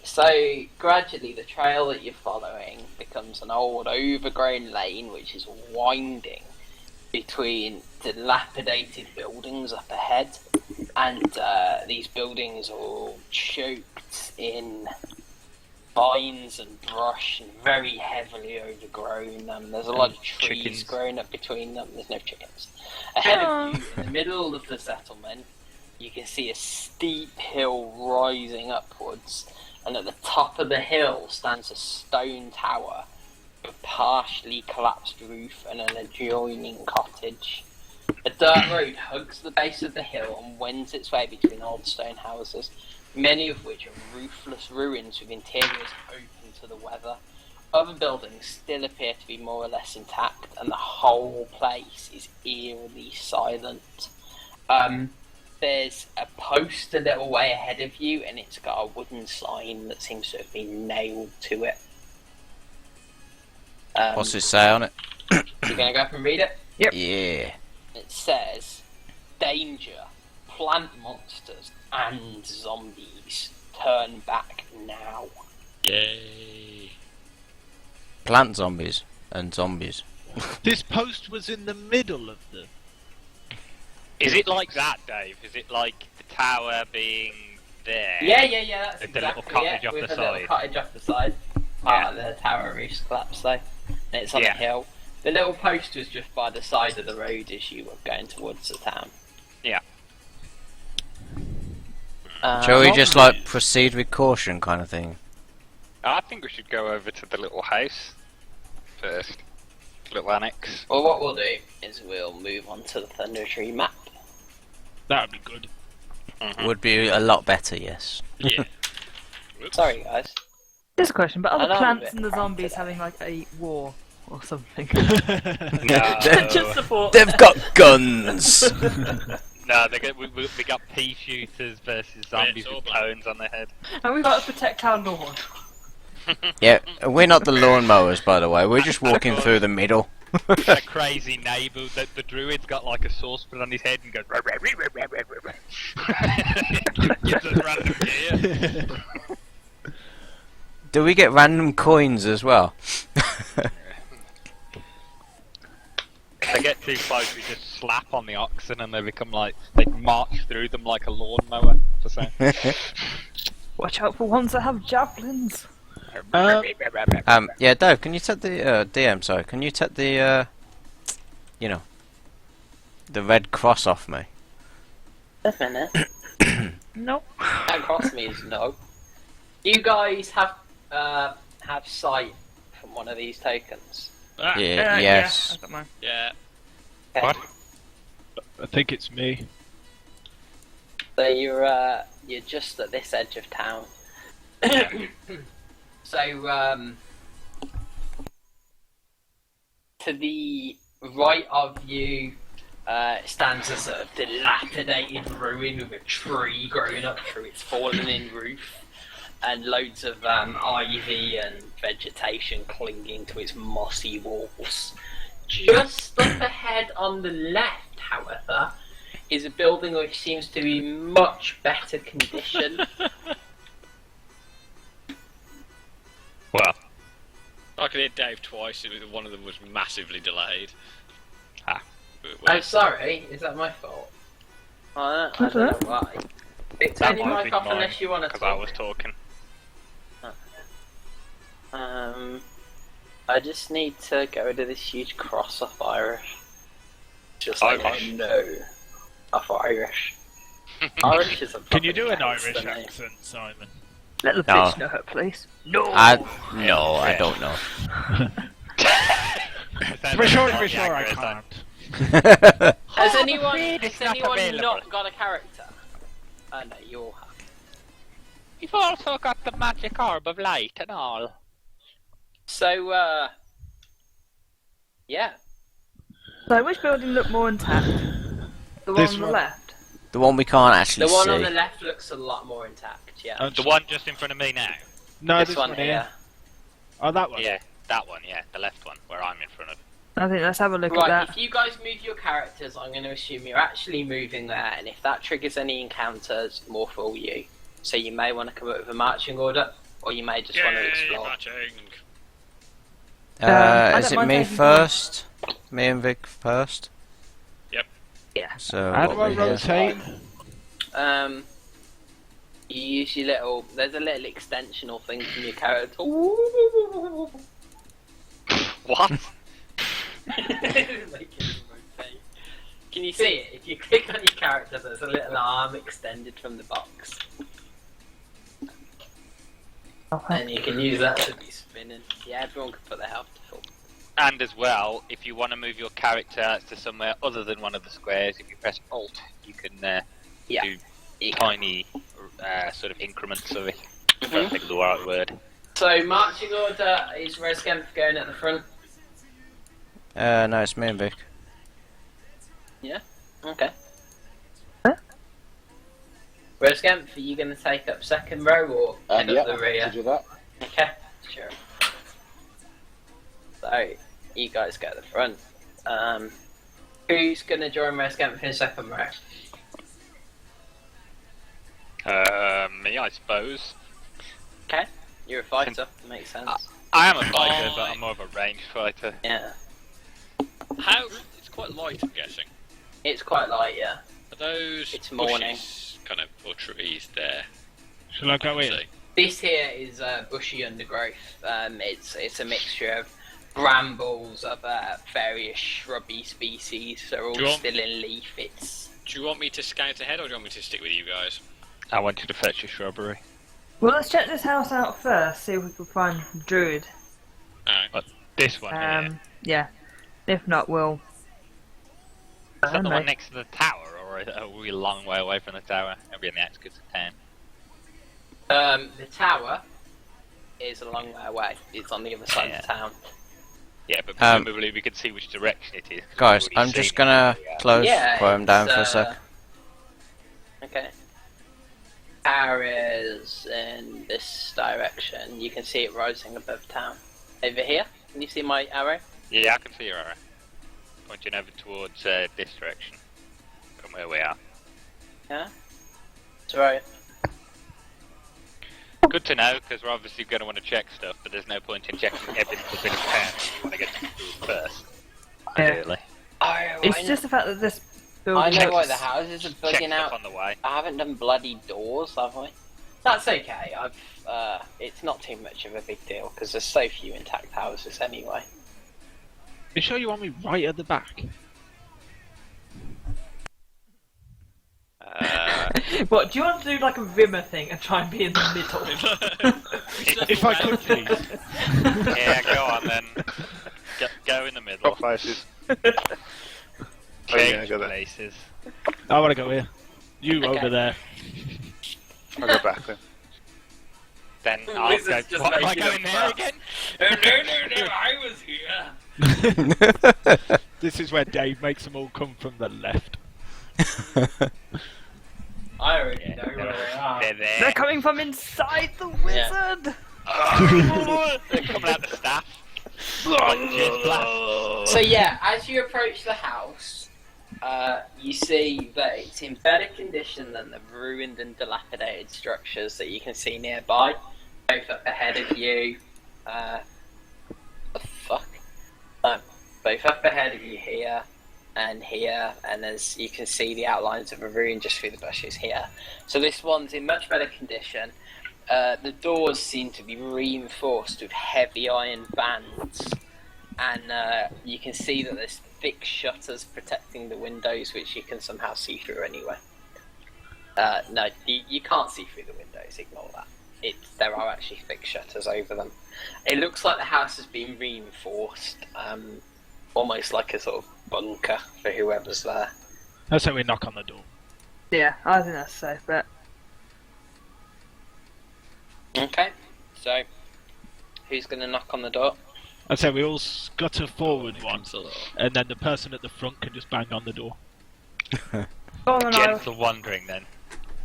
So gradually the trail that you're following becomes an old overgrown lane which is winding between dilapidated buildings up ahead, and these buildings are all choked in vines and brush and very heavily overgrown. There's a lot of trees chickens. growing up between them. There's no chickens. Ahead of you, in the middle of the settlement, you can see a steep hill rising upwards, and at the top of the hill stands a stone tower with a partially collapsed roof and an adjoining cottage. A dirt road hugs the base of the hill and wends its way between old stone houses, many of which are roofless ruins with interiors open to the weather. Other buildings still appear to be more or less intact, and the whole place is eerily silent. There's a post a little way ahead of you, and it's got a wooden sign that seems to have been nailed to it. What's it say on it? You're gonna go up and read it? Yep. Yeah. It says, danger, plant monsters and zombies. Turn back now. Yay. Plant zombies and zombies. This post was in the middle of the. Is it like that, Dave? Is it like the tower being there? Yeah, that's With the little exactly cottage it. off With the a little side. cottage off the side. Part of the tower roof's collapsed though. And it's on Yeah. a hill. The little post was just by the side of the road as you were going towards the town. Yeah. Shall we just like proceed with caution kind of thing? I think we should go over to the little house first. Little annex. Well, what we'll do is we'll move on to the Thunder Tree map. That would be good. Would be a lot better, yes. Yeah. Whoops. Sorry, guys. Just a question, but are I the know I'm a plants bit and the crap zombies today. having like a war or something? No. Just support. They've got guns! No, we got pea shooters versus zombies all with black. cones on their head. And we've got to protect our lawn. Yeah, we're not the lawnmowers, by the way. We're just walking through the middle. A crazy neighbour, the druid's got like a saucepan on his head and goes. Gives us random gear. Do we get random coins as well? If they get too close, we just slap on the oxen and they become like they march through them like a lawnmower. Watch out for ones that have javelins. Yeah, Dave, can you take the DM? Sorry, can you take the the red cross off me? A minute. Nope. That cross means no. You guys have sight from one of these tokens. Ah, Yeah, yes. Yeah, I got mine. yeah. Okay. What? I think it's me. So you're just at this edge of town. So to the right of you stands a sort of dilapidated ruin with a tree growing up through its fallen-in roof, and loads of ivy and vegetation clinging to its mossy walls. Just up ahead on the left, however, is a building which seems to be in much better condition. Well, I could hit Dave twice, one of them was massively delayed. Ah. I'm sorry, is that my fault? I don't know why. Turn your mic off unless you want to because I talk. was talking. I just need to get rid of this huge cross off Irish. Just like Irish? I know off Irish. Irish is a Can you do an proper Irish gangster name. accent, Simon? Let the No. bitch know her, please. No. I don't know. For sure, I Yeah, can't. Has anyone, it's has not anyone available. not got a character? Oh no, you all have. You've also got the magic orb of light and all. So, yeah. So which building looked more intact? The one This on the one. left. The one we can't actually The one see. on the left looks a lot more intact, yeah. The one just in front of me now. No, this one here. Oh, that one. Yeah, that one. Yeah, the left one where I'm in front of. I think let's have a look Right, at that. if you guys move your characters, I'm going to assume you're actually moving there, and if that triggers any encounters, more for you. So you may want to come up with a marching order, or you may just want to Yay, explore. marching. I Is don't it mind me taking first? Me and Vic first? Yep. Yeah. So How what do I we here? rotate? You use your little. There's a little extensional thing from your character. What? Can you see it? If you click on your character, there's a little arm extended from the box, and you can use that to be spinning. Yeah, everyone can put their health to full. And as well, if you want to move your character to somewhere other than one of the squares, if you press Alt, you can Yeah. do tiny sort of increments of it. I don't think the right word. So marching order is Rescamp going at the front. No, it's me and Vic. Okay. Huh? Rescamp, are you going to take up second row or head Yeah, up the rear? to do that. Okay, sure. So, you guys go to the front. Who's gonna join Rescamp in second row? Me, I suppose. Okay, you're a fighter. Makes sense. I am a fighter, but I'm more of a ranged fighter. Yeah, How? It's quite light, I'm guessing. it's quite light. Yeah. Are those It's morning. bushes kind of or trees there? Shall I go in? See? This here is bushy undergrowth. It's a mixture of brambles of various shrubby species. They're all Do you want- still in leaf. It's Do you want me to scout ahead, or do you want me to stick with you guys? I want you to fetch a shrubbery. Well, let's check this house out first. See if we can find the druid. Alright. This one here. Yeah. If not, we'll. Is that the know. one next to the tower, or are we a long way away from the tower? Are we in the outskirts of town? the tower is a long way away. It's on the other side of the town. Yeah, but presumably we can see which direction it is. 'cause Guys, we've already I'm just seen gonna it. close Yeah, Chrome down it's, for a sec. Okay. Tower is in this direction. You can see it rising above town. Over here. Can you see my arrow? Yeah, I can see your arrow. Pointing over towards this direction. From where we are. Yeah. That's right. Good to know, because we're obviously going to want to check stuff, but there's no point in checking every little bit of town if you want to get to the food first. Yeah. Ideally. It's just the fact that this I building. know why the houses are Check bugging stuff out. on the way. I haven't done bloody doors, have I? That's okay. It's not too much of a big deal because there's so few intact houses anyway. You sure you want me right at the back? What, do you want to do like a Rimmer thing and try and be in the middle? If I could, please. Yeah, go on then. Go in the middle. Top places. Change go there. places. I want to go here. You Okay. over there. I'll go back then. Then I'll This go. is just What, am I making going up there crap. again? No, I was here. This is where Dave makes them all come from the left. I already Yeah, know where they are. they're there. They're coming from inside the wizard! Oh, they're coming out the staff. Like jet blast. So yeah, as you approach the house, you see that it's in better condition than the ruined and dilapidated structures that you can see nearby. Both up ahead of you. The fuck? Both up ahead of you here. And here, and as you can see the outlines of a ruin just through the bushes here. So this one's in much better condition. The doors seem to be reinforced with heavy iron bands, and you can see that there's thick shutters protecting the windows, which you can somehow see through anyway. No, you can't see through the windows, ignore that. There are actually thick shutters over them. It looks like the house has been reinforced, almost like a sort of bunker for whoever's there. Let's say we knock on the door. Yeah, I think that's a safe bet. Okay, so who's going to knock on the door? I'd say we all scutter forward one, Comes along. and then the person at the front can just bang on the door. Go on then, I'll- Gentle wandering then.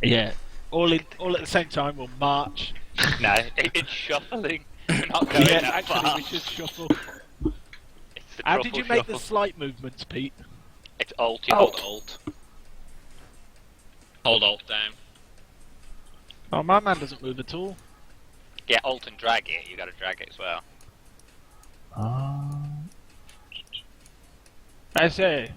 Yeah. All at the same time, we'll march. No, it's shuffling. We're not going Yeah, that actually, far. we should shuffle. It's the How did you truffle make the shuffle. slight movements, Pete? It's alt, you hold Alt. alt. Hold alt down. Oh, my man doesn't move at all. Yeah, alt and drag it, you gotta drag it as well. I say.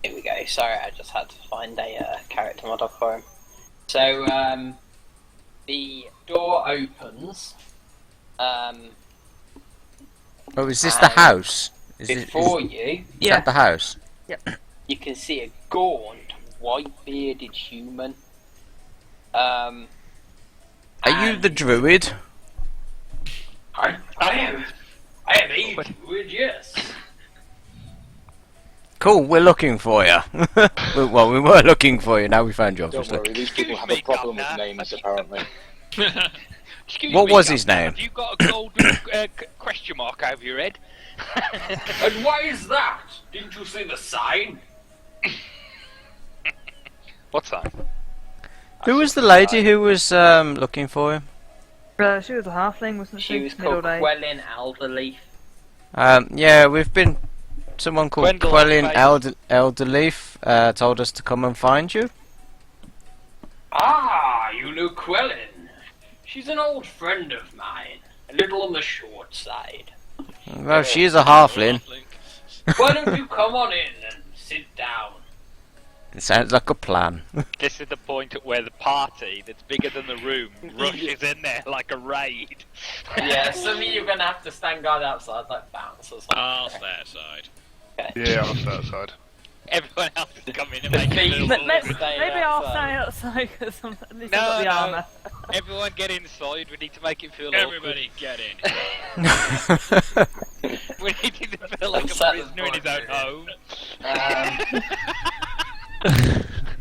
Here we go. Sorry, I just had to find a character model for him. So, the door opens. Oh, is this the house? Is Before you, that the house? you can see a gaunt, white-bearded human. Are Are you the druid? I am a druid, yes. Cool, we're looking for you. Well, we were looking for you, now we found you, Don't obviously. worry, these people have a Excuse me, problem with Governor. names, apparently. Excuse What me, was his Governor, name? Have you got a golden question mark over your head? And why is that? Didn't you see the sign? What's that? Who was the lady who was looking for him? She was a halfling, wasn't she? she was Middle called day. Quelyn Alderleaf. Yeah, we've been. Someone called Gwendolyn Quelling Face. Elderleaf told us to come and find you. Ah, you know Quellen. She's an old friend of mine. A little on the short side. Well, she is a halfling. Why don't you come on in and sit down? It sounds like a plan. This is the point at where the party that's bigger than the room rushes in there like a raid. Yeah, some of you are gonna have to stand guard outside like bounce or something. I'll stay outside. Yeah, I'll stay outside. Everyone else is coming and making a little Maybe noise. Maybe I'll stay outside because at least I've got the armour. Everyone get inside. We need to make it feel Everybody get in. awkward. We need him to feel like a Upset the prisoner in his own home.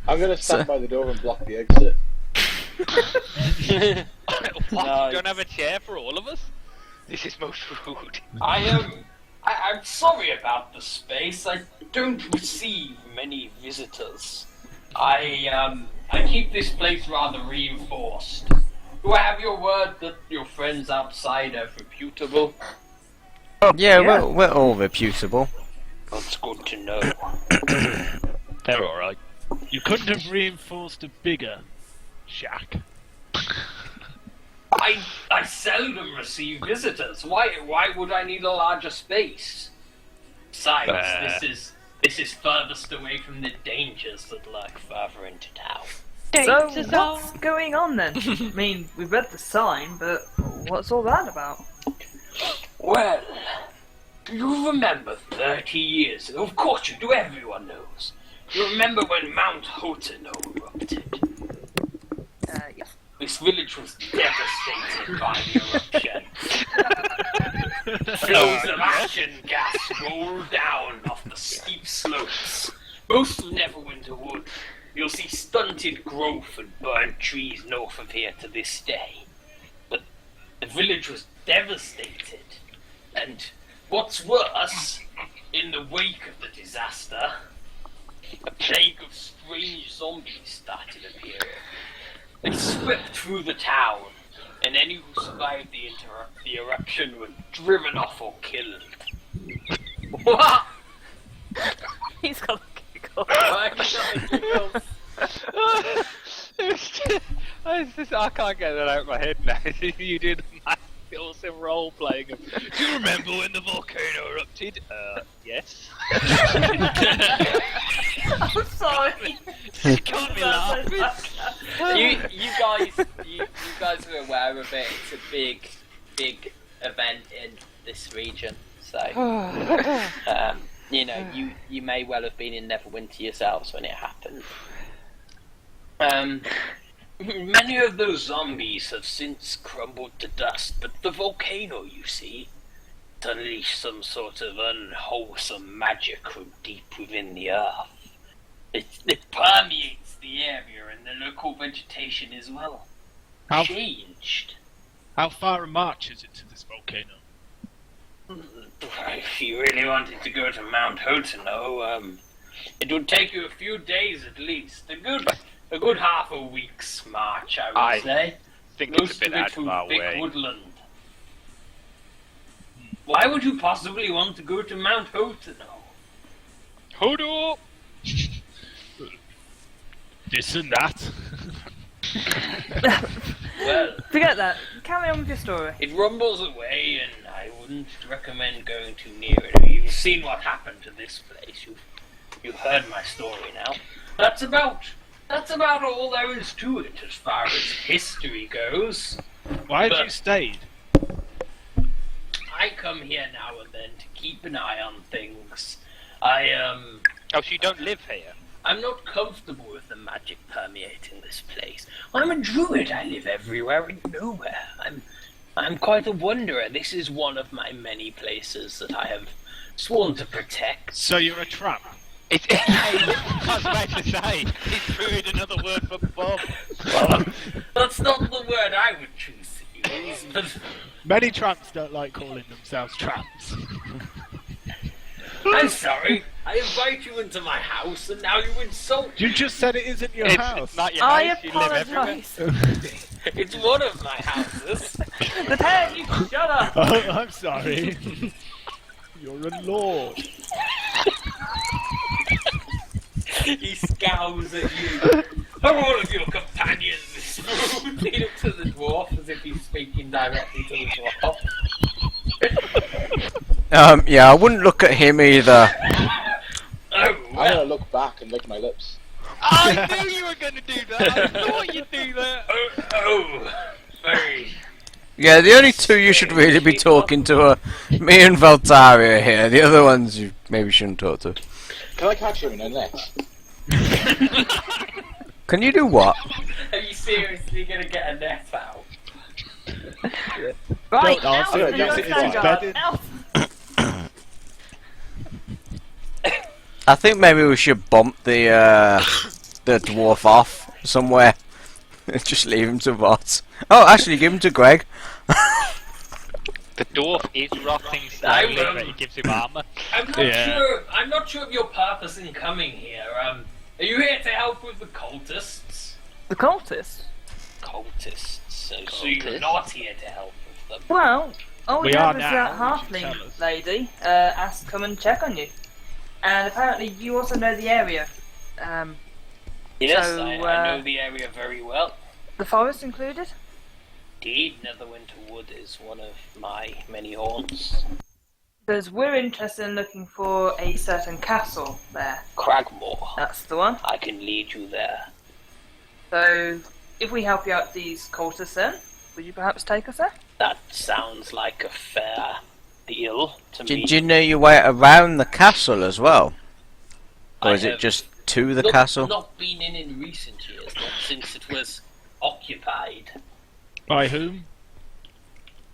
I'm going to stand by the door and block the exit. What? No, You don't have a chair for all of us? This is most rude. I'm sorry about the space. I don't receive many visitors. I keep this place rather reinforced. Do I have your word that your friends outside are reputable? Yeah, we're all reputable. That's good to know. They're alright. You couldn't have reinforced a bigger shack. I seldom receive visitors. Why would I need a larger space? Besides, this is furthest away from the dangers that lurk further into town. So what's going on then? I mean, we read the sign, but what's all that about? Well, do you remember 30 years ago? Of course you do, everyone knows. You remember when Mount Hoteno erupted? Yeah. This village was devastated by the eruption. Flows of ash and gas rolled down off the steep slopes. Most of Neverwinter Wood. You'll see stunted growth and burnt trees north of here to this day. But the village was devastated. And what's worse, in the wake of the disaster, a plague of strange zombies started appearing. They swept through the town, and any who survived the eruption were driven off or killed. What? He's got a giggle. Why have you got the I can't get that out of my head now. You did a awesome role playing of. Do you remember when the volcano erupted? Yes. I'm sorry. Can't be laughing. You guys are aware of it. It's a big event in this region. So, you may well have been in Neverwinter yourselves when it happened. Many of those zombies have since crumbled to dust, but the volcano, you see, unleashed some sort of unwholesome magic from deep within the earth. It permeates the area and the local vegetation as well. Changed. How far a march is it to this volcano? If you really wanted to go to Mount Hoteno, it would take you a few days at least. A good half a week's march, I would say. I think it's a bit out of our thick way. woodland. Why would you possibly want to go to Mount Hoteno? Hoodoo! This and that. Well, Forget that. Carry on with your story. it rumbles away, and I wouldn't recommend going too near it. You've seen what happened to this place. You've heard my story now. That's about all there is to it as far as history goes. Why have But- you stayed? I come here now and then to keep an eye on things. Oh, so you don't live here? I'm not comfortable with the magic permeating this place. I'm a druid. I live everywhere and nowhere. I'm quite a wanderer. This is one of my many places that I have sworn to protect. So you're a tramp. I was about to say, is druid another word for bum? Well, that's not the word I would choose to use, but Many tramps don't like calling themselves tramps. I'm sorry. I invite you into my house and now you insult me. You just said it isn't your house. It's not your I house, you live everywhere. apologise. It's one of my houses. The pair of you shut up. Oh, I'm sorry. You're a lord. He scowls at you. Are all of your companions? He looks at the dwarf as if he's speaking directly to the dwarf. Yeah, I wouldn't look at him either. Oh, I'm well. gonna look back and lick my lips. I knew you were going to do that. I thought you'd do that. Oh, very. Yeah, the only two you should really be talking to are me and Valtaria here. The other ones you maybe shouldn't talk to. Can I catch him in a net? Can you do what? Are you seriously gonna get a net out? Right, Don't ask Alton, him, you're use it as Vanguard. bedding. Alton. I think maybe we should bump the dwarf off somewhere. Just leave him to Voss. Oh, actually, give him to Greg. The dwarf is rotting slowly, I will. but it gives him armor. I'm not sure of your purpose in coming here. Are you here to help with the cultists? The cultists? Cultists. So you're not here to help with them. Well, all we We have are is now, that you should tell halfling us. lady asked to come and check on you. And apparently you also know the area. Yes, So, I know the area very well. The forest included? Indeed, Netherwinter Wood is one of my many haunts. Because we're interested in looking for a certain castle there. Cragmore. That's the one. I can lead you there. So, if we help you out these cultists then, would you perhaps take us there? That sounds like a fair deal to me. Did you know your way around the castle as well? Or I is it have just to the castle? Not been in recent years, not since it was occupied By whom?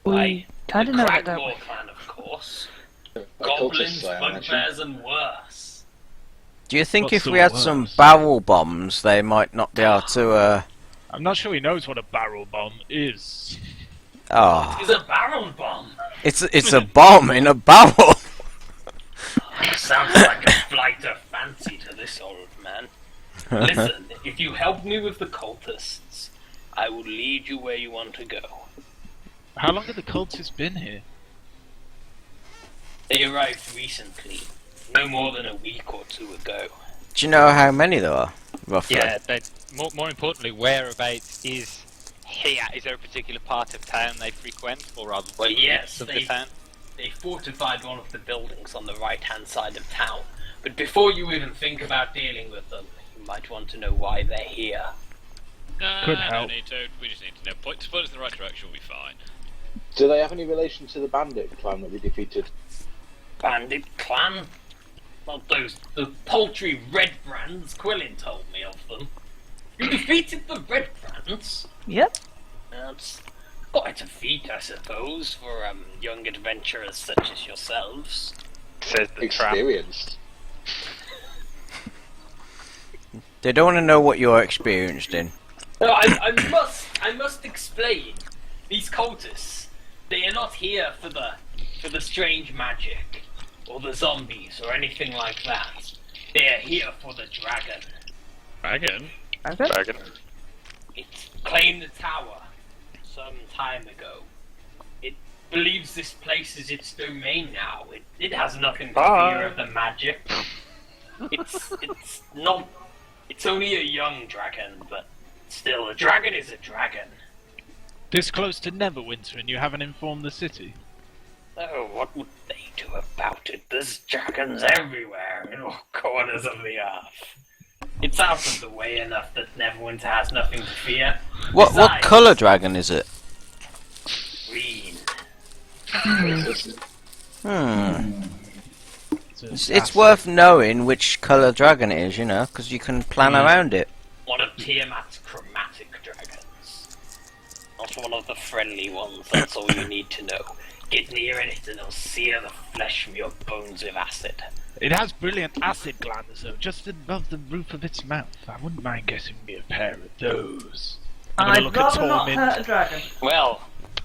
by kind the of know that, don't we? Cragmore clan, of course. By Goblins, cultists, I imagine. bugbears, and worse. Do you think What's if the we had worst? some barrel bombs, they might not be able to, I'm not sure he knows what a barrel bomb is. Oh, It's a barrel bomb. it's a bomb in a barrel. Sounds like a flight of fancy to this old man. Listen, if you help me with the cultists, I will lead you where you want to go. How long have the cultists been here? They arrived recently, no more than a week or two ago. Do you know how many there are, roughly? Yeah, but more importantly, whereabouts is here? Is there a particular part of town they frequent, or rather Well, yes, of the they- town? They fortified one of the buildings on the right-hand side of town. But before you even think about dealing with them, you might want to know why they're here. Could No help. need to. We just need to know. Point us in the right direction, we'll be fine. Do they have any relation to the bandit clan that we defeated? Bandit clan? Not the paltry red brands. Quillin told me of them. You defeated the red brands? Yep. That's quite a feat, I suppose, for young adventurers such as yourselves. Says the trap. Experienced. They don't want to know what you're experienced in. No, I must explain. These cultists, they are not here for the strange magic, or the zombies, or anything like that. They are here for the dragon. Dragon? Okay. Dragon. It claimed the tower some time ago. It believes this place is its domain now. It has nothing to fear of the magic. It's not. It's only a young dragon, but still, a dragon is a dragon. This close to Neverwinter and you haven't informed the city? Oh, what would they do about it? There's dragons everywhere, in all corners of the earth. It's out of the way enough that Neverwinter has nothing to fear. What Besides, colour dragon is it? green. It's worth knowing which colour dragon it is, you know, because you can plan around it. One of Tiamat's chromatic dragons. Not one of the friendly ones, that's all you need to know. Get near it and it'll sear the flesh from your bones with acid. It has brilliant acid glands though, just above the roof of its mouth. I wouldn't mind getting me a pair of those. I'm gonna I'd look at rather not Tormund. hurt a dragon. Well,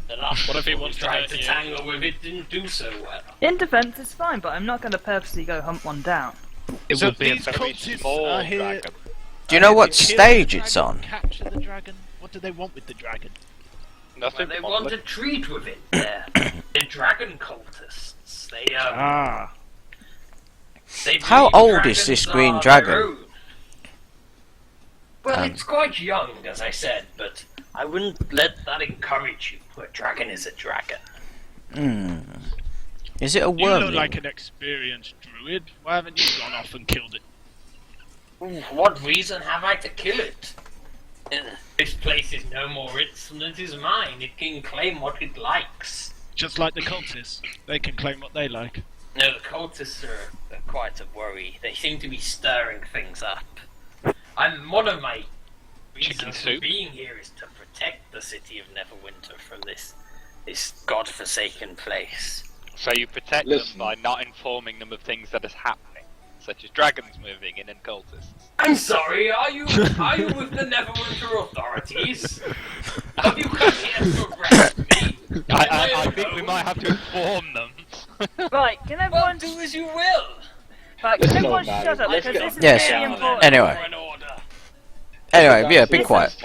the last What if he people wants who to tried hurt to you? tangle with it didn't do so well. In defense, it's fine, but I'm not going to purposely go hunt one down. It So would be a these very cultists small are here. dragon. Do you know what To kill stage the it's dragon, on? Capture the dragon. What do they want with the dragon? Nothing. They want a treat with it. They're dragon cultists. They How believe old is this dragons green are dragon? their own. Well, it's quite young, as I said, but I wouldn't let that encourage you. A dragon is a dragon. Is it a You worm? look like an experienced druid. Why haven't you gone off and killed it? What reason have I to kill it? This place is no more its than it is mine. It can claim what it likes. Just like the cultists. They can claim what they like. No, the cultists are quite a worry. They seem to be stirring things up. One of my Chicken reasons for soup. being here is to protect the city of Neverwinter from this godforsaken place. So you protect Listen. them by not informing them of things that is happening, such as dragons moving in and cultists. I'm sorry, are you with the Neverwinter authorities? Have you come here to arrest me? I think we might have to inform them. Right, can Well, everyone do as you will. right, can Let's everyone go, man. shut up Let's because go. this is Yes. really important. Anyway. For an order. Anyway, yeah, be quiet.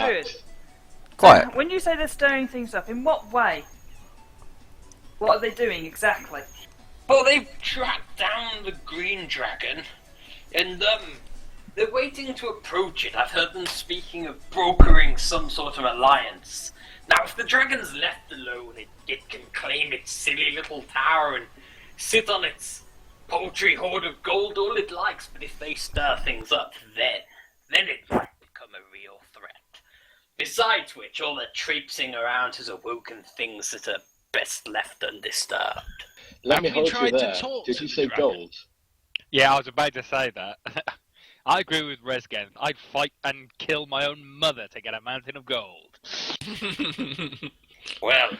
Quiet. When you say they're stirring things up, in what way? What are they doing exactly? Well, they've tracked down the green dragon, and they're waiting to approach it. I've heard them speaking of brokering some sort of alliance. Now, if the dragon's left alone, it can claim its silly little tower and sit on its paltry hoard of gold all it likes. But if they stir things up, then it might become a real threat. Besides which, all the traipsing around has awoken things that are best left undisturbed. Let me Have you hold you tried to there. talk Did to you the say dragon? gold? Yeah, I was about to say that. I agree with Resgen. I'd fight and kill my own mother to get a mountain of gold. Well,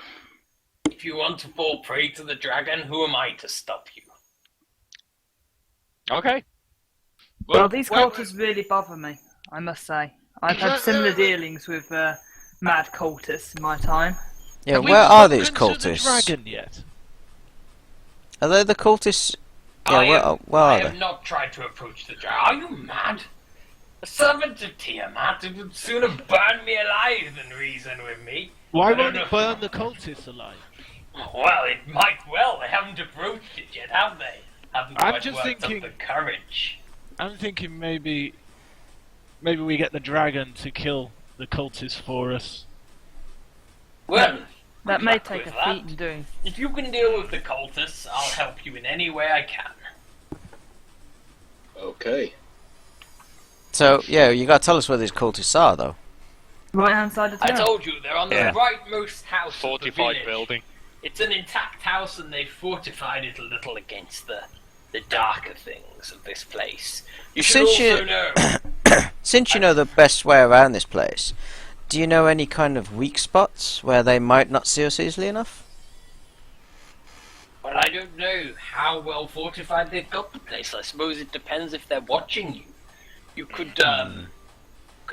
if you want to fall prey to the dragon, who am I to stop you? Okay. Well, these cultists really bother me, I must say. I've had similar dealings with mad cultists in my time. Yeah, Have we where are these spoken to the cultists? dragon yet? Are they the cultists? Yeah, where I are have they? not tried to approach the dragon. Are you mad? A servant of Tiamat would sooner burn me alive than reason with me. Why I don't won't know. it burn the cultists alive? Well, it might well. They haven't approached it yet, have they? Haven't I'm quite just worked thinking- up the courage. I'm thinking maybe we get the dragon to kill the cultists for us. Well, That good may luck take a with feat that. in doing. If you can deal with the cultists, I'll help you in any way I can. Okay. So, yeah, you gotta tell us where these cultists are, though. Right hand side of I town. told you, they're on the Yeah. rightmost house of the Fortified village. building. It's an intact house, and they've fortified it a little against the darker things of this place. You should Since also you- know. Since you know the best way around this place, do you know any kind of weak spots where they might not see us easily enough? Well, I don't know how well fortified they've got the place. I suppose it depends if they're watching you. You could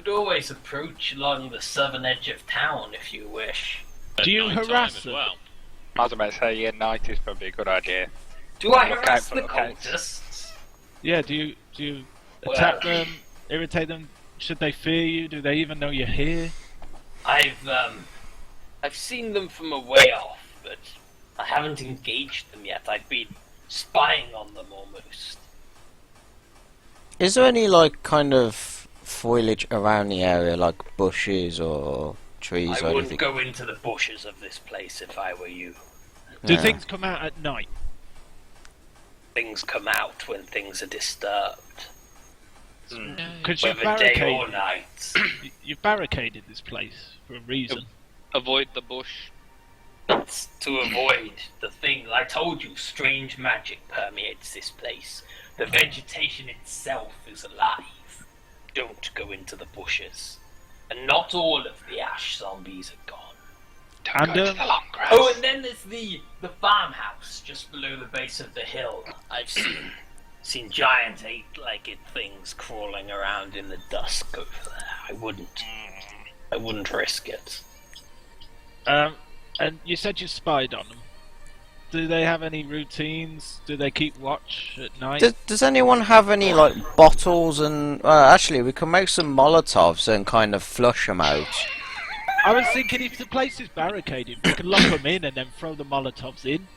always approach along the southern edge of town if you wish. At Do you night time harass as them? well? I was about to say, yeah, night is probably a good idea. Do I Look harass out the for the cats. cultists? Yeah, do you Well- attack them, irritate them? Should they fear you? Do they even know you're here? I've seen them from a way off, but I haven't engaged them yet. I've been spying on them almost. Is there any, like, kind of foliage around the area, like bushes or trees I or wouldn't anything? go into the bushes of this place if I were you. Do No. things come out at night? Things come out when things are disturbed, Because you've whether day or barricaded, night. you've barricaded this place for a reason. Avoid the bush. It's to avoid the thing. I told you, strange magic permeates this place. The vegetation itself is alive. Don't go into the bushes. And not all of the ash zombies are gone. Don't And, go to the long grass. Oh, and then there's the farmhouse just below the base of the hill. I've seen giant eight-legged things crawling around in the dusk over there. I wouldn't risk it. And you said you spied on them. Do they have any routines? Do they keep watch at night? Does anyone have any, like, bottles and... actually, we can make some Molotovs and kind of flush them out. I was thinking if the place is barricaded, we can lock them in and then throw the Molotovs in.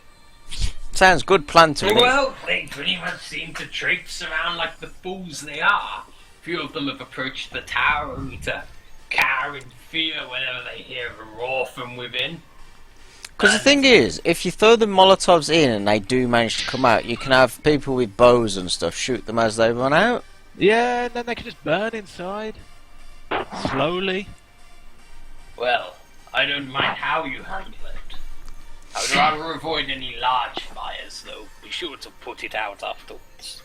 Sounds good plan to me. Well, they pretty much seem to traipse around like the fools they are. Few of them have approached the tower only to cower in fear whenever they hear a roar from within. Because the thing is, if you throw the Molotovs in and they do manage to come out, you can have people with bows and stuff shoot them as they run out. Yeah, and then they can just burn inside. Slowly. Well, I don't mind how you handle it. I would rather avoid any large fires, though. Be sure to put it out afterwards.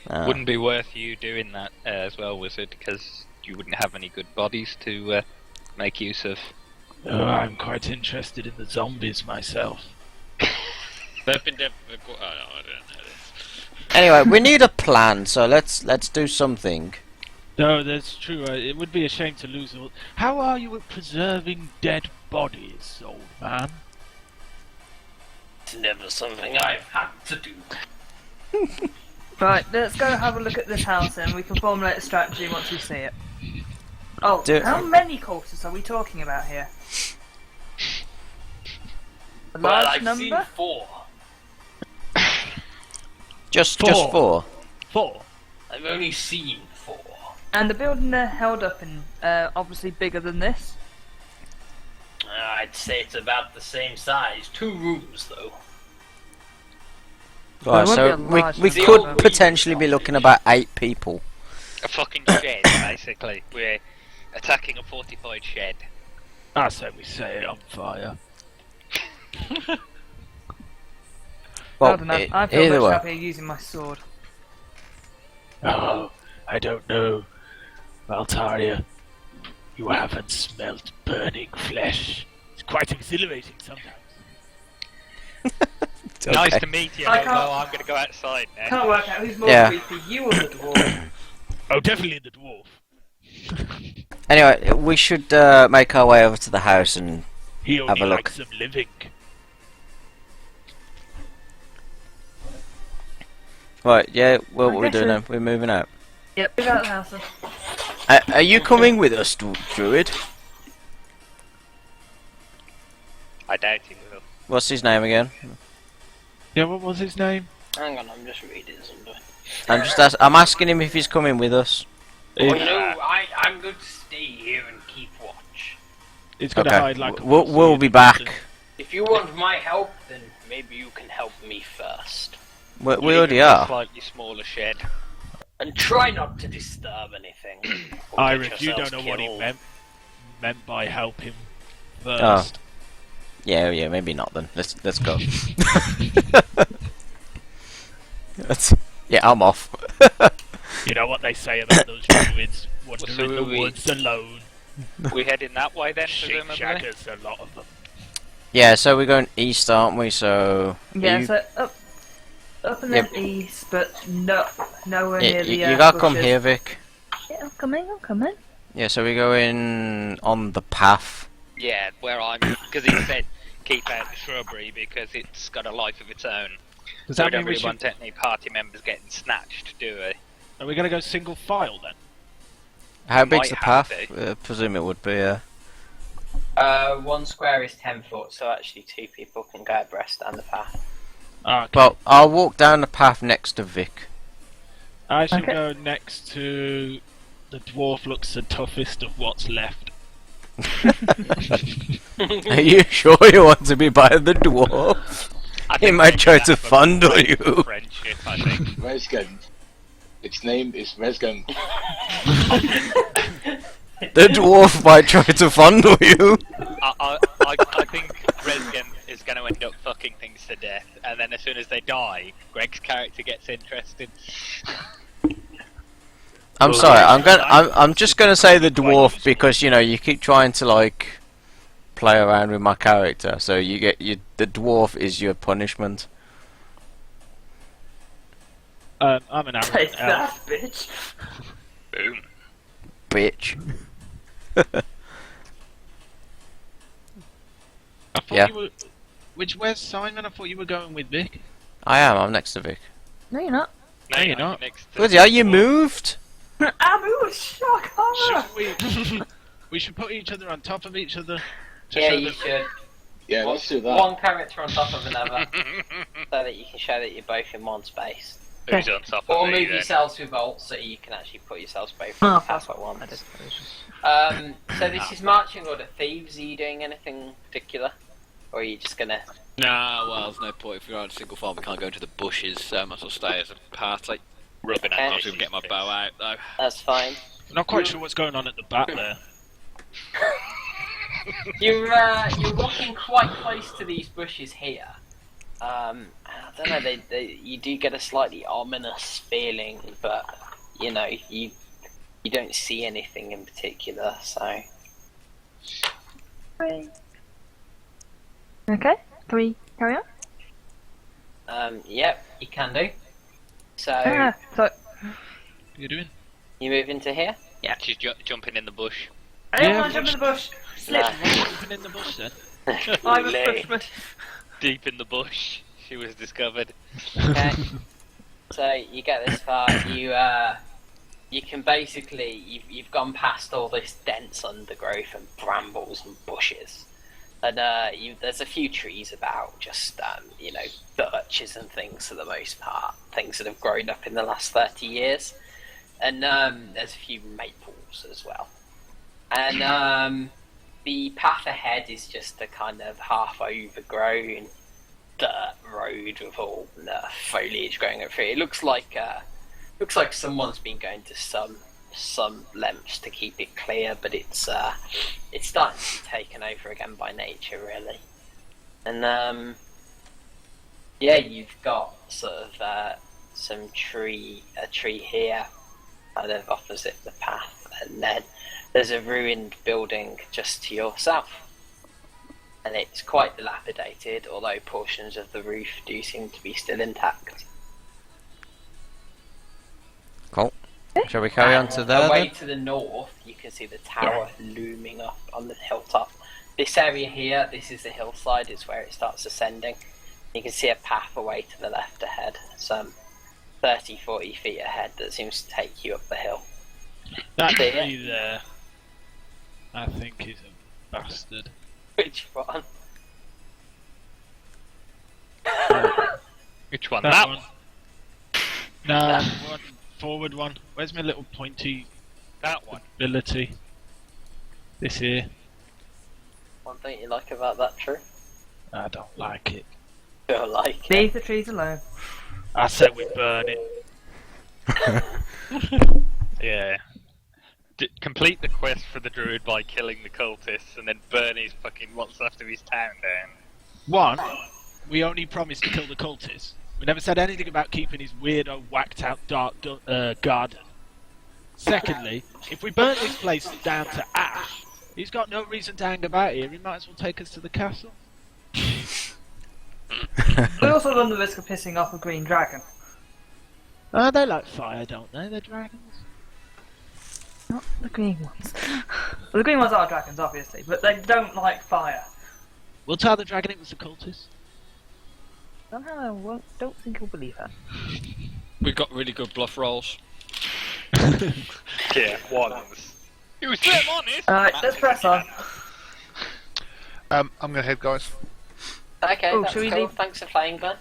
Wouldn't be worth you doing that as well, Wizard, because you wouldn't have any good bodies to make use of. Oh, I'm quite interested in the zombies myself. They've been dead for... Oh, no, I don't know this. Anyway, we need a plan, so let's do something. No, that's true. It would be a shame to lose all... How are you at preserving dead bodies, old man? It's never something I've had to do. Right, let's go have a look at this house and we can formulate a strategy once we see it. Oh, Do- how many courses are we talking about here? A Well, large I've number? seen 4. Just Four. 4. 4. I've only seen 4. And the building they're held up in, obviously bigger than this. I'd say it's about the same size. 2 rooms, though. Right, Well, it so won't be a large we number. could potentially be looking about 8 people. A fucking shed, basically. We're attacking a fortified shed. I say we set it on fire. I Well, don't know. I feel either much way. happier using my sword. Oh, I don't know. Valtaria, you haven't smelt burning flesh. It's quite exhilarating sometimes. Nice to meet you, I Hobo. can't- I'm going to go outside now. Can't work out who's more Yeah. creepy, you or the dwarf. Oh, definitely the dwarf. Anyway, we should make our way over to the house and He Have only a look. likes them living. right. Yeah, well, what are we guess doing we- now? We're moving out. Yep, move out of the house then. Are you coming with us, Druid? I doubt he will. What's his name again? Yeah, what was his name? Hang on, I'm just reading something. I'm asking him if he's coming with us. Oh no, I'm going to stay here and keep watch. It's gonna Okay, hide like a we'll be back. If you want my help, then maybe you can help me first. We Leave already him in a are. slightly smaller shed. And try not to disturb anything. or get Iris, you don't yourselves know what he killed. meant by help him first. Yeah, maybe not then. Let's go. Yeah, I'm off. You know what they say about those druids? Wander So in the we- woods alone. We heading that way then, Shake presumably? shaggers, a lot of them. Yeah, so we're going east, aren't we? So Yeah, you, so up and Yep. then east, but nowhere you, near the you gotta come bushes. here, Vic. Yeah, I'm coming. Yeah, so we're going on the path. Yeah, where I'm... Because he said keep out the shrubbery because it's got a life of its own. Does So we that mean don't we really should... want any party members getting snatched, do we? Are we gonna go single file then? How We big's might the have path? Presume it would be. 1 square is 10 foot, so actually 2 people can go abreast down the path. Okay. Well, I'll walk down the path next to Vic. I shall Okay. go next to the dwarf. Looks the toughest of what's left. Are you sure you want to be by the dwarf? I He think might we try should to have a fondle break you. of Friendship, I think. Resgun. Its name is Resgun. The dwarf might try to fondle you. I think Resgen is going to end up fucking things to death, and then as soon as they die, Greg's character gets interested. I'm sorry. I'm just gonna say the dwarf because you keep trying to like play around with my character, so the dwarf is your punishment. I'm an Take arrogant that, elf. bitch. Boom. Bitch. I thought Yeah. you were... Where's Simon? I thought you were going with Vic. I am. I'm next to Vic. No, you're not. No, you're not. Next to Bloody hell, you moved. Abu, shock horror! Should we... We should put each other on top of each other. to Yeah, show you that- should. Yeah, let's do that. One character on top of another, so that you can show that you're both in one space. Who's on top Or of me move then? yourselves with alt so you can actually put yourselves both Oh, on top at once. So this is marching order. Thieves, are you doing anything particular? Or are you just gonna... Nah, well, there's no point. If we're on a single farm, we can't go into the bushes, so I might as well stay as a party. Rubbing Okay. at I'll have to get my bow out, though. That's fine. I'm not quite sure what's going on at the back there. You're walking quite close to these bushes here. I don't know. You do get a slightly ominous feeling, but you know you don't see anything in particular. So Okay, can we carry on? yep, you can do. So So, What are you doing? you move into here. She's jumping in the bush. I don't Yeah, want to jump in the bush. Slip. Jumping in the bush then. I'm a Late. freshman. Deep in the bush, she was discovered. Okay. So you get this far. You can basically you've gone past all this dense undergrowth and brambles and bushes, and there's a few trees about, just birches and things for the most part, things that have grown up in the last 30 years, and there's a few maples as well, and the path ahead is just a kind of half overgrown dirt road with all the foliage growing up through it. It looks like someone's been going to some lengths to keep it clear, but it's starting to be taken over again by nature, really. And you've got sort of a tree here, kind of opposite the path, and then there's a ruined building just to your south. And it's quite dilapidated, although portions of the roof do seem to be still intact. Cool. Shall we carry on to there Away then? to the north, you can see the tower looming up on the hilltop. This area here, this is the hillside, is where it starts ascending. You can see a path away to the left ahead, some 30-40 feet ahead, that seems to take you up the hill. That See tree there, I think, is a bastard. Which one? Which one? That That one. No, one forward one. Where's my little pointy That one. ability? This here. What don't you like about that tree? I don't like it. Don't like it. Leave the trees alone. I said we burn it. Yeah. Complete the quest for the druid by killing the cultists, and then burn his fucking what's left of his town down. One, we only promised to kill the cultists. We never said anything about keeping his weirdo, whacked out dark garden. Secondly, if we burn this place down to ash, he's got no reason to hang about here. He might as well take us to the castle. We also run the risk of pissing off a green dragon. They like fire, don't they? They're dragons. Not the green ones. Well, the green ones are dragons, obviously, but they don't like fire. We'll tell the dragon it was the cultists. Somehow I don't think he'll believe that. We've got really good bluff rolls. Yeah, ones. It was them honest. Alright, let's press on. I'm gonna head, guys. Okay, Oh, that's shall we cool. leave? Thanks for playing, Glenn.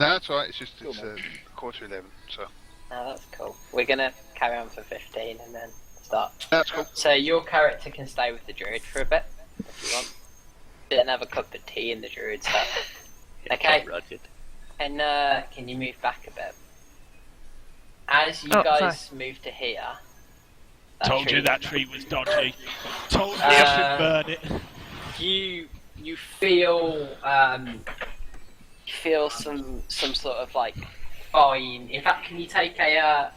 No, that's alright. It's Cool, man. 11:15, so No, that's cool. We're gonna carry on for 15 and then start. that's cool. So your character can stay with the druid for a bit, if you want. Then have a cup of tea in the druid's hut. Okay. Rugged. And can you move back a bit? As you Oh, guys move to here... Told you tree- that tree was dodgy. Told you I should burn it. You feel some sort of like fine. In fact, can you take a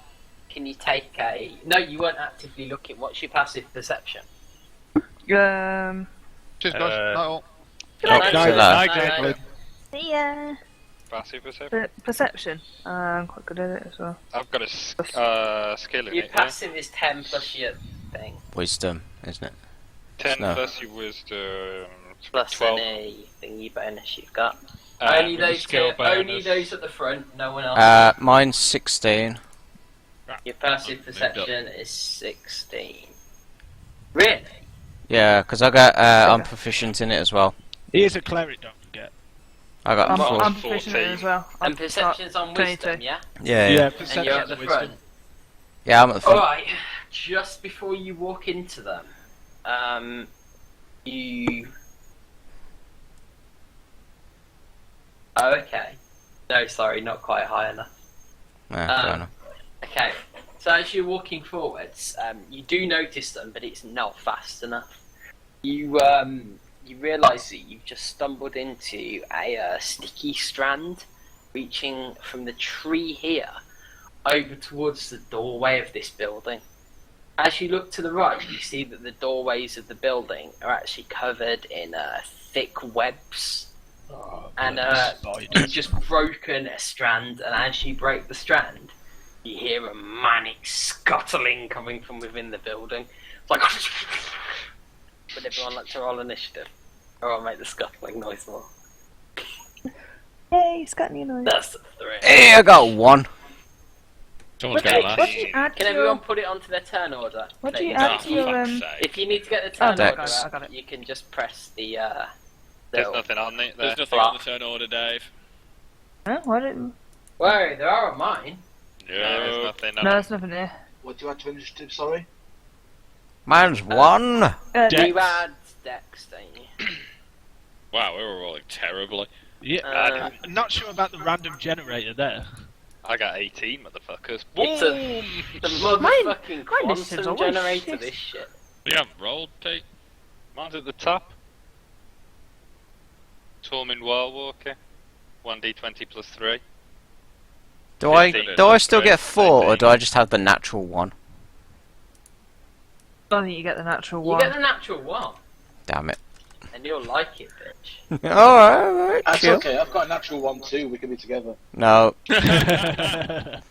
no, you weren't actively looking. What's your passive perception? Cheers, guys. Night all. Night, Glenn. See ya. Passive perception. Perception. I'm quite good at it as well. I've got a skill in Your it. passive is 10 plus your thing, Wisdom, isn't it? 10 No. plus your wisdom. plus 12. any thingy bonus you've got. Only those skill two, only bonus. those at the front. No one else. Mine's 16. Your passive Moved up. perception is 16. Really? Yeah, because I'm proficient in it as well. He is a cleric, don't forget. I got I'm 4. proficient in it as well. And I've perception's got on 22. wisdom, yeah? Yeah, Yeah, yeah. And perception you're at the wisdom. front. Yeah, I'm at the front. Alright, just before you walk into them, you... Oh, okay. No, sorry, not quite high enough. Yeah, fair enough. Okay, so as you're walking forwards, you do notice them, but it's not fast enough. You realise that you've just stumbled into a sticky strand reaching from the tree here over towards the doorway of this building. As you look to the right, you see that the doorways of the building are actually covered in thick webs. And you've just broken a strand, and as you break the strand, you hear a manic scuttling coming from within the building. It's like... Would everyone like to roll initiative? Or I'll make the scuttling noise more. Hey, it's got new noise. That's 3. Hey, I got 1. Someone's What going do last. you add Can to everyone your... put it onto their turn order? What do you please? add Oh, to your... for fuck's sake. If you need to get the turn Dex. order I up, got it. you can just press the... There's little- nothing on it there. There's nothing on the turn order, Dave. Huh? What didn't... Whoa, there are on mine. No, there's nothing on No, it. there's nothing there. What do you add to initiative, sorry? Mine's 1. Dex. You add Dex, don't you? Wow, we were rolling terribly. Yeah, I'm not sure about the random generator there. I got 18, motherfuckers. It's a, the motherfucking mine initiative's quantum always generator, shit. this shit. We haven't rolled, Pete. Mine's at the top. Tormund Warwalker. 1d20 plus 3. Do I 15. still get 4, or do I just have the natural 1? I think you get the natural You one. get the natural one, Damn it. and you'll like it, bitch. Alright, That's chill. okay, I've got a natural one too, we can be together. No. Natural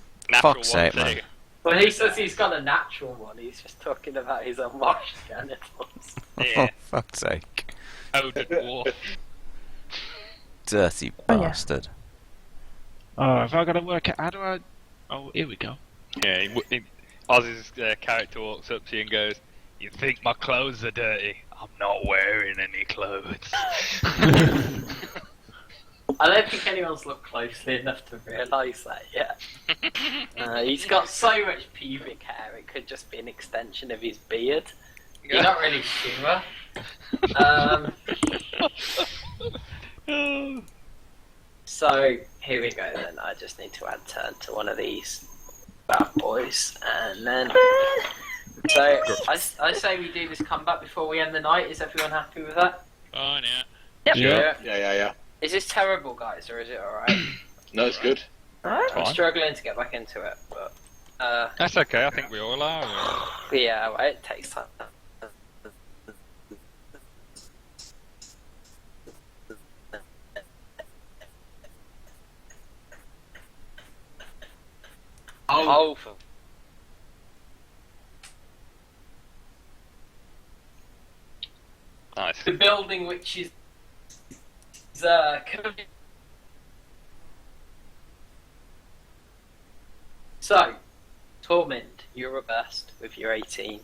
Fuck's sake, one, man. too. When he says he's got a natural one, he's just talking about his unwashed genitals. Oh, Yeah. fuck's sake. Odin Dwarf. Dirty Oh, yeah. bastard. Oh, if I gotta work it, how do I... Oh, here we go. Yeah, Oz's character walks up to you and goes, "You think my clothes are dirty? I'm not wearing any clothes." I don't think anyone's looked closely enough to realise that yet. He's got so much pubic hair, it could just be an extension of his beard. You're not really sure. So, here we go then. I just need to add turn to one of these bad boys, and then... So, I say we do this combat before we end the night. Is everyone happy with that? Fine, yeah. Yep. Yeah. Yeah. Is this terrible, guys, or is it alright? No, it's good. Alright. I'm struggling to get back into it, but... That's okay, I think we all are. yeah, well, it takes time. Oh, for... Nice. The building which is covered. So, Tormund, you're a best with your 18.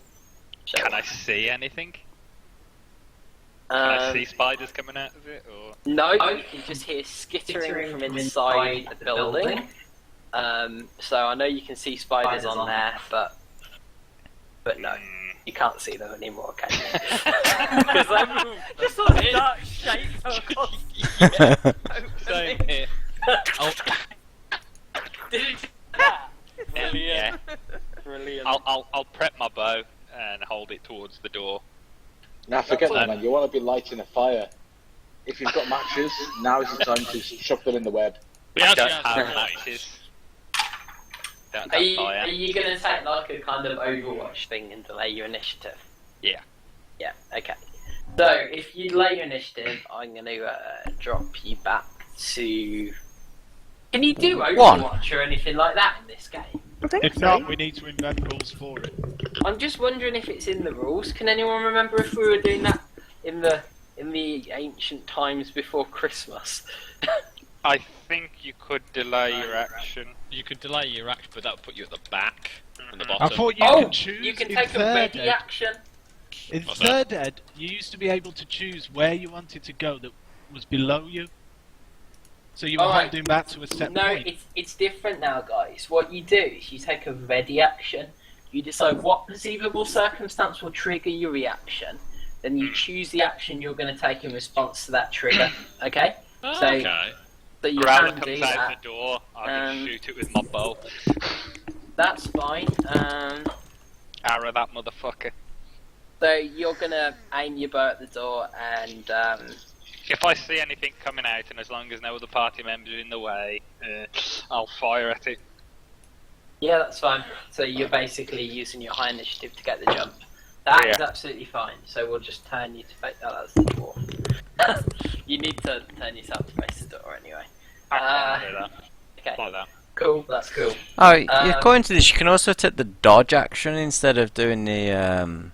So, Can I see anything? Can I see spiders coming out of it? Or No, you can just hear skittering from inside the building. So I know you can see spiders on there, but no, you can't see them anymore, can you? Because I moved Just sort of dark shape across. Same here. Did you do that? Yeah. Brilliant. I'll prep my bow and hold it towards the door. Now forget that, man, you want to be lighting a fire. If you've got matches, now is the time to chuck them in the web. We I actually don't have have matches. Don't Are have you fire. going to take like a kind of Overwatch thing and delay your initiative? Yeah. Yeah, okay. So, if you delay your initiative, I'm going to drop you back to... Can you do Overwatch or anything like that in this game? I think If so. not, we need to invent rules for it. I'm just wondering if it's in the rules. Can anyone remember if we were doing that in the ancient times before Christmas? I think you could delay your action. You could delay your action, but that would put you at the back and the I bottom. thought you Oh, could choose you can in take a third ready ed. action. In What's third ed, you used to be able to choose where you wanted to go that was below you. So you were Alright. holding back to a set No, point. it's different now, guys. What you do is you take a ready action. You decide what perceivable circumstance will trigger your reaction. Then you choose the action you're going to take in response to that trigger. Okay? So, Okay. so you Growler can do comes out that. the door, I can shoot it with my bow. That's fine. Arrow that motherfucker. So you're going to aim your bow at the door and... If I see anything coming out, and as long as no other party members are in the way, I'll fire at it. Yeah, that's fine. So you're basically using your high initiative to get the jump. That is absolutely fine. So we'll just turn you to face. Oh, that's the door. You need to turn yourself to face the door anyway. I can do that. Okay. Like that. Cool. That's cool. Oh, according to this, you can also take the dodge action instead of doing the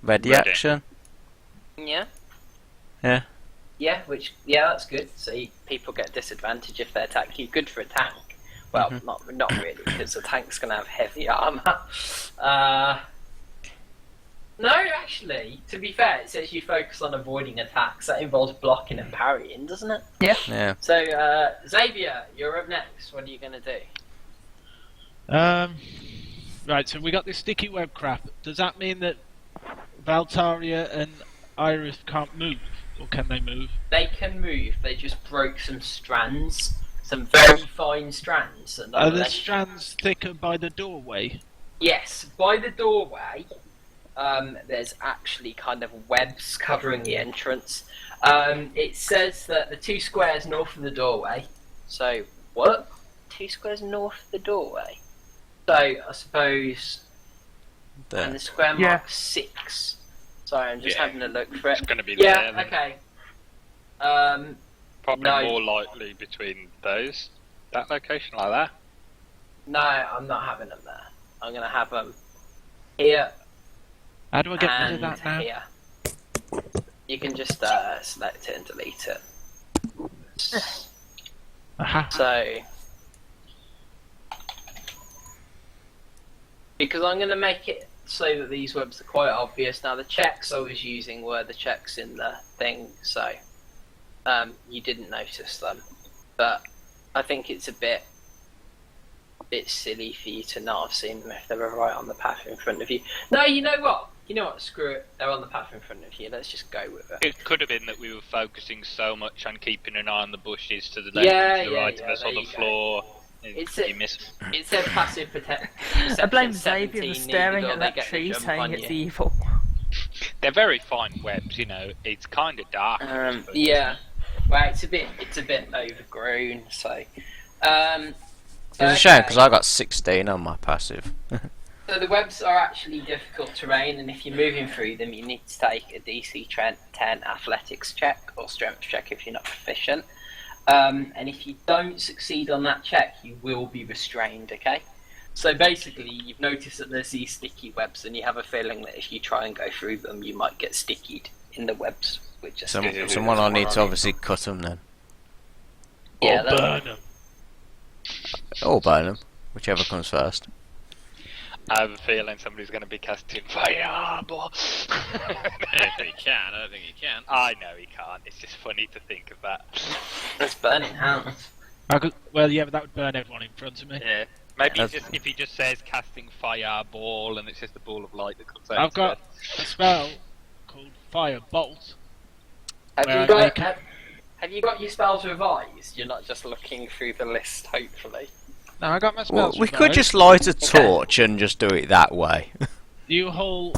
ready action. Yeah. Yeah. Yeah. That's good. So people get a disadvantage if they attack you. Good for a tank. Well, not really, because the tank's going to have heavy armor. No, actually, to be fair, it says you focus on avoiding attacks. That involves blocking and parrying, doesn't it? Yeah. Yeah. So, Xavier, you're up next. What are you going to do? Right, so we got this sticky web crap. Does that mean that Valtaria and Iris can't move? Or can they move? They can move. They just broke some strands. Some very fine strands. And Are the strands thicker by the doorway? Yes, by the doorway, there's actually kind of webs covering the entrance. It says that the 2 squares north of the doorway. So, what? 2 squares north of the doorway? So, I suppose... There. And the square marks 6. Sorry, I'm just having a look for it. It's going to be Yeah, there. Then. okay. Probably no. more likely between those. That location like that. No, I'm not having them there. I'm going to have them here How do I get rid of and that now? here. You can just select it and delete it. Aha. So, because I'm going to make it so that these webs are quite obvious. Now, the checks I was using were the checks in the thing, so you didn't notice them. But I think it's a bit silly for you to not have seen them if they were right on the path in front of you. No, you know what? Screw it. They're on the path in front of you. Let's just go with it. It could have been that we were focusing so much on keeping an eye on the bushes to the left and to the right of us on the floor. It's You miss. It's a passive protect. I blame Xavier for staring at that tree saying it's evil. They're very fine webs, It's kind of dark. Yeah. Well, it's a bit overgrown, so. It's a shame because I got 16 on my passive. So the webs are actually difficult terrain, and if you're moving through them, you need to take a DC 10 athletics check or strength check if you're not proficient. And if you don't succeed on that check, you will be restrained, okay? So basically, you've noticed that there's these sticky webs, and you have a feeling that if you try and go through them, you might get stickied in the webs. Which is Someone I need to obviously cut them then. Yeah, Or burn them. Or burn them, whichever comes first. I have a feeling somebody's going to be casting fireball. If he can, I don't think he can. I know he can't. It's just funny to think of that. It's burning hands. Well, yeah, but that would burn everyone in front of me. Yeah. Maybe That's- if he just says casting fireball and it's just a ball of light that comes out. I've got a spell called Firebolt. Have Where you I got make it- have you got your spells revised? You're not just looking through the list, hopefully. No, I got my Well, spells. we could revised. just light a torch and just do it that way. You hurl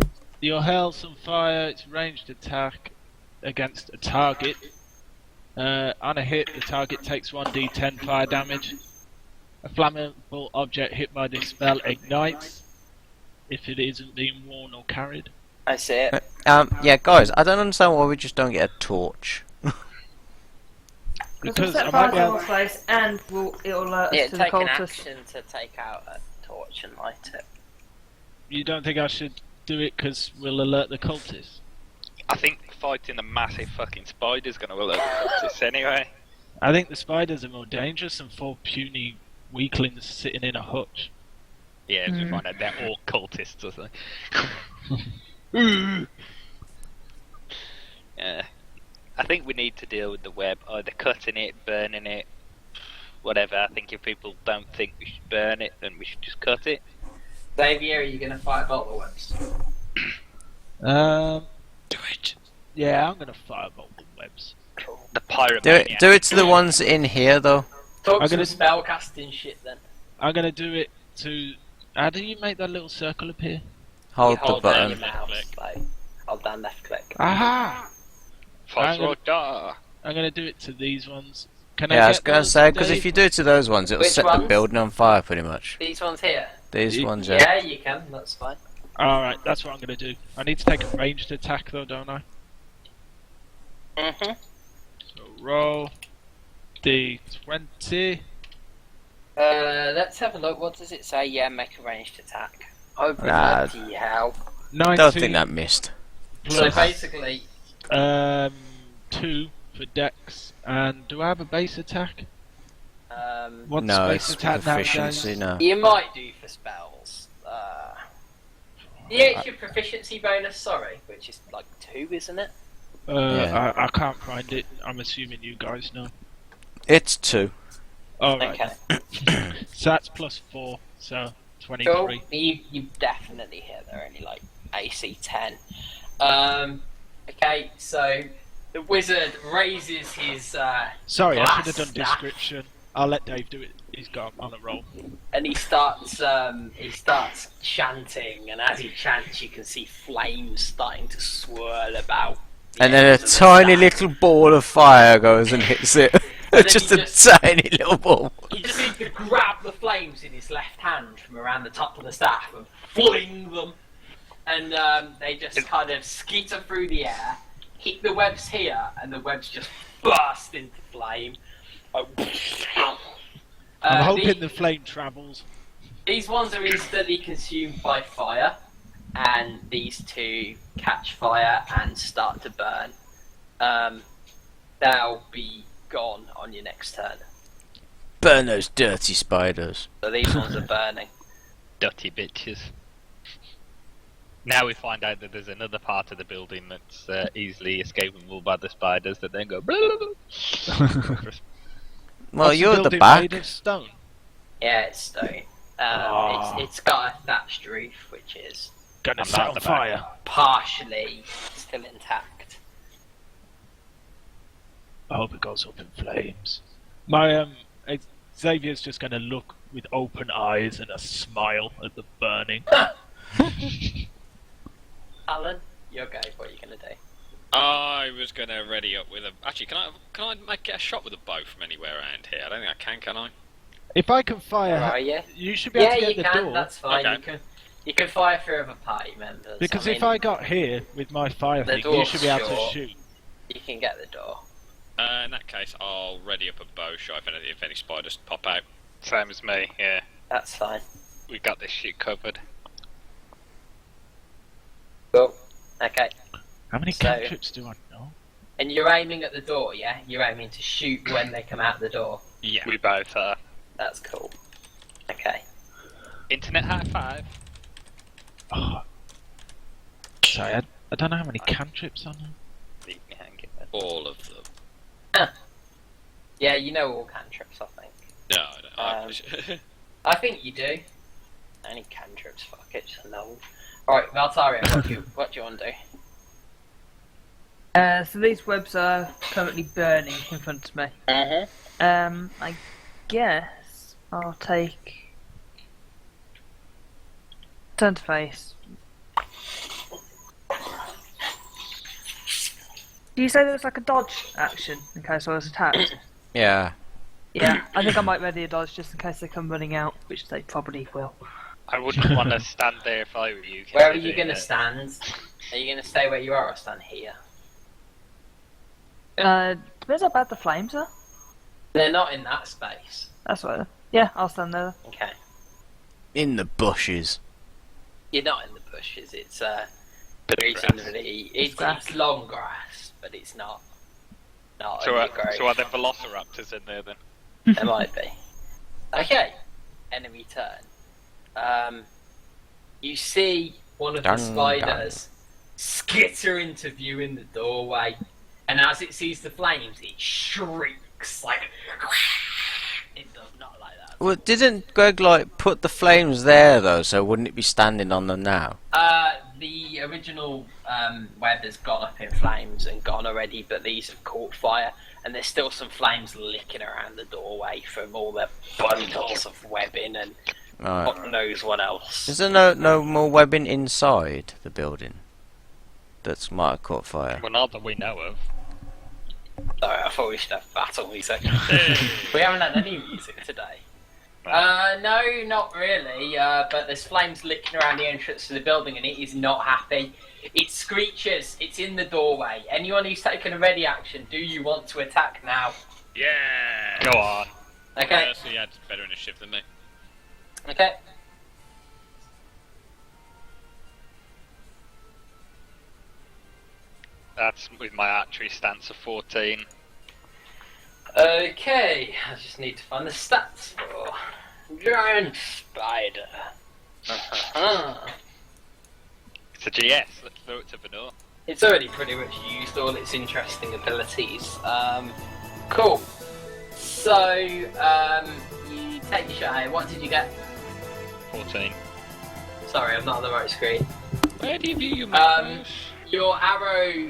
some fire. It's ranged attack against a target. On a hit, the target takes 1d10 fire damage. A flammable object hit by this spell ignites if it isn't being worn or carried. I see it. Yeah, guys, I don't understand why we just don't get a torch. Because set I fire might be to able, our place and it'll alert us Yeah, to the take an cultists. action to take out a torch and light it. you don't think I should do it because we'll alert the cultists? I think fighting a massive fucking spider's going to alert the cultists anyway. I think the spiders are more dangerous than 4 puny weaklings sitting in a hutch. Yeah, as we find out they're all cultists or something. Yeah. I think we need to deal with the web, either cutting it, burning it, whatever. I think if people don't think we should burn it, then we should just cut it. Xavier, are you going to firebolt the webs? Do it. Yeah, I'm gonna firebolt the webs. Cool. The pirate. Do it to the ones in here though. Talk I'm some gonna- spellcasting shit then. I'm gonna do it to. How do you make that little circle appear? Hold You the hold down button. your mouse, like, hold down left click. Aha! Phosphor. I'm gonna do it to these ones. Can Yeah, I was get gonna those, say because Dave? if you do it to those ones, it'll Which set the ones? building on fire pretty much. These ones here? These You- ones, Yeah, you can, that's fine. Alright, that's what I'm gonna do. I need to take a ranged attack though, don't I? Mm-hmm. So roll D20. Let's have a look. What does it say? Yeah, make a ranged attack. Oh, Nah. bloody hell. 19 Don't think that missed. So basically, 2 for dex. And do I have a base attack? What's No, base it's attack proficiency nowadays? now. you might do for spells. Yeah, it's your proficiency bonus, sorry, which is like 2, isn't it? Yeah. I can't find it. I'm assuming you guys know. It's 2. Alright. Okay. So that's plus 4, so 23. Cool. You definitely hit. They're only like AC 10. Okay, so the wizard raises his Sorry, I glass should have done staff, description. I'll let Dave do it. He's got on a roll. and he starts chanting, and as he chants, you can see flames starting to swirl about. the And then a ends of the tiny staff. little ball of fire goes and hits it. then Just he a tiny little ball. He just needs to grab the flames in his left hand from around the top of the staff and fling them. And they just kind of skitter through the air, hit the webs here, and the webs just burst into flame. I'm hoping the- the flame travels. These ones are instantly consumed by fire, and these two catch fire and start to burn. They'll be gone on your next turn. Burn those dirty spiders. So these ones are burning. Dirty bitches. Now we find out that there's another part of the building that's easily escapable by the spiders that then go. Blah, blah, blah. Well, What's you're the at the building back. made of stone? Yeah, it's stone. Ah. It's got a thatched roof, which is Gonna I'm set not on the back. fire. partially still intact. I hope it goes up in flames. My Xavier's just gonna look with open eyes and a smile at the burning. Alan, you're go. What are you gonna do? I was gonna ready up with a. Actually, can I make a shot with a bow from anywhere around here? I don't think I can I? If I can fire, Where are you? you should be able Yeah, to get you the can. door. That's fine. Okay. You can fire through other party members. Because I if mean, I got here with my fire The thing, you door's should be able to short. shoot. you can get the door. In that case, I'll ready up a bow shot if any spiders pop out. Same as me, yeah. That's fine. We got this shit covered. Cool. Okay. How many So- cantrips do I know? And you're aiming at the door, yeah? You're aiming to shoot when they come out the door. Yeah. We both are. That's cool. Okay. Internet high five. Oh. Sorry, I don't know how many cantrips I know. Leave me hanging. All of them. Yeah, you know all cantrips, I think. No, I don't. I think you do. Any cantrips, fuck it, just no. Alright, Valtaria, what do you want to do? So these webs are currently burning in front of me. I guess I'll take turn to face. Do you say there was like a dodge action in case I was attacked? Yeah. Yeah, I think I might ready a dodge just in case they come running out, which they probably will. I wouldn't want to stand there if I were you. Where are you considering going to that- stand? Are you going to stay where you are or stand here? Depends how bad the flames are. They're not in that space. That's right. Yeah, I'll stand there. Okay. In the bushes. You're not in the bushes. It's Bit of grass. reasonably. grass. It's long grass, but it's not. Not So, undergrowth. so are there velociraptors in there then? There might be. Okay. Enemy turn. You see one of the Dun, spiders skitter into view in the doorway, and as it sees the flames, it shrieks like. It does not like that. Well, didn't Greg like put the flames there though? So wouldn't it be standing on them now? The original web has gone up in flames and gone already, but these have caught fire, and there's still some flames licking around the doorway from all the bundles of webbing and God knows what else. Is there no more webbing inside the building that's might have caught fire? Well, not that we know of. Sorry, I thought we should have battle music. We haven't had any music today. No, not really. But there's flames licking around the entrance to the building, and it is not happy. It screeches. It's in the doorway. Anyone who's taken a ready action, do you want to attack now? Yeah. Go on. Okay. So he had better initiative than me. Okay. That's with my archery stance of 14. Okay. I just need to find the stats for Giant Spider. It's a GS. Let's throw it to Vanilla. It's already pretty much used all its interesting abilities. Cool. So, you take your shot. What did you get? 14. Sorry, I'm not on the right screen. Where do you view your macros? Your arrow,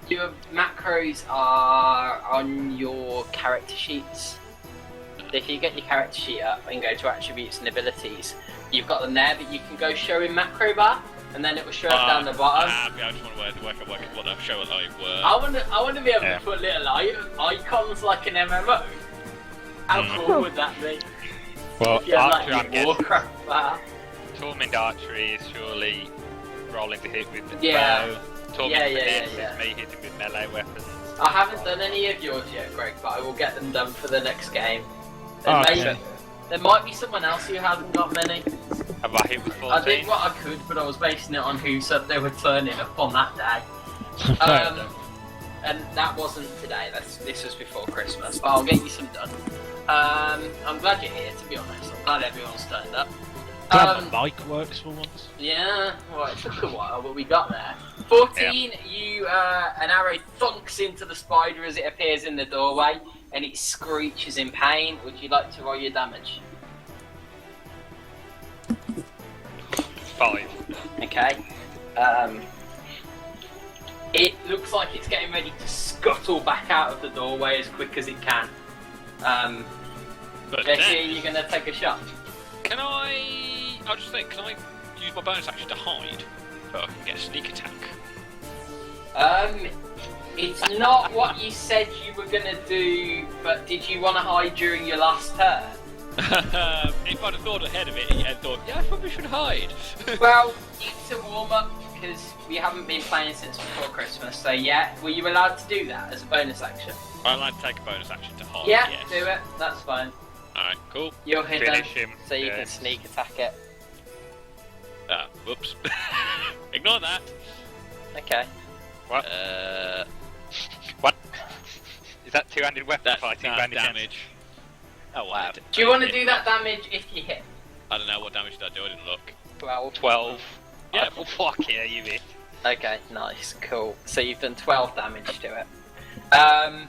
your macros are on your character sheets. If you get your character sheet up and go to attributes and abilities, you've got them there, but you can go show in macro bar, and then it will show down the bottom. I just want to work out what that show like were. I want to be able to put little icons like an MMO. How cool would that be? Well, If you had, archery, I'm your guessing. Warcraft bar. Torment archery is surely rolling to hit with the Yeah. bow. Torment finesse yeah. is me hitting with melee weapons. I haven't done any of yours yet, Greg, but I will get them done for the next game. Okay. There might be someone else who hasn't got many. Have I hit with I 14? did what I could, but I was basing it on who said they were turning up on that day. Fair enough. And that wasn't today. This was before Christmas. But I'll get you some done. I'm glad you're here, to be honest. I'm glad everyone's turned up. Glad my mic works for once. Yeah, well, it took a while, but we got there. 14, you, an arrow thunks into the spider as it appears in the doorway, and it screeches in pain. Would you like to roll your damage? 5. Okay. It looks like it's getting ready to scuttle back out of the doorway as quick as it can. But Jesse, then, you're gonna take a shot. can I'll just think, can I use my bonus action to hide? So I can get a sneak attack. It's not what you said you were gonna do, but did you want to hide during your last turn? If I'd have thought ahead of it and thought, yeah, I probably should hide. Well, it's a warm up because we haven't been playing since before Christmas. So yeah, were you allowed to do that as a bonus action? I'd like to take a bonus action to hide, Yeah, yes. do it. That's fine. Alright, cool. You're hidden, Finish him. so you Yeah. can sneak attack it. Whoops. Ignore that. Okay. What? Uh, What? Is that two-handed weapon that's fighting that round against- damage. Oh wow. Do you want to do that damage if you hit? I don't know what damage did I do, I didn't look. 12. Yeah. Oh, fuck yeah, you hit. Okay, nice, cool. So you've done 12 damage to it.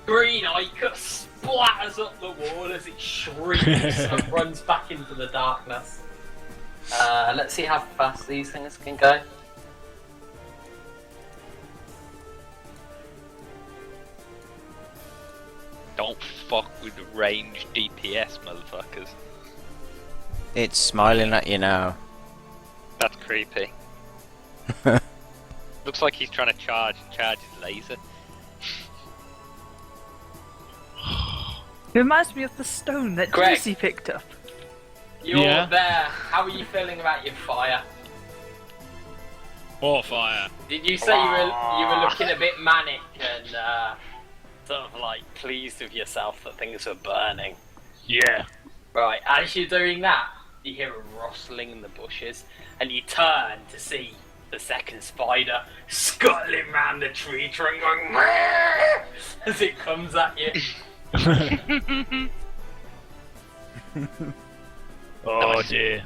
Green Ica splatters up the wall as it shrieks and runs back into the darkness. Let's see how fast these things can go. Don't fuck with the range DPS, motherfuckers. It's smiling at you now. That's creepy. Looks like he's trying to charge his laser. It reminds me of the stone that Greg. Jesse picked up. You're Yeah. there. How are you feeling about your fire? Or fire. Did you say you were looking a bit manic and sort of like pleased with yourself that things were burning? Yeah. Right, as you're doing that, you hear a rustling in the bushes, and you turn to see the second spider scuttling round the tree trunk going "Meow," as it comes at you. Oh dear.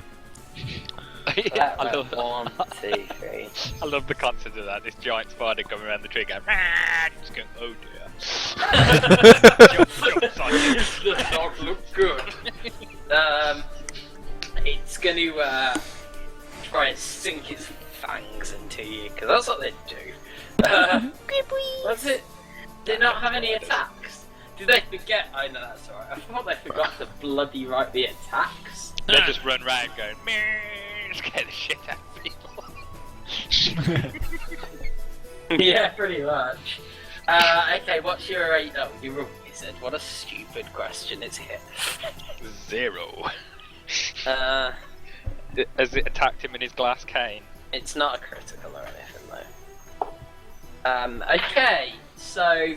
I love One, two, three. I love the concept of that. This giant spider coming around the tree going, just going, oh dear. Jumps on you. This does not look good. It's going to try and sink its fangs into you, because that's what they do. What's it? They not have any attacks? Did they forget? Oh no, that's alright. I thought they forgot to bloody write the attacks. They just run round going, meh, scare the shit out of people. Yeah, pretty much. Okay, what's your rate? Oh, you said. What a stupid question. It's hit. 0. Has it attacked him in his glass cane? It's not a critical or anything though. Okay, so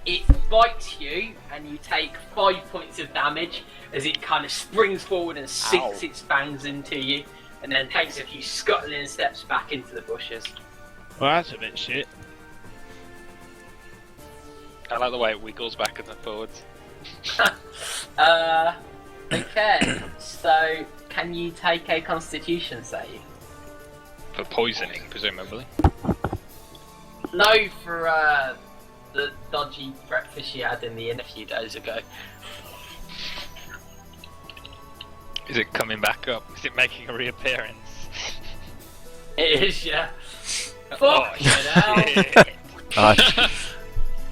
it bites you, and you take 5 points of damage as it kind of springs forward and sinks its fangs into you, and then takes a few scuttling steps back into the bushes. Well, that's a bit shit. I like the way it wiggles backwards and forwards. Okay, so can you take a Constitution save? For poisoning, presumably. No, for the dodgy breakfast you had in the inn a few days ago. Is it coming back up? Is it making a reappearance? It is, yeah. Oh, Fuck Nice.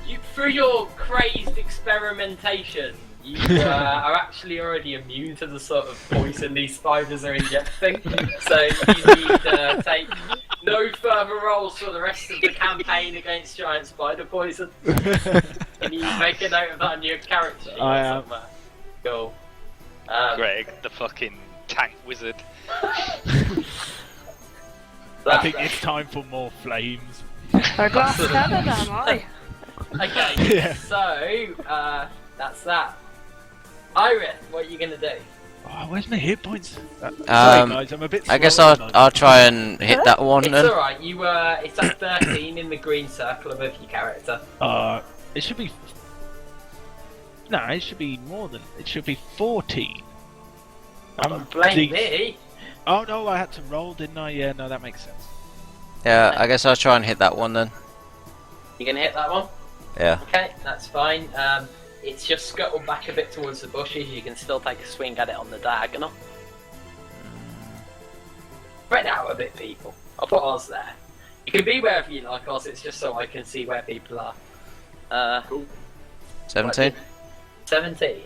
You, through your crazed experimentation, you are actually already immune to the sort of poison these spiders are injecting. So you need to take no further rolls for the rest of the campaign against giant spider poison. Can you make a note of that on your character? I am. Somewhere? Cool. Greg, the fucking tank wizard. I think it's time for more flames. A glass cannon, am I? Okay, Yeah. so that's that. Iris, what are you gonna do? Oh, where's my hit points? Sorry, guys, I'm a bit I guess slow at the I'll try and hit that one It's then. alright, you it's at 13 in the green circle above your character. moment. It should be. No, it should be more than. It should be 14. Blame me. Oh no, I had to roll, didn't I? Yeah, no, that makes sense. Yeah, I guess I'll try and hit that one then. You gonna hit that one? Yeah. Okay, that's fine. It's just scuttled back a bit towards the bushes. You can still take a swing at it on the diagonal. Spread out a bit, people. I'll put Oz there. You can be wherever you like, Oz. It's just so I can see where people are. Cool. 17? 17.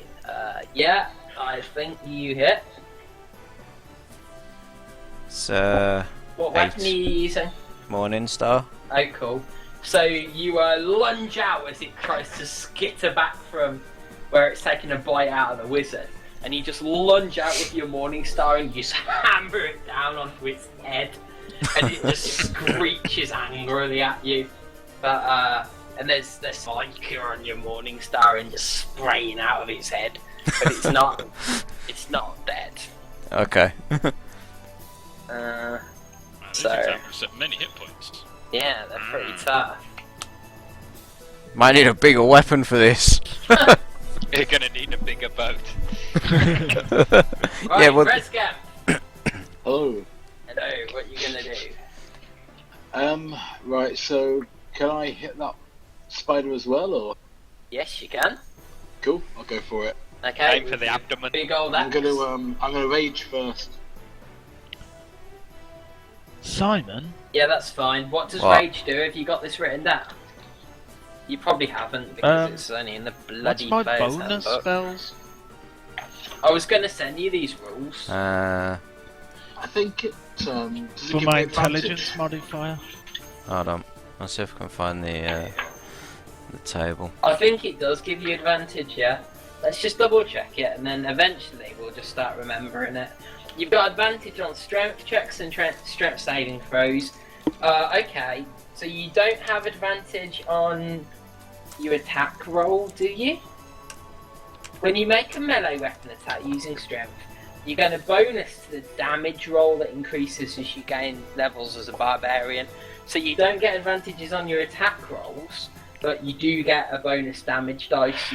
Yeah, I think you hit. So, What 8. weapon are you using? Morning Star. Oh, cool. So you lunge out as it tries to skitter back from where it's taking a bite out of the wizard, and you just lunge out with your Morning Star and you just hammer it down onto its head, and it just screeches angrily at you. But and there's vodka on your Morning Star and just spraying out of its head, but it's not dead. Okay. Wow, So- these examples have many hit points. Yeah, they're pretty tough. Might need a bigger weapon for this. You're gonna need a bigger boat. Right, Yeah, well, Rescam. Hello. Hello, what you gonna do? Right, so can I hit that spider as well, or? Yes, you can. Cool, I'll go for it. Okay. Aim for the abdomen. Big old I'm axe. gonna rage first. Simon? Yeah, that's fine. What does What? rage do? Have you got this written down? You probably haven't because Um, it's only in the What's bloody my player's bonus handbook. spells? I was going to send you these rules. I think it does it For give my me advantage? intelligence modifier? hold on. I'll see if I can find the table. I think it does give you advantage, yeah. Let's just double check it, and then eventually we'll just start remembering it. You've got advantage on strength checks and strength saving throws. Okay, so you don't have advantage on your attack roll, do you? When you make a melee weapon attack using strength, you get a bonus to the damage roll that increases as you gain levels as a barbarian. So you don't get advantages on your attack rolls, but you do get a bonus damage dice.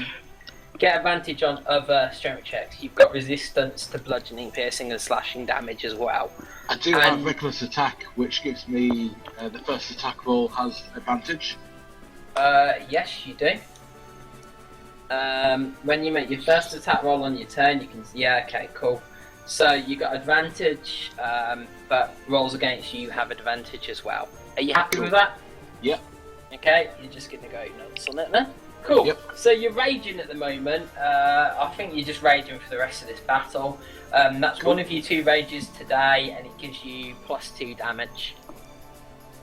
get advantage on other strength checks. You've got resistance to bludgeoning, piercing, and slashing damage as well. I do have reckless attack, which gives me the first attack roll has advantage. Yes, you do. When you make your first attack roll on your turn, you can. Yeah, okay, cool. So you got advantage, but rolls against you have advantage as well. Are you happy with that? Yep. Okay, you're just gonna go nuts on it then. Cool. Yep. So you're raging at the moment. I think you're just raging for the rest of this battle. That's Cool. one of your 2 rages today, and it gives you +2 damage.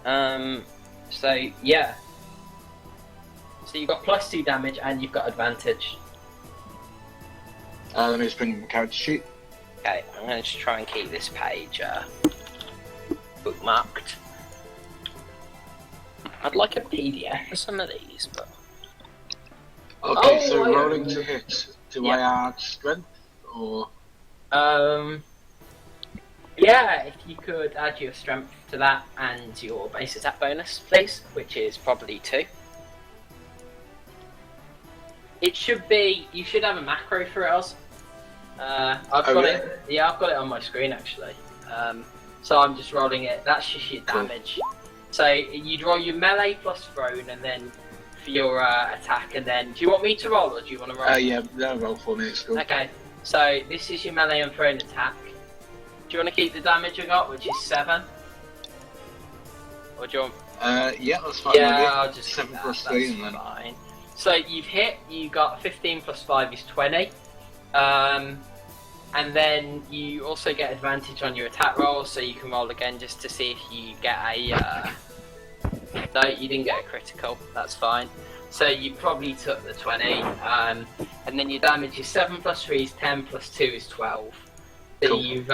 So yeah. So you've got +2 damage, and you've got advantage. Let me just bring my character sheet. Okay, I'm going to just try and keep this page bookmarked. I'd like a PDF for some of these, but... Okay, Oh, so I- rolling to hit. Do I add strength or? Yeah, if you could add your strength to that and your base attack bonus, please, which is probably 2. It should be... You should have a macro for it, Oz. I've got it. Yeah, I've got it on my screen actually. So I'm just rolling it. That's just your damage. So you'd roll your melee plus thrown, and then for your attack, and then do you want me to roll or do you want to roll? Yeah, no, roll for me. It's cool. Okay. So this is your melee and thrown attack. Do you want to keep the damage I got, which is 7? Or do you want? Yeah, that's fine. Yeah, I'll just 7 keep that, plus that's 3 and then. fine. So you've hit. You got 15 plus 5 is 20. And then you also get advantage on your attack roll, so you can roll again just to see if you get a... No, you didn't get a critical, that's fine. So you probably took the 20, and then your damage is 7 plus 3 is 10, plus 2 is 12. So Cool. you've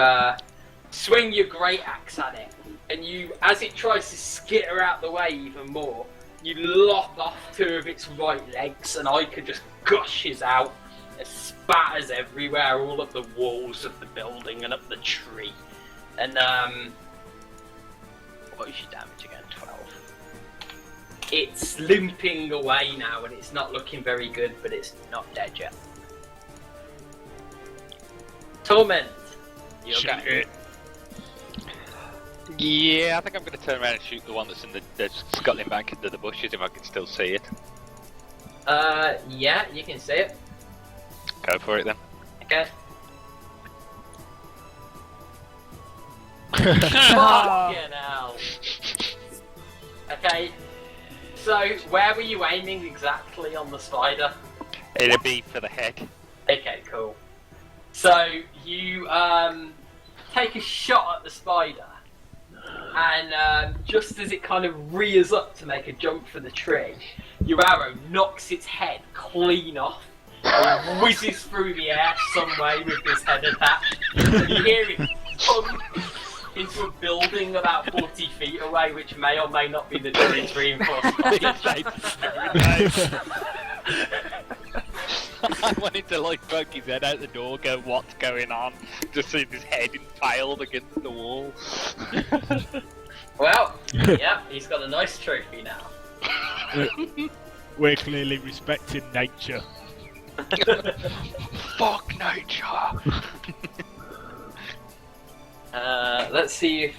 swing your great axe at it, and you, as it tries to skitter out the way even more, you lop off 2 of its right legs, and Ica just gushes out. It spatters everywhere, all up the walls of the building and up the tree. And what is your damage again? 12. It's limping away now, and it's not looking very good, but it's not dead yet. Torment, you okay? Yeah, I think I'm going to turn around and shoot the one that's in that's scuttling back into the bushes if I can still see it. Yeah, you can see it. Go for it then. Okay. Fucking hell. Okay. So, where were you aiming exactly on the spider? It'll be for the head. Okay, cool. So, you take a shot at the spider, and just as it kind of rears up to make a jump for the tree, your arrow knocks its head clean off and whizzes through the air some way with this head attached. And you hear it thump into a building about 40 feet away, which may or may not be the tree's reinforcement. I wanted to like poke his head out the door, go, what's going on? Just see his head impaled against the wall. Well, yeah, he's got a nice trophy now. We're clearly respecting nature. Fuck nature! Let's see if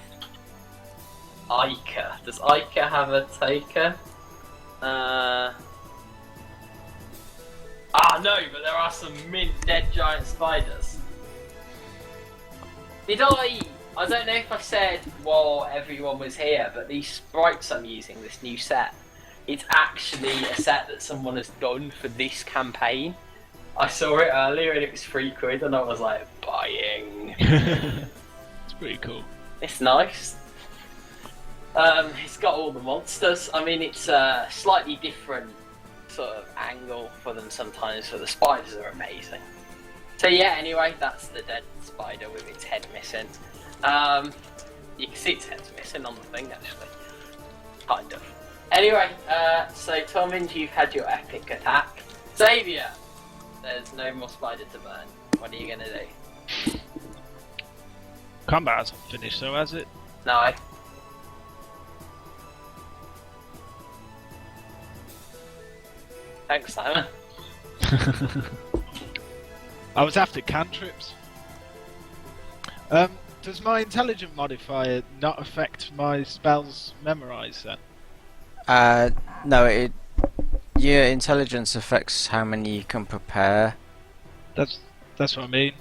Ica. Does Ica have a taker? No, but there are some mint dead giant spiders. I don't know if I said while everyone was here, but these sprites I'm using, this new set, it's actually a set that someone has done for this campaign. I saw it earlier and it was £3 and I was like, buying. It's pretty cool. It's nice. It's got all the monsters. I mean, it's a slightly different sort of angle for them sometimes, so the spiders are amazing. So yeah, anyway, that's the dead spider with its head missing. You can see its head's missing on the thing, actually. Kind of. Anyway, so Tormund, you've had your epic attack. Xavier! There's no more spider to burn. What are you gonna do? Combat hasn't finished, so has it? No. Thanks, Simon. I was after cantrips. Does my intelligent modifier not affect my spells memorized then? No, your intelligence affects how many you can prepare. That's what I mean.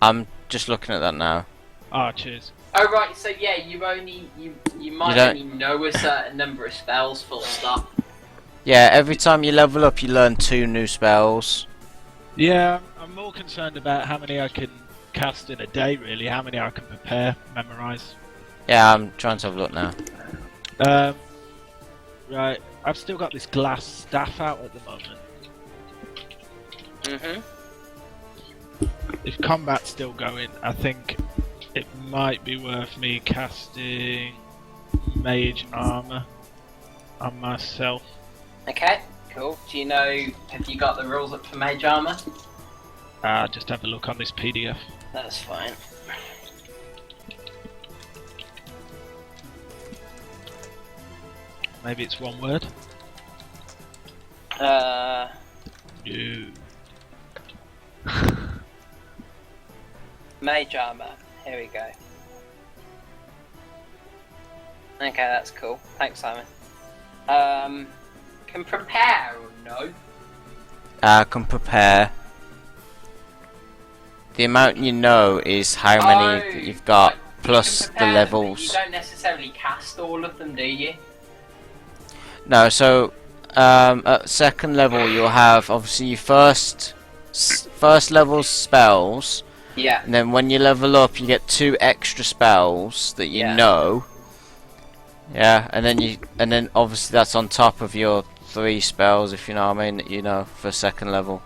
I'm just looking at that now. Ah, cheers. Oh right, so yeah, you might only know a certain number of spells, full stop. Yeah, every time you level up, you learn 2 new spells. Yeah, I'm more concerned about how many I can cast in a day, really. How many I can prepare, memorize. Yeah, I'm trying to have a look now. Right, I've still got this glass staff out at the moment. If combat's still going, I think it might be worth me casting mage armor on myself. Okay, cool. Do you know, have you got the rules up for mage armor? Just have a look on this PDF. That's fine. Maybe it's one word. Uh, No. Mage armor. Here we go. Okay, that's cool. Thanks, Simon. Can prepare or no? Can prepare. The amount you know is how many that you've got, plus the levels. You don't necessarily cast all of them, do you? No, so at second level you'll have obviously your first level spells. Yeah. And then when you level up, you get 2 extra spells that you know. Yeah, and then obviously that's on top of your 3 spells, if you know what I mean, that you know for second level.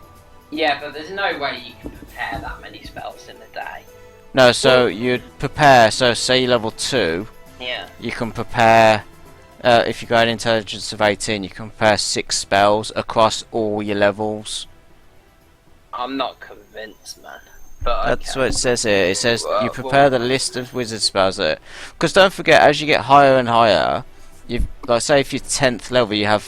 Yeah, but there's no way you can prepare that many spells in a day. No, so you'd prepare. So say you level 2. Yeah. You can prepare. If you got an intelligence of 18, you can prepare 6 spells across all your levels. I'm not convinced, man. But That's okay. what it says here. It says you prepare the list of wizard spells that. Because don't forget, as you get higher and higher, you've like say if you're 10th level, you have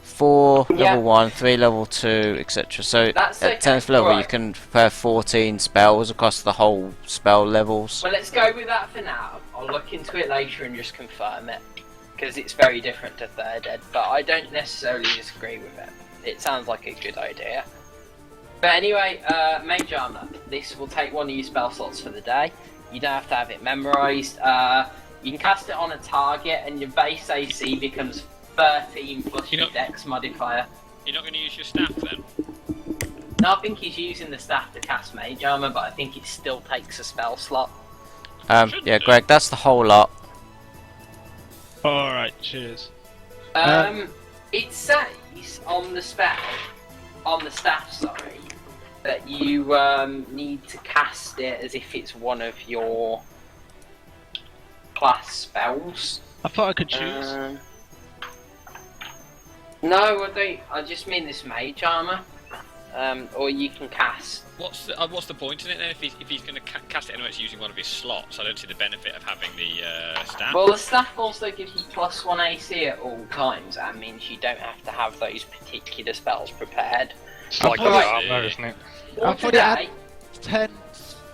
4 level 1, 3 level 2, etc. So That's at 10th level, you can prepare 14 spells across the whole spell levels. Well, let's go with that for now. I'll look into it later and just confirm it. Because it's very different to Third Ed, but I don't necessarily disagree with it. It sounds like a good idea. But anyway, mage armor. This will take one of your spell slots for the day. You don't have to have it memorized. You can cast it on a target, and your base AC becomes 13 plus your dex modifier. You're not going to use your staff then? No, I think he's using the staff to cast mage armor, but I think it still takes a spell slot. Yeah, Greg, that's the whole lot. Alright, cheers. It says on the spell, on the staff, sorry, that you need to cast it as if it's one of your class spells. I thought I could choose. No, I don't. I just mean this mage armor. Or you can cast. What's the point in it then? If he's going to cast it anyway, it's using one of his slots. I don't see the benefit of having the staff. Well, the staff also gives you +1 AC at all times. That means you don't have to have those particular spells prepared. It's like armor, isn't it? For today, 10.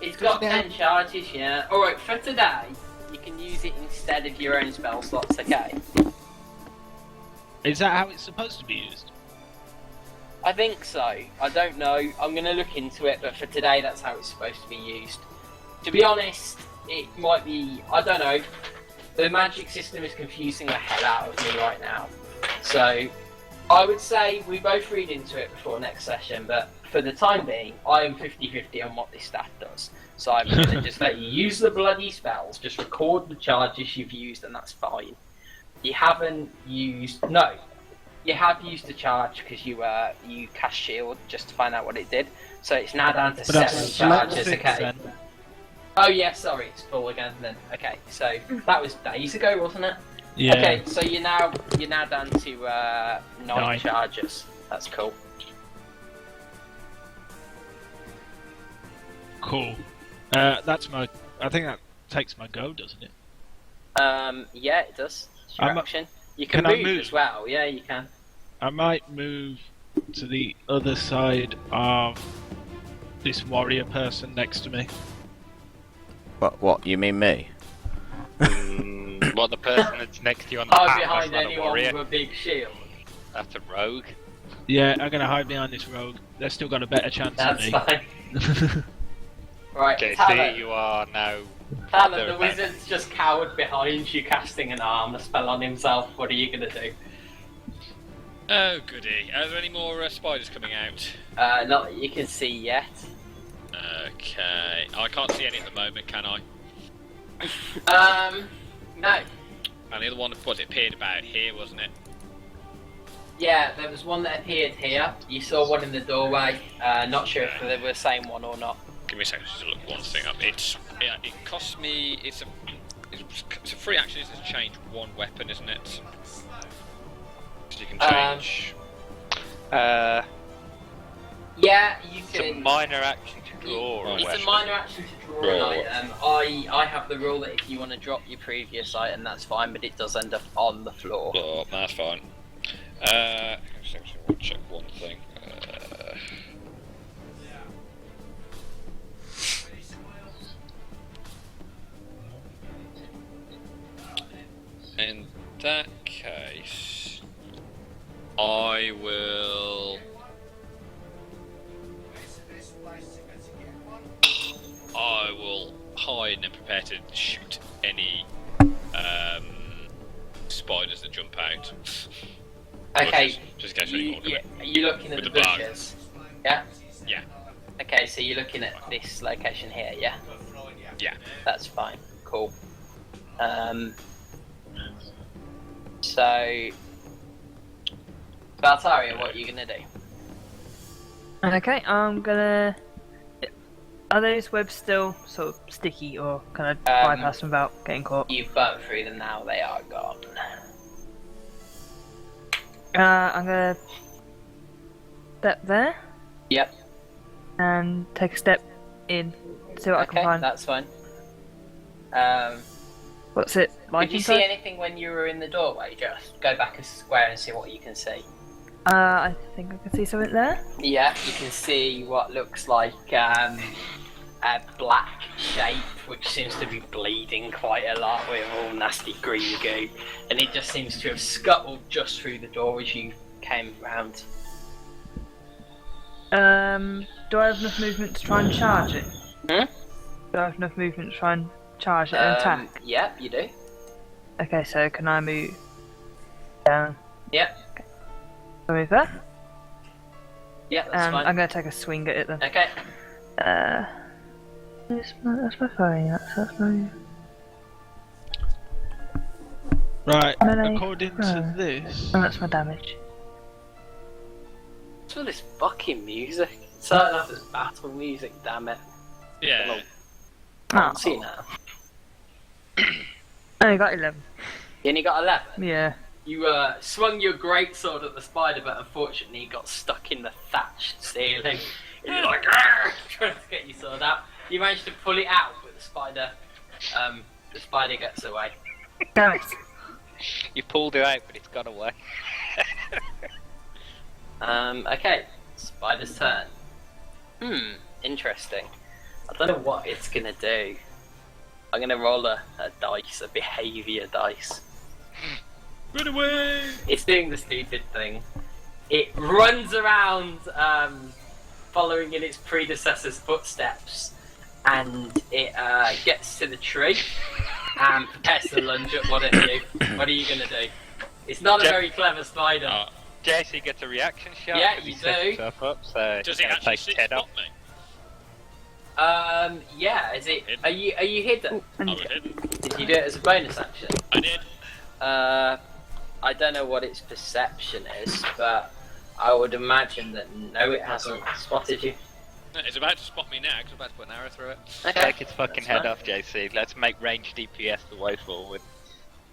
it's got 10 charges. Yeah. All right. For today, you can use it instead of your own spell slots. Okay. Is that how it's supposed to be used? I think so. I don't know. I'm going to look into it, but for today, that's how it's supposed to be used. To be honest, it might be. I don't know. The magic system is confusing the hell out of me right now. So, I would say we both read into it before next session, but for the time being, I am 50-50 on what this staff does. So I'm going to just let you use the bloody spells, just record the charges you've used, and that's fine. You haven't used. No. You have used the charge because you cast shield just to find out what it did. So it's now down to 7 charges. Okay. Then. Oh yeah, sorry, it's full again then. Okay, so that was days ago, wasn't it? Yeah. Okay, so you're now down to 9 charges. That's cool. Cool. That's my. I think that takes my go, doesn't it? Yeah, it does. It's your action. You can I move as well. Yeah, you can. I might move to the other side of this warrior person next to me. What? You mean me? What, the person that's next to you on the Hide path? behind That's not a anyone warrior. with a big shield. That's a rogue. Yeah, I'm gonna hide behind this rogue. They've still got a better chance That's than fine. me. Right, JC, Talon. you are now. Talon, the wizard's just cowered behind you, casting an armor spell on himself. What are you gonna do? Oh, goody. Are there any more spiders coming out? Not that you can see yet. Okay. I can't see any at the moment, can I? No. And the other one, was it appeared about here, wasn't it? Yeah, there was one that appeared here. You saw one in the doorway. Not sure if they were the same one or not. Give me a second just to look one thing up. It costs me. It's a free action. It's to change one weapon, isn't it? So you can change. Yeah, you It's a can. minor action to draw a It's weapon. a minor action to draw an item. I have the rule that if you want to drop your previous item, that's fine, but it does end up on the floor. Oh, that's fine. I want to check one thing. In that case, I will hide and prepare to shoot any spiders that jump out. Okay. Just in case any more come in. Are you looking at With the the bug. bushes? Yeah? Yeah. Okay, so you're looking at this location here, yeah? Yeah. That's fine. Cool. So Valtaria, what are you gonna do? Okay, I'm gonna. Are those webs still sort of sticky, or can I bypass them without getting caught? You've burnt through them now, they are gone. I'm gonna step there Yep. and take a step in, see what I Okay, can find. that's fine. What's it like Did you see inside? anything when you were in the doorway? Just go back a square and see what you can see. I think I can see something there. Yeah, you can see what looks like a black shape, which seems to be bleeding quite a lot with all nasty green goo, and it just seems to have scuttled just through the door as you came round. Do I have enough movement to try and charge it? Hmm? Do I have enough movement to try and charge it and attack? Yeah, you do. Okay, so can I move down? Yep. Can I move there? Yeah, that's fine. I'm gonna take a swing at it then. Okay. That's my firing axe, that's my... Right, Melee. according to this, Oh, that's my damage. What's with this fucking music? It's starting off as battle music, damn it. Yeah. Can't see now. I only got 11. You only got 11? Yeah. You swung your greatsword at the spider, but unfortunately got stuck in the thatched ceiling. And you're like, "Argh!" trying to get your sword out. You managed to pull it out, but the spider gets away. Damn it. You pulled it out, but it's gone away. Okay, spider's turn. Interesting. I don't know what it's gonna do. I'm gonna roll a dice, a behaviour dice. Run away! It's doing the stupid thing. It runs around, following in its predecessor's footsteps, and it gets to the tree and prepares to lunge at one of you. What are you gonna do? It's not a very clever spider. JC gets a reaction shot. Yeah, because you he sets do. himself up, so Does he's it gonna actually take sit 10 spot off. me? Yeah. Is it? Are you hidden? I was hidden. Did you do it as a bonus action? I did. I don't know what its perception is, but I would imagine that no, it hasn't spotted you. It's about to spot me now because I'm about to put an arrow through it. Okay. Take its fucking That's head fine. off, JC. Let's make range DPS the way forward.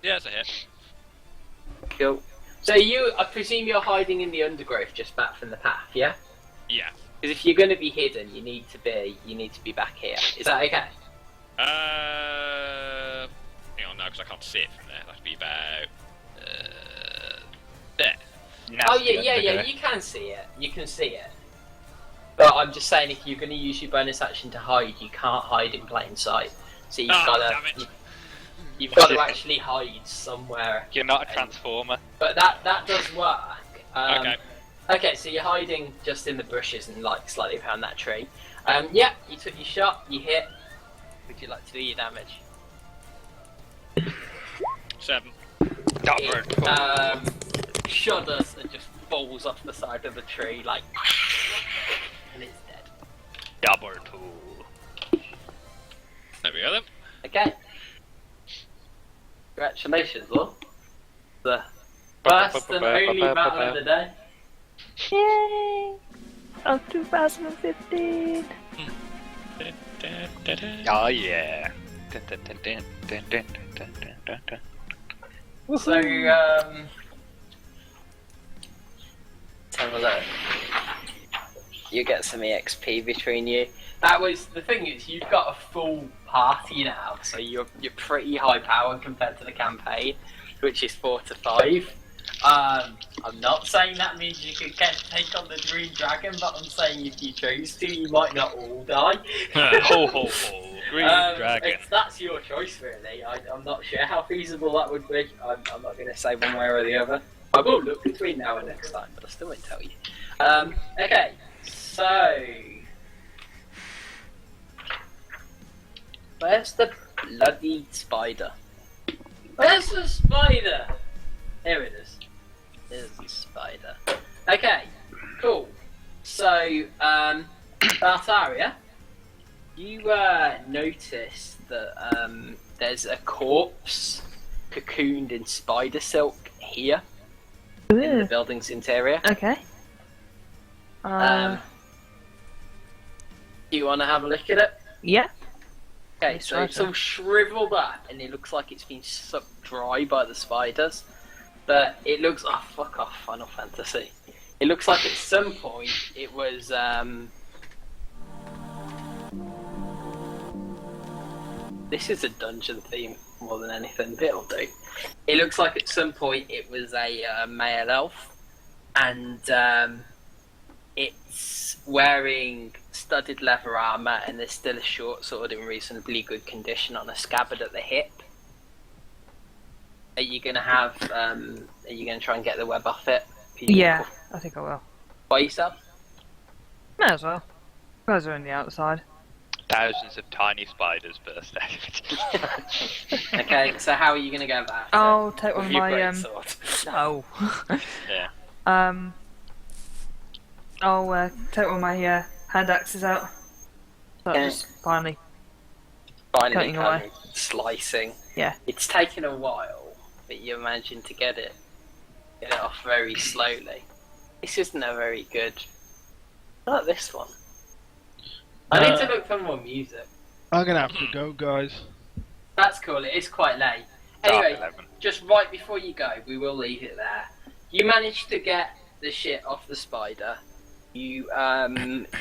Yeah, it's a hit. Cool. So I presume you're hiding in the undergrowth just back from the path, yeah? Yeah. Because if you're going to be hidden, you need to be back here. Is that okay? Hang on, no, because I can't see it from there. That'd be about there. Oh yeah. You can see it. You can see it. But I'm just saying, if you're going to use your bonus action to hide, you can't hide in plain sight. So you've Damn it. got to actually hide somewhere. You're not a transformer. But that does work. Okay. Okay, so you're hiding just in the bushes and like slightly behind that tree. Yeah, you took your shot, you hit. Would you like to do your damage? 7. It shudders and just falls off the side of the tree, like, and it's dead. Double 2. There we go then. Okay. Congratulations, Lord. The first and only battle of the day. Yay! Of 2015. Oh yeah. So, let's have a look. You get some EXP between you. That was the thing is you've got a full party now, so you're pretty high power compared to the campaign, which is 4 to 5. I'm not saying that means you could take on the Green Dragon, but I'm saying if you chose to, you might not all die. Ho ho ho! Green Dragon. That's your choice, really. I'm not sure how feasible that would be. I'm not going to say one way or the other. I will look between now and next time, but I still won't tell you. Okay, so where's the bloody spider? Where's the spider? Here it is. There's the spider. Okay, cool. So, Bartaria, you notice that there's a corpse cocooned in spider silk here in the building's interior. Okay. Do you want to have a look at it? Yeah. Okay, so it's all shriveled up and it looks like it's been sucked dry by the spiders. But it looks... Oh, fuck off, Final Fantasy. It looks like at some point it was... This is a dungeon theme more than anything, but it'll do. It looks like at some point it was a male elf. And it's wearing studded leather armour and there's still a short sword in reasonably good condition on a scabbard at the hip. Are you gonna have? Are you gonna try and get the web off it? Yeah, I think I will. By yourself? May as well. Guys are on the outside. Thousands of tiny spiders burst out of it. Okay, so how are you gonna go about it? I'll take one of Your my greatsword. No. Yeah. I'll take one of my hand axes out. So Okay. just finally. Finally Cutting kind away. of slicing. Yeah. It's taken a while, but you're managing to get it off very slowly. This isn't a very good. Not this one. I need to look for more music. I'm gonna have to go, guys. That's cool. It is quite late. Anyway, just right before you go, we will leave it there. You managed to get the shit off the spider. You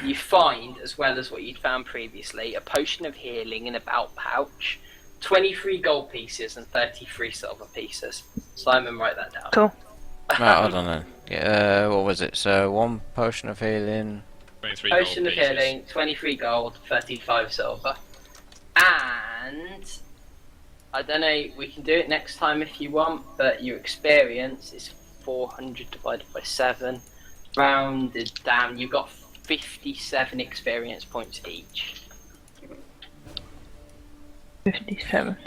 you find, as well as what you'd found previously, a potion of healing in a belt pouch, 23 gold pieces and 33 silver pieces. Simon, write that down. Cool. Right, hold on then. Yeah, what was it? So, 1 potion of healing. 23 Potion gold of pieces. healing, 23 gold, 35 silver. And I don't know, we can do it next time if you want, but your experience is 400 divided by 7. Rounded down, you've got 57 experience points each. 57.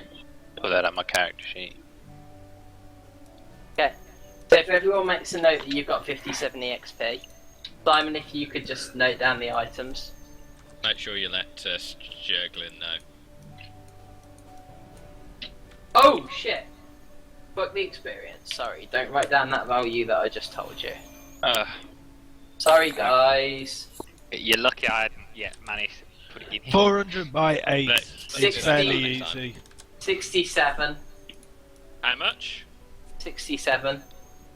Put that on my character sheet. Okay, so if everyone makes a note that you've got 57 EXP, Simon, if you could just note down the items. Make sure you let Jurglin know. Oh shit! Fuck the experience, sorry, don't write down that value that I just told you. Sorry guys. You're lucky I hadn't yet managed to put it in. 400 by 8. Let's- It's fairly next time. easy. 67. How much? 67.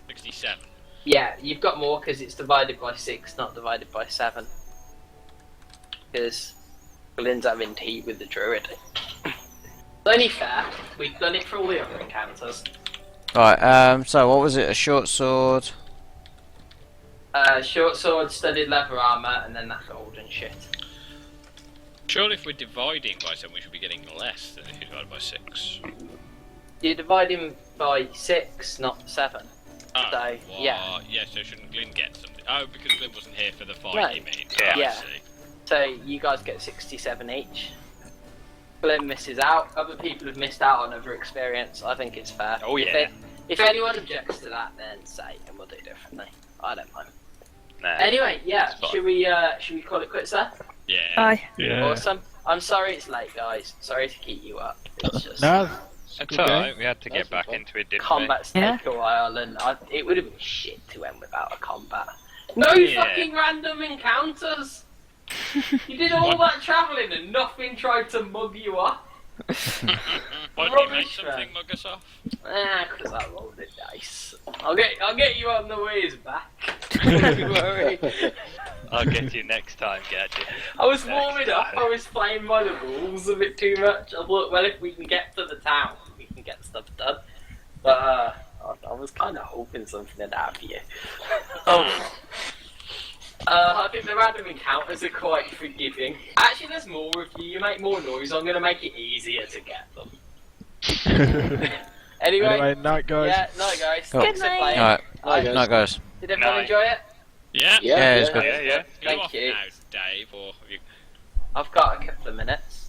67. Yeah, you've got more because it's divided by 6, not divided by 7. Because Glenn's having tea with the druid. It's only fair. We've done it for all the other encounters. Right, so what was it? A short sword. Short sword, studded leather armor, and then that golden shit. Surely if we're dividing by 7, we should be getting less than if you divide by 6. You're dividing by 6, not 7. Oh, So, well, yeah. Yeah, so shouldn't Glyn get something? Oh, because Glyn wasn't here for the fight, No. you mean? Yeah. Oh, Yeah. I see. So you guys get 67 each. Glenn misses out. Other people have missed out on other experience. I think it's fair. Oh, yeah. If anyone objects to that, then say, and we'll do it differently. I don't mind. Nah. Anyway, yeah. It's fine. Should we call it quits there? Yeah. Aye. Yeah. Awesome. I'm sorry it's late, guys. Sorry to keep you up. It's just No. It's alright, we had to get back into it, didn't combats Yeah. take a while, and it would have been shit to end without a combat. No Yeah. fucking random encounters. You did all that travelling and nothing tried to mug you up. Why don't you make Rubbish, something man. mug us off? Because I rolled it dice. I'll get you on the ways back. Don't worry. I'll get you next time, Gadget. I was Next warming up. time. I was playing by the rules a bit too much. I thought, well, if we can get to the town, we can get stuff done. But I was kind of hoping something would happen for you. I think the random encounters are quite forgiving. Actually, there's more of you. You make more noise. I'm going to make it easier to get them. Anyway, night, guys. yeah, night, guys. Cool. Thanks for Good playing. Alright, Hi, guys. night, guys. Did everyone Night. enjoy it? Yeah. Yeah, it's good. Yeah, yeah. You Thank off you. now, Dave, or have you... I've got a couple of minutes.